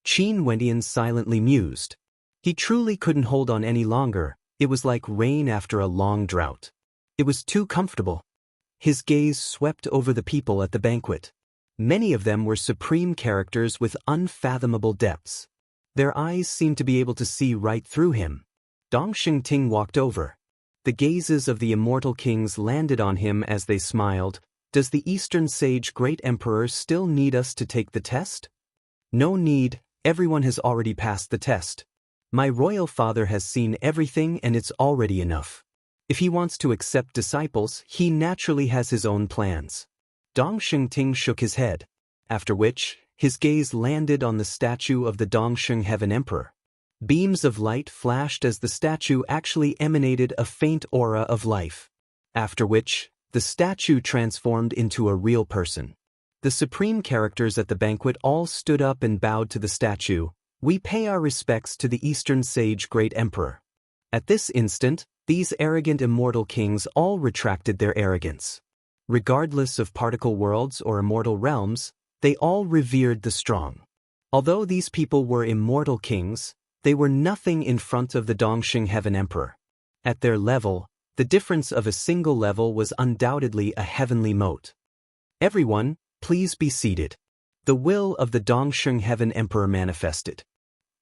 Qin Wenyan silently mused. He truly couldn't hold on any longer. It was like rain after a long drought. It was too comfortable. His gaze swept over the people at the banquet. Many of them were supreme characters with unfathomable depths. Their eyes seemed to be able to see right through him. Dong Xingting walked over. The gazes of the immortal kings landed on him as they smiled. Does the Eastern Sage Great Emperor still need us to take the test? No need, everyone has already passed the test. My royal father has seen everything and it's already enough. If he wants to accept disciples, he naturally has his own plans. Dong Xingting shook his head. After which, his gaze landed on the statue of the Dongsheng Heaven Emperor. Beams of light flashed as the statue actually emanated a faint aura of life. After which, the statue transformed into a real person. The supreme characters at the banquet all stood up and bowed to the statue. We pay our respects to the Eastern Sage Great Emperor. At this instant, these arrogant immortal kings all retracted their arrogance. Regardless of particle worlds or immortal realms, they all revered the strong. Although these people were immortal kings, they were nothing in front of the Dongsheng Heaven Emperor. At their level, the difference of a single level was undoubtedly a heavenly moat. Everyone, please be seated. The will of the Dongsheng Heaven Emperor manifested.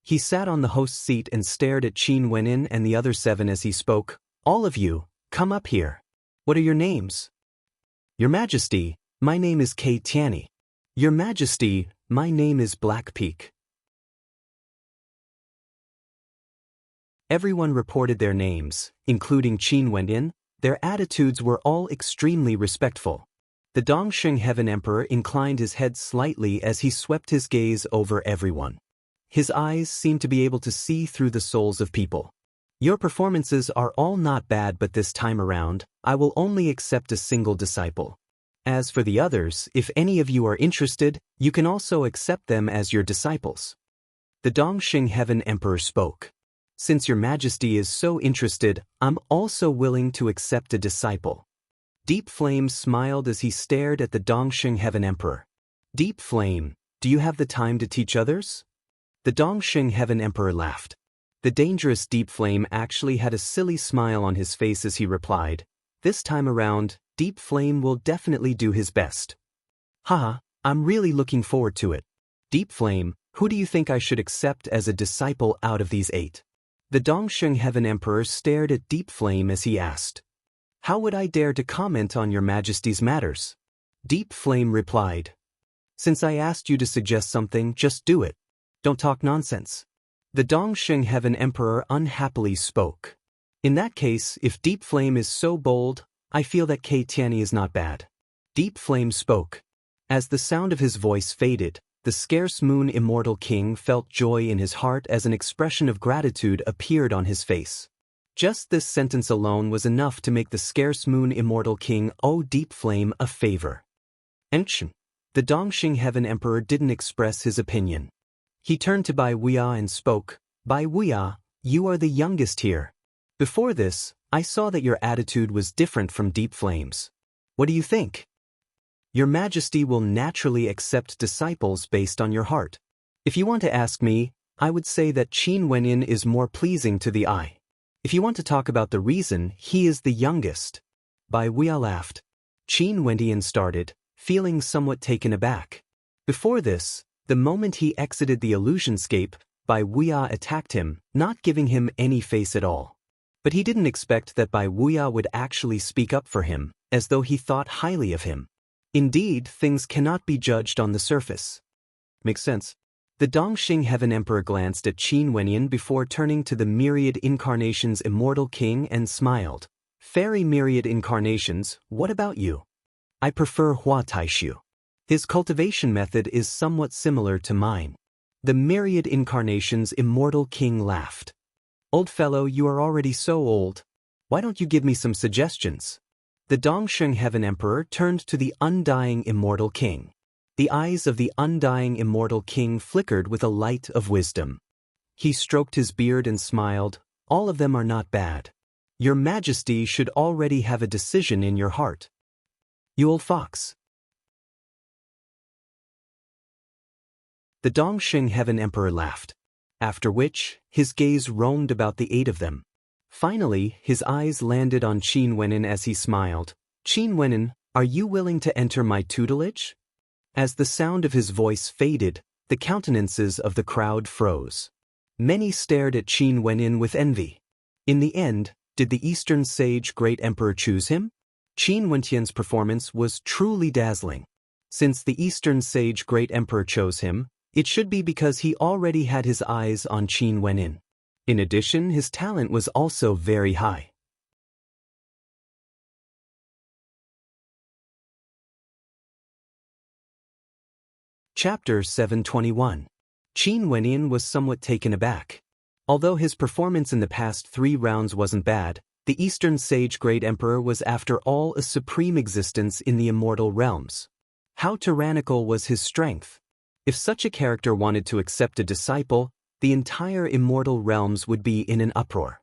He sat on the host's seat and stared at Qin Wenyan and the other 7 as he spoke. All of you, come up here. What are your names? Your Majesty, my name is Kei Tianyi. Your Majesty, my name is Black Peak. Everyone reported their names, including Qin Wenyan. Their attitudes were all extremely respectful. The Dongsheng Heaven Emperor inclined his head slightly as he swept his gaze over everyone. His eyes seemed to be able to see through the souls of people. Your performances are all not bad, but this time around, I will only accept a single disciple. As for the others, if any of you are interested, you can also accept them as your disciples. The Dongsheng Heaven Emperor spoke. Since your Majesty is so interested, I'm also willing to accept a disciple. Deep Flame smiled as he stared at the Dongsheng Heaven Emperor. Deep Flame, do you have the time to teach others? The Dongsheng Heaven Emperor laughed. The dangerous Deep Flame actually had a silly smile on his face as he replied, this time around, Deep Flame will definitely do his best. Haha, I'm really looking forward to it. Deep Flame, who do you think I should accept as a disciple out of these 8? The Dongsheng Heaven Emperor stared at Deep Flame as he asked. How would I dare to comment on your Majesty's matters? Deep Flame replied. Since I asked you to suggest something, just do it. Don't talk nonsense. The Dongsheng Heaven Emperor unhappily spoke. In that case, if Deep Flame is so bold, I feel that Kei Tianyi is not bad. Deep Flame spoke. As the sound of his voice faded, the scarce moon immortal king felt joy in his heart as an expression of gratitude appeared on his face. Just this sentence alone was enough to make the scarce moon immortal king owe Deep Flame a favor. Ancient. The Dongxing Heaven Emperor didn't express his opinion. He turned to Bai Wuya and spoke, Bai Wuya, you are the youngest here. Before this, I saw that your attitude was different from Deep Flame's. What do you think? Your Majesty will naturally accept disciples based on your heart. If you want to ask me, I would say that Qin Wenyin is more pleasing to the eye. If you want to talk about the reason, he is the youngest. Bai Wuya laughed. Qin Wenyin started, feeling somewhat taken aback. Before this, the moment he exited the illusionscape, Bai Wuya attacked him, not giving him any face at all. But he didn't expect that Bai Wuya would actually speak up for him, as though he thought highly of him. Indeed, things cannot be judged on the surface. Makes sense. The Dongxing Heaven Emperor glanced at Qin Wenyin before turning to the Myriad Incarnations Immortal King and smiled. Fairy Myriad Incarnations, what about you? I prefer Hua Taishu. His cultivation method is somewhat similar to mine. The Myriad Incarnations Immortal King laughed. Old fellow, you are already so old. Why don't you give me some suggestions? The Dongxing Heaven Emperor turned to the Undying Immortal King. The eyes of the Undying Immortal King flickered with a light of wisdom. He stroked his beard and smiled, all of them are not bad. Your Majesty should already have a decision in your heart. You old fox. The Dongxing Heaven Emperor laughed. After which, his gaze roamed about the 8 of them. Finally, his eyes landed on Qin Wenyin as he smiled. Qin Wenyin, are you willing to enter my tutelage? As the sound of his voice faded, the countenances of the crowd froze. Many stared at Qin Wenyin with envy. In the end, did the Eastern Sage Great Emperor choose him? Qin Wenyan's performance was truly dazzling. Since the Eastern Sage Great Emperor chose him, it should be because he already had his eyes on Qin Wenyin. In addition, his talent was also very high. Chapter 721. Qin Wenyin was somewhat taken aback. Although his performance in the past 3 rounds wasn't bad, the Eastern Sage Great Emperor was after all a supreme existence in the immortal realms. How tyrannical was his strength? If such a character wanted to accept a disciple, the entire immortal realms would be in an uproar.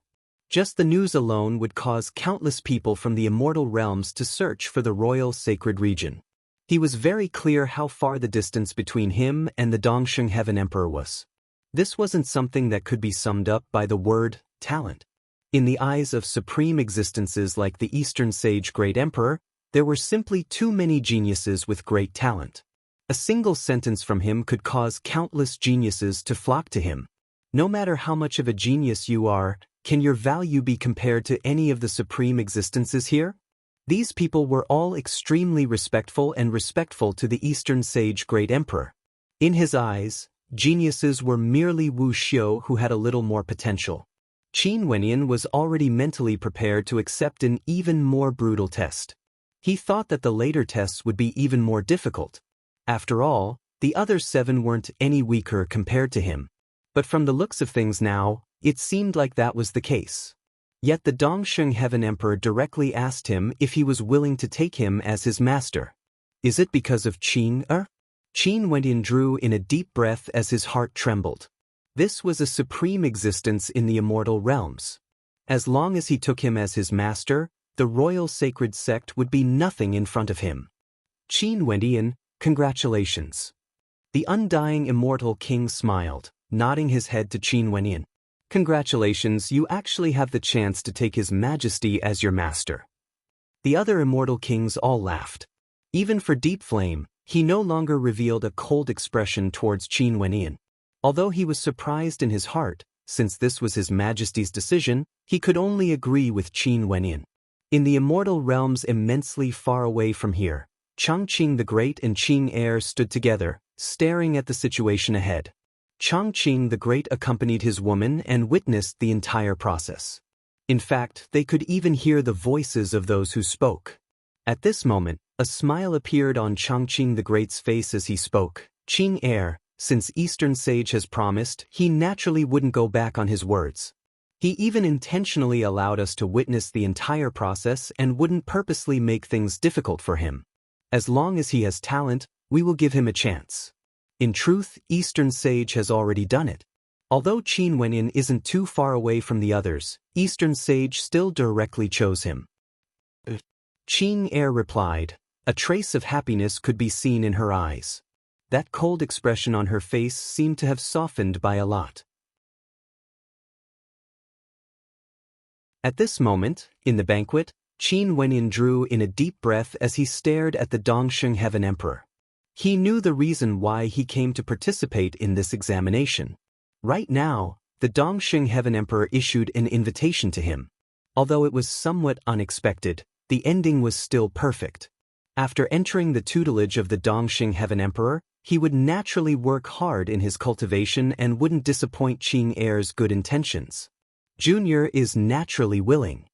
Just the news alone would cause countless people from the immortal realms to search for the royal sacred region. He was very clear how far the distance between him and the Dongxing Heaven Emperor was. This wasn't something that could be summed up by the word talent. In the eyes of supreme existences like the Eastern Sage Great Emperor, there were simply too many geniuses with great talent. A single sentence from him could cause countless geniuses to flock to him. No matter how much of a genius you are, can your value be compared to any of the supreme existences here? These people were all extremely respectful to the Eastern Sage Great Emperor. In his eyes, geniuses were merely Wu Xiu who had a little more potential. Qin Wenyin was already mentally prepared to accept an even more brutal test. He thought that the later tests would be even more difficult. After all, the other 7 weren't any weaker compared to him. But from the looks of things now, it seemed like that was the case. Yet the Dongxing Heaven Emperor directly asked him if he was willing to take him as his master. Is it because of Qin? Qin Wenyin drew in a deep breath as his heart trembled. This was a supreme existence in the immortal realms. As long as he took him as his master, the royal sacred sect would be nothing in front of him. Qin Wenyin, congratulations. The Undying Immortal King smiled, nodding his head to Qin Wenyin. Congratulations, you actually have the chance to take His Majesty as your master. The other immortal kings all laughed. Even for Deep Flame, he no longer revealed a cold expression towards Qin Wenyin. Although he was surprised in his heart, since this was His Majesty's decision, he could only agree with Qin Wenyin. In the immortal realms immensely far away from here, Changqing the Great and Qing Heir stood together, staring at the situation ahead. Changqing the Great accompanied his woman and witnessed the entire process. In fact, they could even hear the voices of those who spoke. At this moment, A smile appeared on Changqing the Great's face as he spoke. Qing heir, since Eastern Sage has promised, he naturally wouldn't go back on his words. He even intentionally allowed us to witness the entire process and wouldn't purposely make things difficult for him. As long as he has talent, we will give him a chance. In truth, Eastern Sage has already done it. Although Qin Wenyin isn't too far away from the others, Eastern Sage still directly chose him. Qing heir replied. A trace of happiness could be seen in her eyes. That cold expression on her face seemed to have softened by a lot. At this moment, in the banquet, Qin Wenyin drew in a deep breath as he stared at the Dongsheng Heaven Emperor. He knew the reason why he came to participate in this examination. Right now, the Dongsheng Heaven Emperor issued an invitation to him. Although it was somewhat unexpected, the ending was still perfect. After entering the tutelage of the Dongsheng Heaven Emperor, he would naturally work hard in his cultivation and wouldn't disappoint Qing heir's good intentions. Junior is naturally willing.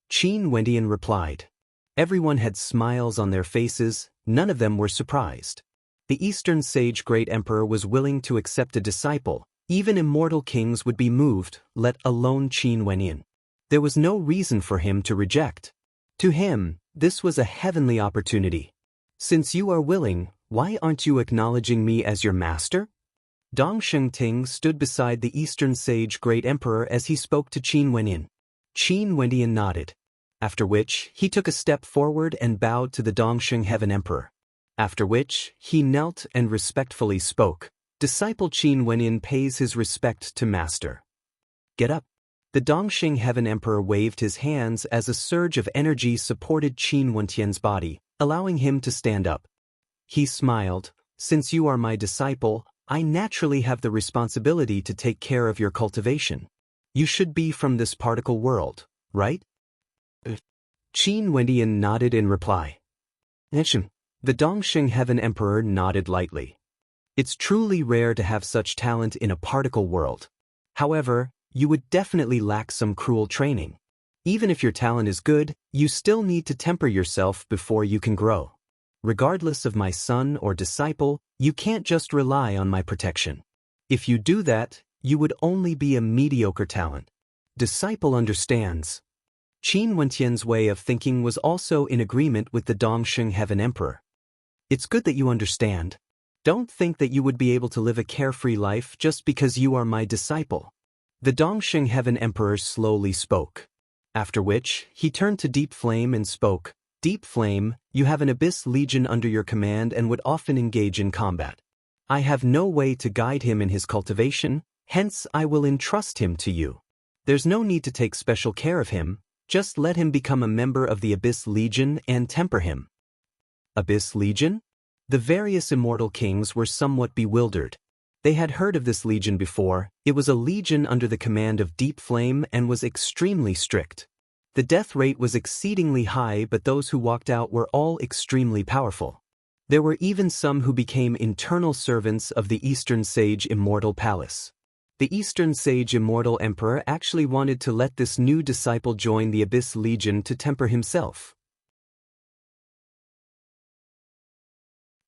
Qin Wendian replied. Everyone had smiles on their faces, none of them were surprised. The Eastern Sage Great Emperor was willing to accept a disciple. Even immortal kings would be moved, let alone Qin Wenyin. There was no reason for him to reject. To him, this was a heavenly opportunity. Since you are willing, why aren't you acknowledging me as your master? Dongsheng Ting stood beside the Eastern Sage Great Emperor as he spoke to Qin Wenyin. Qin Wendian nodded. After which, he took a step forward and bowed to the Dongsheng Heaven Emperor. After which, he knelt and respectfully spoke. Disciple Qin Wenyin pays his respect to master. Get up. The Dongsheng Heaven Emperor waved his hands as a surge of energy supported Qin Wentian's body, allowing him to stand up. He smiled. Since you are my disciple, I naturally have the responsibility to take care of your cultivation. You should be from this particle world, right? Qin Wendian nodded in reply. The Dongsheng Heaven Emperor nodded lightly. It's truly rare to have such talent in a particle world. However, you would definitely lack some cruel training. Even if your talent is good, you still need to temper yourself before you can grow. Regardless of my son or disciple, you can't just rely on my protection. If you do that, you would only be a mediocre talent. Disciple understands. Qin Wentian's way of thinking was also in agreement with the Dongsheng Heaven Emperor. It's good that you understand. Don't think that you would be able to live a carefree life just because you are my disciple. The Dongsheng Heaven Emperor slowly spoke. After which, he turned to Deep Flame and spoke. Deep Flame, you have an Abyss Legion under your command and would often engage in combat. I have no way to guide him in his cultivation, hence I will entrust him to you. There's no need to take special care of him, just let him become a member of the Abyss Legion and temper him. Abyss Legion? The various immortal kings were somewhat bewildered. They had heard of this legion before. It was a legion under the command of Deep Flame and was extremely strict. The death rate was exceedingly high, but those who walked out were all extremely powerful. There were even some who became internal servants of the Eastern Sage Immortal Palace. The Eastern Sage Immortal Emperor actually wanted to let this new disciple join the Abyss Legion to temper himself.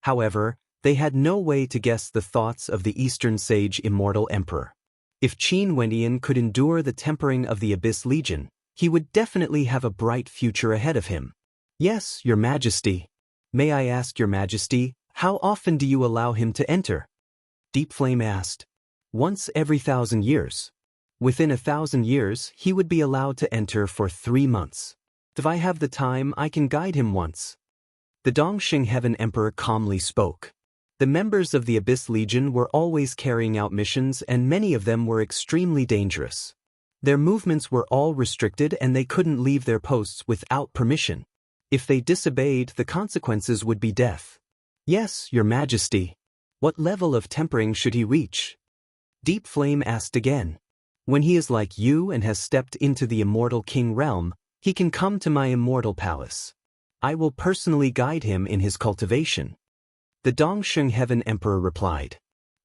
However, they had no way to guess the thoughts of the Eastern Sage Immortal Emperor. If Qin Wendian could endure the tempering of the Abyss Legion, he would definitely have a bright future ahead of him. Yes, Your Majesty. May I ask Your Majesty, how often do you allow him to enter? Deep Flame asked. Once every 1,000 years. Within 1,000 years, he would be allowed to enter for 3 months. If I have the time, I can guide him once. The Dongsheng Heaven Emperor calmly spoke. The members of the Abyss Legion were always carrying out missions, and many of them were extremely dangerous. Their movements were all restricted and they couldn't leave their posts without permission. If they disobeyed, the consequences would be death. Yes, Your Majesty. What level of tempering should he reach? Deep Flame asked again. When he is like you and has stepped into the Immortal King realm, he can come to my Immortal Palace. I will personally guide him in his cultivation. The Dongsheng Heaven Emperor replied.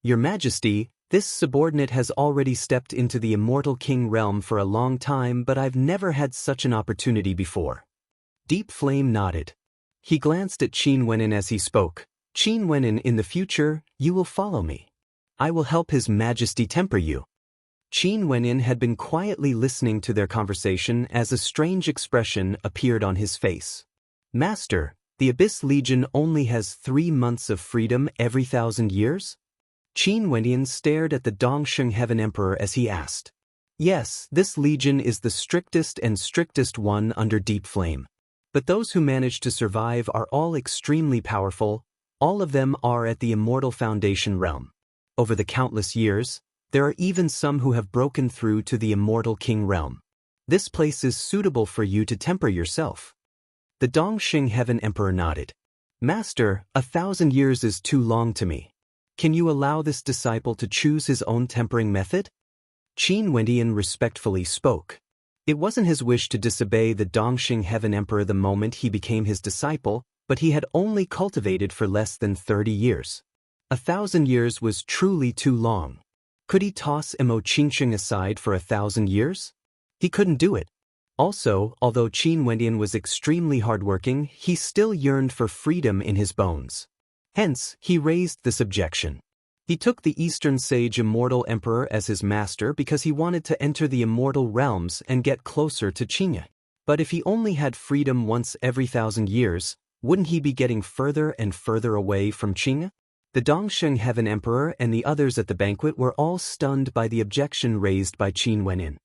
Your Majesty, this subordinate has already stepped into the Immortal King realm for a long time, but I've never had such an opportunity before. Deep Flame nodded. He glanced at Qin Wenin as he spoke. Qin Wenin, in the future, you will follow me. I will help His Majesty temper you. Qin Wenin had been quietly listening to their conversation as a strange expression appeared on his face. Master, the Abyss Legion only has 3 months of freedom every 1,000 years? Qin Wenin stared at the Dongsheng Heaven Emperor as he asked. Yes, this legion is the strictest and strictest one under Deep Flame. But those who manage to survive are all extremely powerful. All of them are at the Immortal Foundation realm. Over the countless years, there are even some who have broken through to the Immortal King realm. This place is suitable for you to temper yourself. The Dongsheng Heaven Emperor nodded. Master, 1,000 years is too long to me. Can you allow this disciple to choose his own tempering method? Qin Wenin respectfully spoke. It wasn't his wish to disobey the Dongsheng Heaven Emperor the moment he became his disciple, but he had only cultivated for less than 30 years. 1,000 years was truly too long. Could he toss Mo Qingsheng aside for 1,000 years? He couldn't do it. Also, although Qin Wenin was extremely hardworking, he still yearned for freedom in his bones. Hence, he raised this objection. He took the Eastern Sage Immortal Emperor as his master because he wanted to enter the immortal realms and get closer to Qingye. But if he only had freedom once every 1,000 years, wouldn't he be getting further and further away from Qingye? The Dongsheng Heaven Emperor and the others at the banquet were all stunned by the objection raised by Qin Wenin.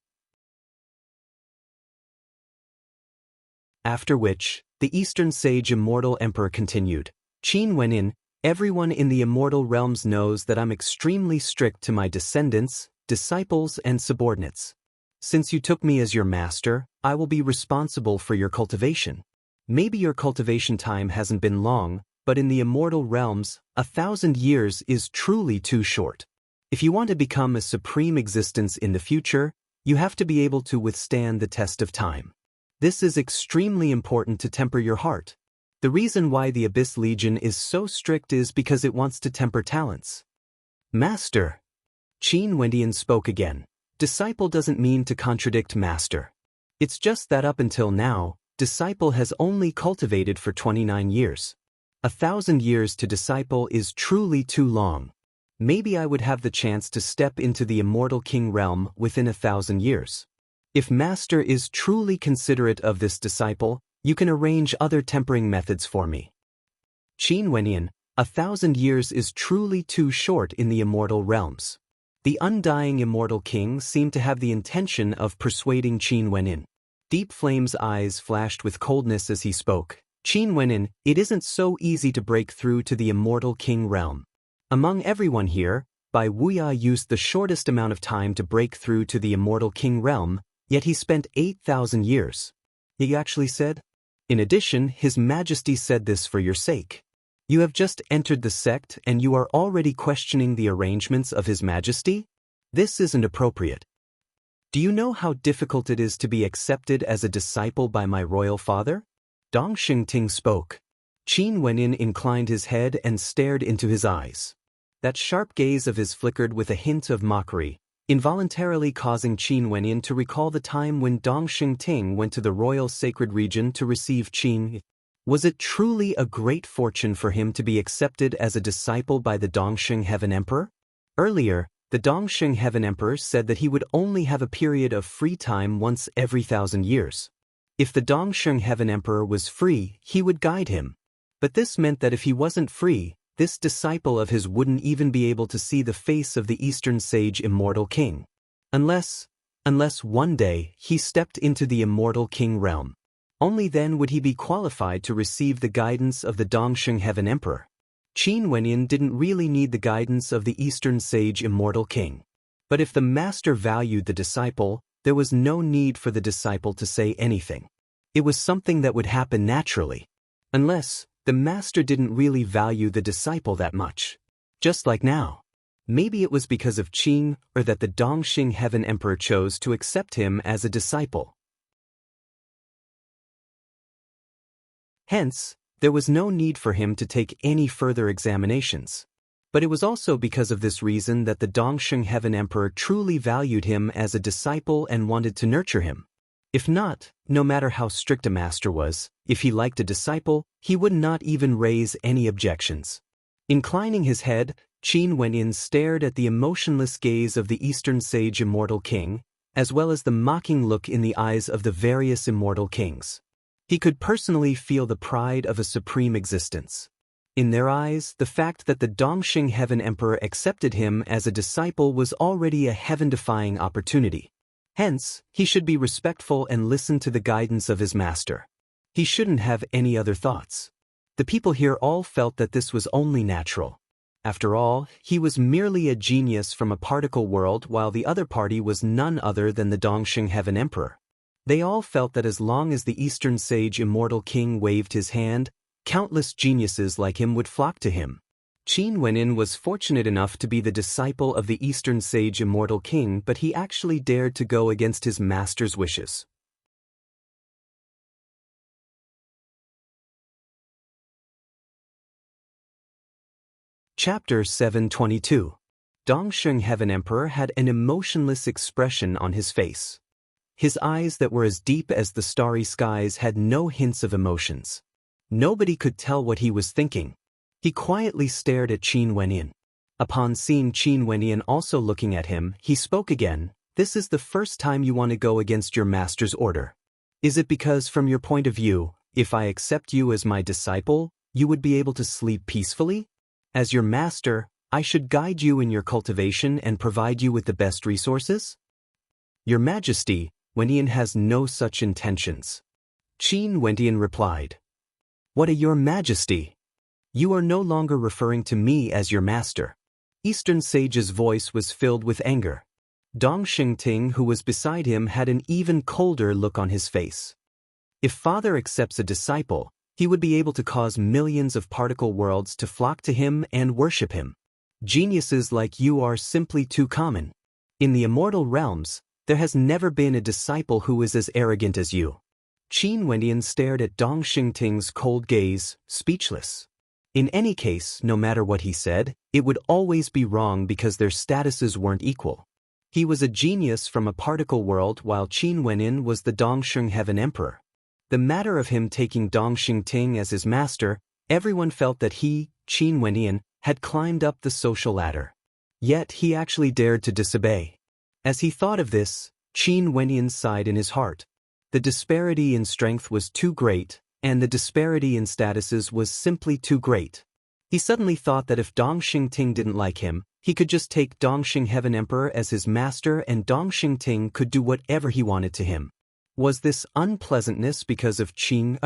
After which, the Eastern Sage Immortal Emperor continued. Qin Wenin, everyone in the immortal realms knows that I'm extremely strict to my descendants, disciples, and subordinates. Since you took me as your master, I will be responsible for your cultivation. Maybe your cultivation time hasn't been long, but in the immortal realms, 1,000 years is truly too short. If you want to become a supreme existence in the future, you have to be able to withstand the test of time. This is extremely important to temper your heart. The reason why the Abyss Legion is so strict is because it wants to temper talents. Master. Qin Wenin spoke again. Disciple doesn't mean to contradict master. It's just that up until now, disciple has only cultivated for 29 years. 1,000 years to disciple is truly too long. Maybe I would have the chance to step into the Immortal King realm within 1,000 years. If master is truly considerate of this disciple, you can arrange other tempering methods for me. Qin Wenin, 1,000 years is truly too short in the immortal realms. The undying Immortal King seemed to have the intention of persuading Qin Wenin. Deep Flame's eyes flashed with coldness as he spoke. Qin Wenin, it isn't so easy to break through to the Immortal King realm. Among everyone here, Bai Wuya used the shortest amount of time to break through to the Immortal King realm, yet he spent 8,000 years. He actually said, in addition, His Majesty said this for your sake. You have just entered the sect and you are already questioning the arrangements of His Majesty? This isn't appropriate. Do you know how difficult it is to be accepted as a disciple by my royal father? Dong Xingting spoke. Qin Wenin inclined his head and stared into his eyes. That sharp gaze of his flickered with a hint of mockery, involuntarily causing Qin Wenin to recall the time when Dong Xingting went to the royal sacred region to receive Qin. Was it truly a great fortune for him to be accepted as a disciple by the Dongsheng Heaven Emperor? Earlier, the Dongsheng Heaven Emperor said that he would only have a period of free time once every 1,000 years. If the Dongsheng Heaven Emperor was free, he would guide him. But this meant that if he wasn't free, this disciple of his wouldn't even be able to see the face of the Eastern Sage Immortal King. Unless one day he stepped into the Immortal King realm. Only then would he be qualified to receive the guidance of the Dongsheng Heaven Emperor. Qin Wenin didn't really need the guidance of the Eastern Sage Immortal King. But if the master valued the disciple, there was no need for the disciple to say anything. It was something that would happen naturally. Unless the master didn't really value the disciple that much. Just like now. Maybe it was because of Qing or that the Dongsheng Heaven Emperor chose to accept him as a disciple. Hence, there was no need for him to take any further examinations. But it was also because of this reason that the Dongsheng Heaven Emperor truly valued him as a disciple and wanted to nurture him. If not, no matter how strict a master was, if he liked a disciple, he would not even raise any objections. Inclining his head, Qin Wenyin stared at the emotionless gaze of the Eastern sage immortal king, as well as the mocking look in the eyes of the various immortal kings. He could personally feel the pride of a supreme existence. In their eyes, the fact that the Dongxing Heaven Emperor accepted him as a disciple was already a heaven-defying opportunity. Hence, he should be respectful and listen to the guidance of his master. He shouldn't have any other thoughts. The people here all felt that this was only natural. After all, he was merely a genius from a particle world while the other party was none other than the Dongxing Heaven Emperor. They all felt that as long as the Eastern Sage Immortal King waved his hand, countless geniuses like him would flock to him. Qin Wenyin was fortunate enough to be the disciple of the Eastern Sage Immortal King, but he actually dared to go against his master's wishes. Chapter 722. Dongxing Heaven Emperor had an emotionless expression on his face. His eyes that were as deep as the starry skies had no hints of emotions. Nobody could tell what he was thinking. He quietly stared at Qin Wenyin. Upon seeing Qin Wenyin also looking at him, he spoke again. "This is the first time you want to go against your master's order. Is it because from your point of view, if I accept you as my disciple, you would be able to sleep peacefully? As your master, I should guide you in your cultivation and provide you with the best resources? Your Majesty, Wenyin has no such intentions." Qin Wenyin replied. "What a Your Majesty? You are no longer referring to me as your master." Eastern Sage's voice was filled with anger. Dongxing Ting, who was beside him, had an even colder look on his face. If Father accepts a disciple, he would be able to cause millions of particle worlds to flock to him and worship him. Geniuses like you are simply too common. In the immortal realms, there has never been a disciple who is as arrogant as you. Qin Wenyin stared at Dongxing Ting's cold gaze, speechless. In any case, no matter what he said, it would always be wrong because their statuses weren't equal. He was a genius from a particle world while Qin Wenyin was the Dongxing Heaven Emperor. The matter of him taking Dongxing Ting as his master, everyone felt that he, Qin Wenyin, had climbed up the social ladder. Yet he actually dared to disobey. As he thought of this, Qin Wenyin sighed in his heart. The disparity in strength was too great, and the disparity in statuses was simply too great. He suddenly thought that if Dongxing Ting didn't like him, he could just take Dongxing Heaven Emperor as his master and Dongxing Ting could do whatever he wanted to him. Was this unpleasantness because of Qing?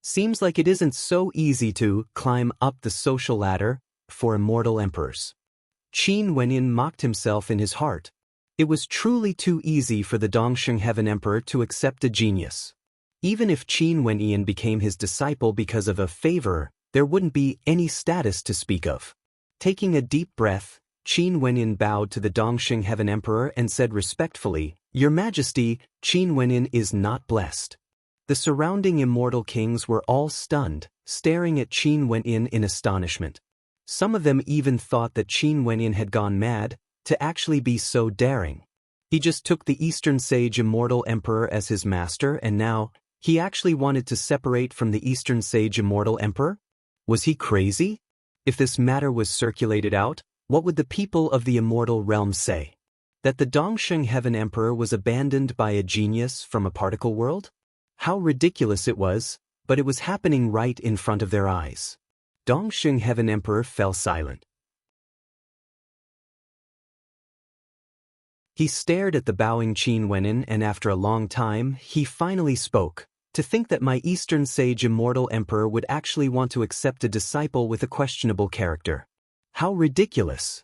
Seems like it isn't so easy to climb up the social ladder for immortal emperors. Qin Wenyin mocked himself in his heart. It was truly too easy for the Dongxing Heaven Emperor to accept a genius. Even if Qin Wenyin became his disciple because of a favor, there wouldn't be any status to speak of. Taking a deep breath, Qin Wenyin bowed to the Dongxing Heaven Emperor and said respectfully, "Your Majesty, Qin Wenyin is not blessed." The surrounding immortal kings were all stunned, staring at Qin Wenyin in astonishment. Some of them even thought that Qin Wenyin had gone mad, to actually be so daring. He just took the Eastern Sage Immortal Emperor as his master and now, he actually wanted to separate from the Eastern Sage Immortal Emperor? Was he crazy? If this matter was circulated out, what would the people of the immortal realm say? That the Dongxing Heaven Emperor was abandoned by a genius from a particle world? How ridiculous it was, but it was happening right in front of their eyes. Dongxing Heaven Emperor fell silent. He stared at the bowing Qin Wenyin and after a long time, he finally spoke. To think that my Eastern Sage Immortal Emperor would actually want to accept a disciple with a questionable character. How ridiculous!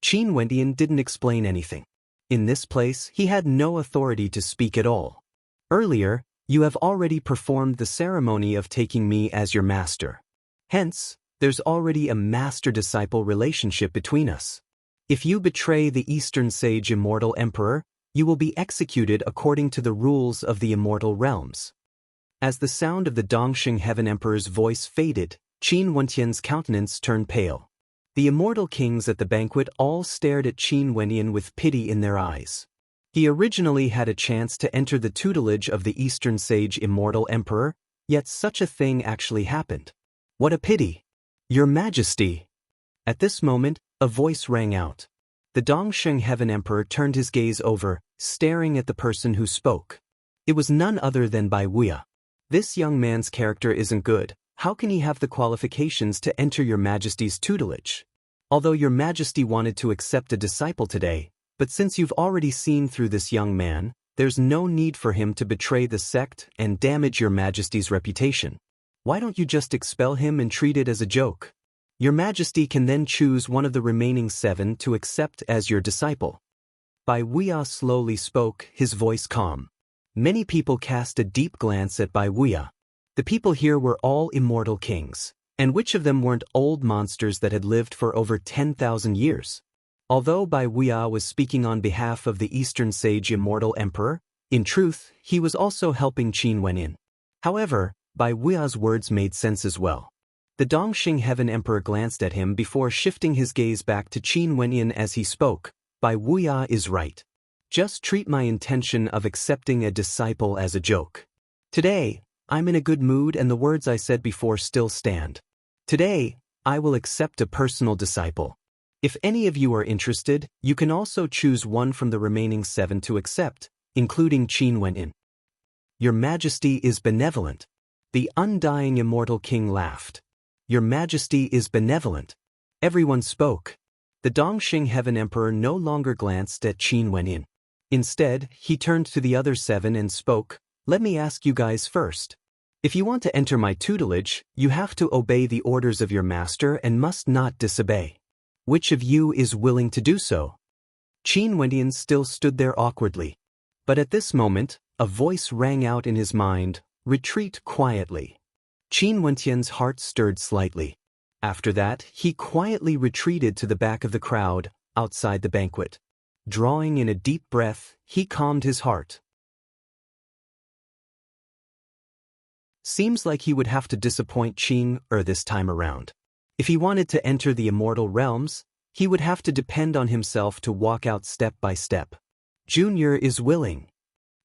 Qin Wenyin didn't explain anything. In this place, he had no authority to speak at all. Earlier, you have already performed the ceremony of taking me as your master. Hence, there's already a master-disciple relationship between us. If you betray the Eastern Sage Immortal Emperor, you will be executed according to the rules of the immortal realms. As the sound of the Dongxing Heaven Emperor's voice faded, Qin Wentian's countenance turned pale. The immortal kings at the banquet all stared at Qin Wenyin with pity in their eyes. He originally had a chance to enter the tutelage of the Eastern Sage Immortal Emperor, yet such a thing actually happened. What a pity! Your Majesty! At this moment, a voice rang out. The Dongsheng Heaven Emperor turned his gaze over, staring at the person who spoke. It was none other than Bai Wuya. This young man's character isn't good. How can he have the qualifications to enter your Majesty's tutelage? Although your Majesty wanted to accept a disciple today, but since you've already seen through this young man, there's no need for him to betray the sect and damage your Majesty's reputation. Why don't you just expel him and treat it as a joke? Your Majesty can then choose one of the remaining 7 to accept as your disciple. Bai Wuya slowly spoke, his voice calm. Many people cast a deep glance at Bai Wuya. The people here were all immortal kings, and which of them weren't old monsters that had lived for over 10,000 years? Although Bai Wuya was speaking on behalf of the Eastern Sage Immortal Emperor, in truth, he was also helping Qin Wenyin. However, Bai Wuya's words made sense as well. The Dongxing Heaven Emperor glanced at him before shifting his gaze back to Qin Wenyin as he spoke. Bai Wuya is right. Just treat my intention of accepting a disciple as a joke. Today, I'm in a good mood and the words I said before still stand. Today, I will accept a personal disciple. If any of you are interested, you can also choose one from the remaining 7 to accept, including Qin Wenyin. Your Majesty is benevolent. The undying immortal king laughed. Your Majesty is benevolent. Everyone spoke. The Dongxing Heaven Emperor no longer glanced at Qin Wenyin. Instead, he turned to the other 7 and spoke. Let me ask you guys first. If you want to enter my tutelage, you have to obey the orders of your master and must not disobey. Which of you is willing to do so? Qin Wenyin still stood there awkwardly. But at this moment, a voice rang out in his mind, retreat quietly. Qin Wentian's heart stirred slightly. After that, he quietly retreated to the back of the crowd, outside the banquet. Drawing in a deep breath, he calmed his heart. Seems like he would have to disappoint Qin this time around. If he wanted to enter the immortal realms, he would have to depend on himself to walk out step by step. Junior is willing.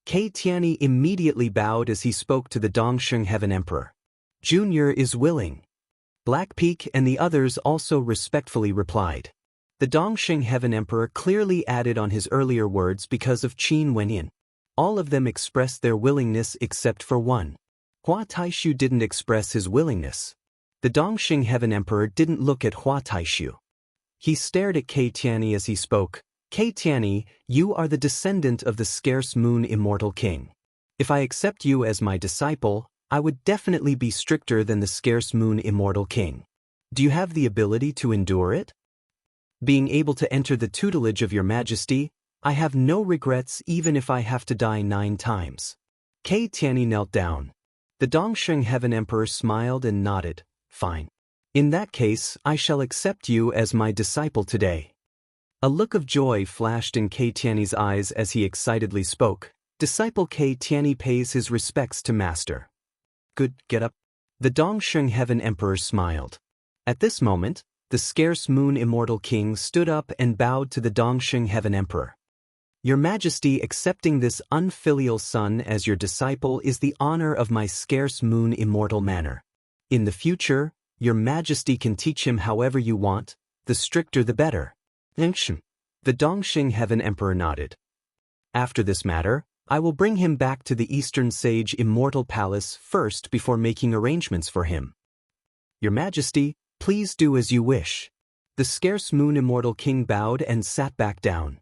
Kei Tianyi immediately bowed as he spoke to the Dongxing Heaven Emperor. Junior is willing. Black Peak and the others also respectfully replied. The Dongxing Heaven Emperor clearly added on his earlier words because of Qin Wenyin. All of them expressed their willingness except for one. Hua Taishu didn't express his willingness. The Dongxing Heaven Emperor didn't look at Hua Taishu. He stared at Kei Tianyi as he spoke. Kei Tianyi, you are the descendant of the scarce moon immortal king. If I accept you as my disciple, I would definitely be stricter than the scarce moon immortal king. Do you have the ability to endure it? Being able to enter the tutelage of your Majesty, I have no regrets even if I have to die 9 times. Kei Tianyi knelt down. The Dongxing Heaven Emperor smiled and nodded. Fine. In that case, I shall accept you as my disciple today. A look of joy flashed in Kei Tianyi's eyes as he excitedly spoke. Disciple Kei Tianyi pays his respects to Master. Good, get up. The Dongxing Heaven Emperor smiled. At this moment, the scarce moon immortal king stood up and bowed to the Dongxing Heaven Emperor. Your Majesty, accepting this unfilial son as your disciple is the honor of my scarce moon immortal manor. In the future, your Majesty can teach him however you want, the stricter the better. The Dongxing Heaven Emperor nodded. After this matter, I will bring him back to the Eastern Sage Immortal Palace first before making arrangements for him. Your Majesty, please do as you wish. The scarce moon immortal king bowed and sat back down.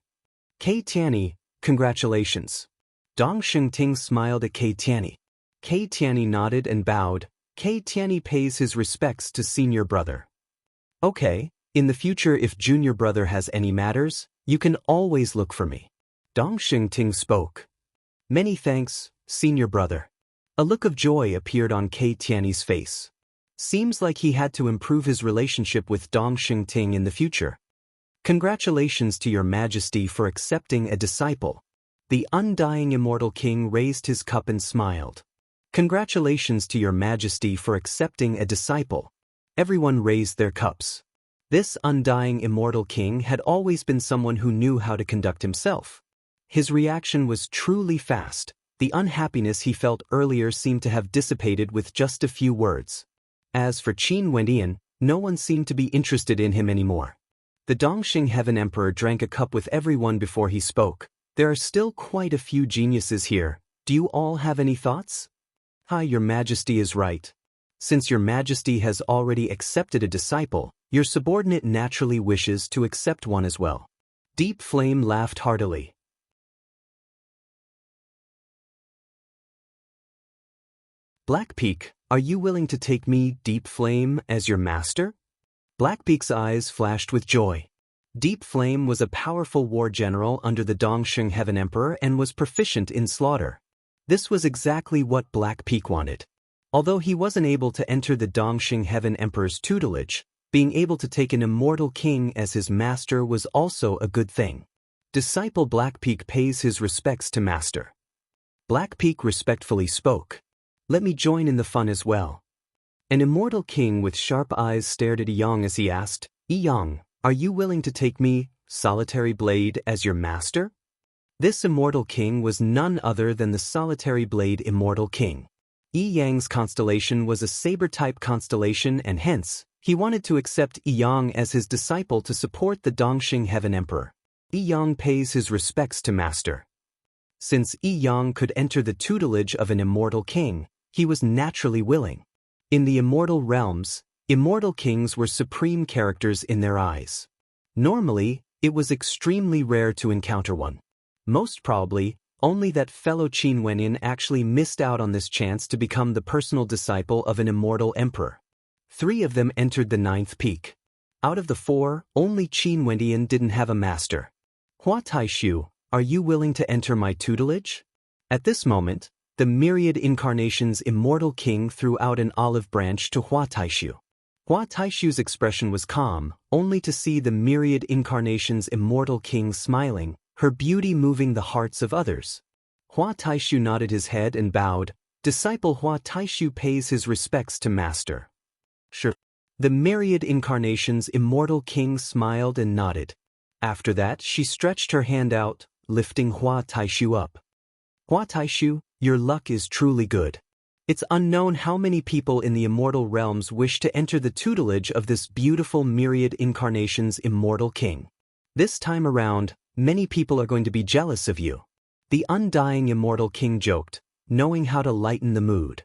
Kei Tianyi, congratulations. Dong Shengting smiled at Kei Tianyi. Kei Tianyi nodded and bowed. Kei Tianyi pays his respects to senior brother. Okay, in the future if junior brother has any matters, you can always look for me. Dong Shengting spoke. Many thanks, senior brother. A look of joy appeared on Kei Tianyi's face. Seems like he had to improve his relationship with Dong Shengting in the future. Congratulations to your Majesty for accepting a disciple. The undying immortal king raised his cup and smiled. Congratulations to your Majesty for accepting a disciple. Everyone raised their cups. This undying immortal king had always been someone who knew how to conduct himself. His reaction was truly fast. The unhappiness he felt earlier seemed to have dissipated with just a few words. As for Qin Wendian, no one seemed to be interested in him anymore. The Dongxing Heaven Emperor drank a cup with everyone before he spoke. There are still quite a few geniuses here. Do you all have any thoughts? Hi, Your Majesty is right. Since Your Majesty has already accepted a disciple, your subordinate naturally wishes to accept one as well. Deep Flame laughed heartily. Blackpeak, are you willing to take me, Deep Flame, as your master? Blackpeak's eyes flashed with joy. Deep Flame was a powerful war general under the Dongxing Heaven Emperor and was proficient in slaughter. This was exactly what Blackpeak wanted. Although he wasn't able to enter the Dongxing Heaven Emperor's tutelage, being able to take an immortal king as his master was also a good thing. Disciple Blackpeak pays his respects to master. Blackpeak respectfully spoke. Let me join in the fun as well. An immortal king with sharp eyes stared at Eeyang as he asked, Eeyang, are you willing to take me, Solitary Blade, as your master? This immortal king was none other than the Solitary Blade Immortal King. Eeyang's constellation was a saber-type constellation and hence, he wanted to accept Eeyang as his disciple to support the Dongxing Heaven Emperor. Eeyang pays his respects to master. Since Eeyang could enter the tutelage of an immortal king, he was naturally willing. In the immortal realms, immortal kings were supreme characters in their eyes. Normally, it was extremely rare to encounter one. Most probably, only that fellow Qin Wendian actually missed out on this chance to become the personal disciple of an immortal emperor. 3 of them entered the 9th peak. Out of the 4, only Qin Wendian didn't have a master. Hua Taishu, are you willing to enter my tutelage? At this moment, the myriad incarnations immortal king threw out an olive branch to Hua Taishu. Hua Taishu's expression was calm, only to see the myriad incarnations immortal king smiling, her beauty moving the hearts of others. Hua Taishu nodded his head and bowed. Disciple Hua Taishu pays his respects to master. Sure. The myriad incarnations immortal king smiled and nodded. After that, she stretched her hand out, lifting Hua Taishu up. Hua Taishu, your luck is truly good. It's unknown how many people in the immortal realms wish to enter the tutelage of this beautiful myriad incarnations immortal king. This time around, many people are going to be jealous of you. The undying immortal king joked, knowing how to lighten the mood.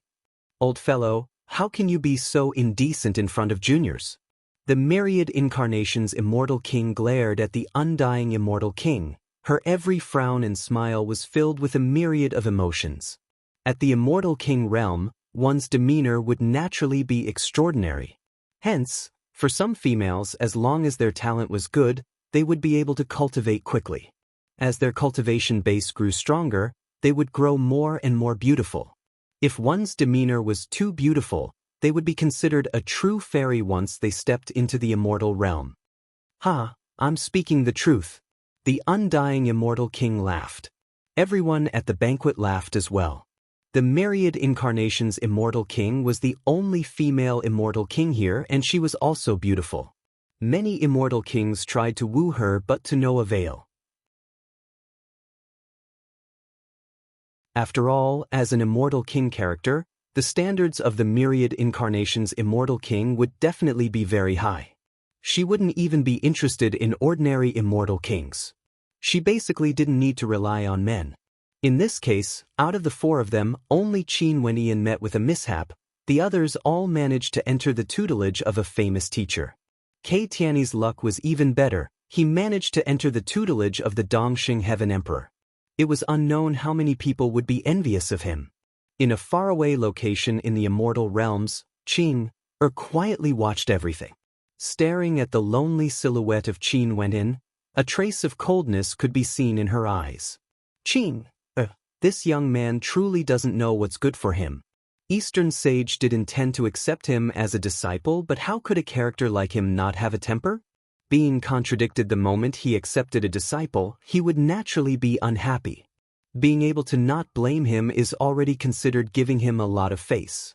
Old fellow, how can you be so indecent in front of juniors? The myriad incarnations immortal king glared at the undying immortal king. Her every frown and smile was filled with a myriad of emotions. At the immortal king realm, one's demeanor would naturally be extraordinary. Hence, for some females, as long as their talent was good, they would be able to cultivate quickly. As their cultivation base grew stronger, they would grow more and more beautiful. If one's demeanor was too beautiful, they would be considered a true fairy once they stepped into the immortal realm. Ha, I'm speaking the truth. The undying immortal king laughed. Everyone at the banquet laughed as well. The myriad incarnations immortal king was the only female immortal king here, and she was also beautiful. Many immortal kings tried to woo her but to no avail. After all, as an immortal king character, the standards of the myriad incarnations immortal king would definitely be very high. She wouldn't even be interested in ordinary immortal kings. She basically didn't need to rely on men. In this case, out of the 4 of them, only Qin Wendian met with a mishap. The others all managed to enter the tutelage of a famous teacher. Kei Tianyi's luck was even better. He managed to enter the tutelage of the Dongxing Heaven Emperor. It was unknown how many people would be envious of him. In a faraway location in the immortal realms, Qing quietly watched everything. Staring at the lonely silhouette of Qin Wendian, a trace of coldness could be seen in her eyes. Qing, this young man truly doesn't know what's good for him. Eastern Sage did intend to accept him as a disciple, but how could a character like him not have a temper? Being contradicted the moment he accepted a disciple, he would naturally be unhappy. Being able to not blame him is already considered giving him a lot of face.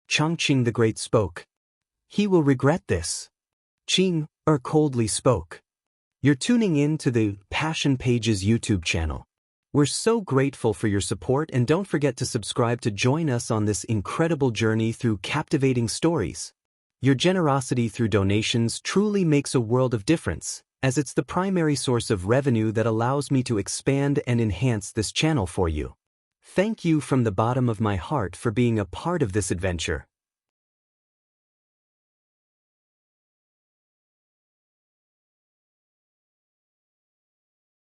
Chongqing the Great spoke. He will regret this. Qing coldly spoke. You're tuning in to the Passion Pages YouTube channel. We're so grateful for your support, and don't forget to subscribe to join us on this incredible journey through captivating stories. Your generosity through donations truly makes a world of difference, as it's the primary source of revenue that allows me to expand and enhance this channel for you. Thank you from the bottom of my heart for being a part of this adventure.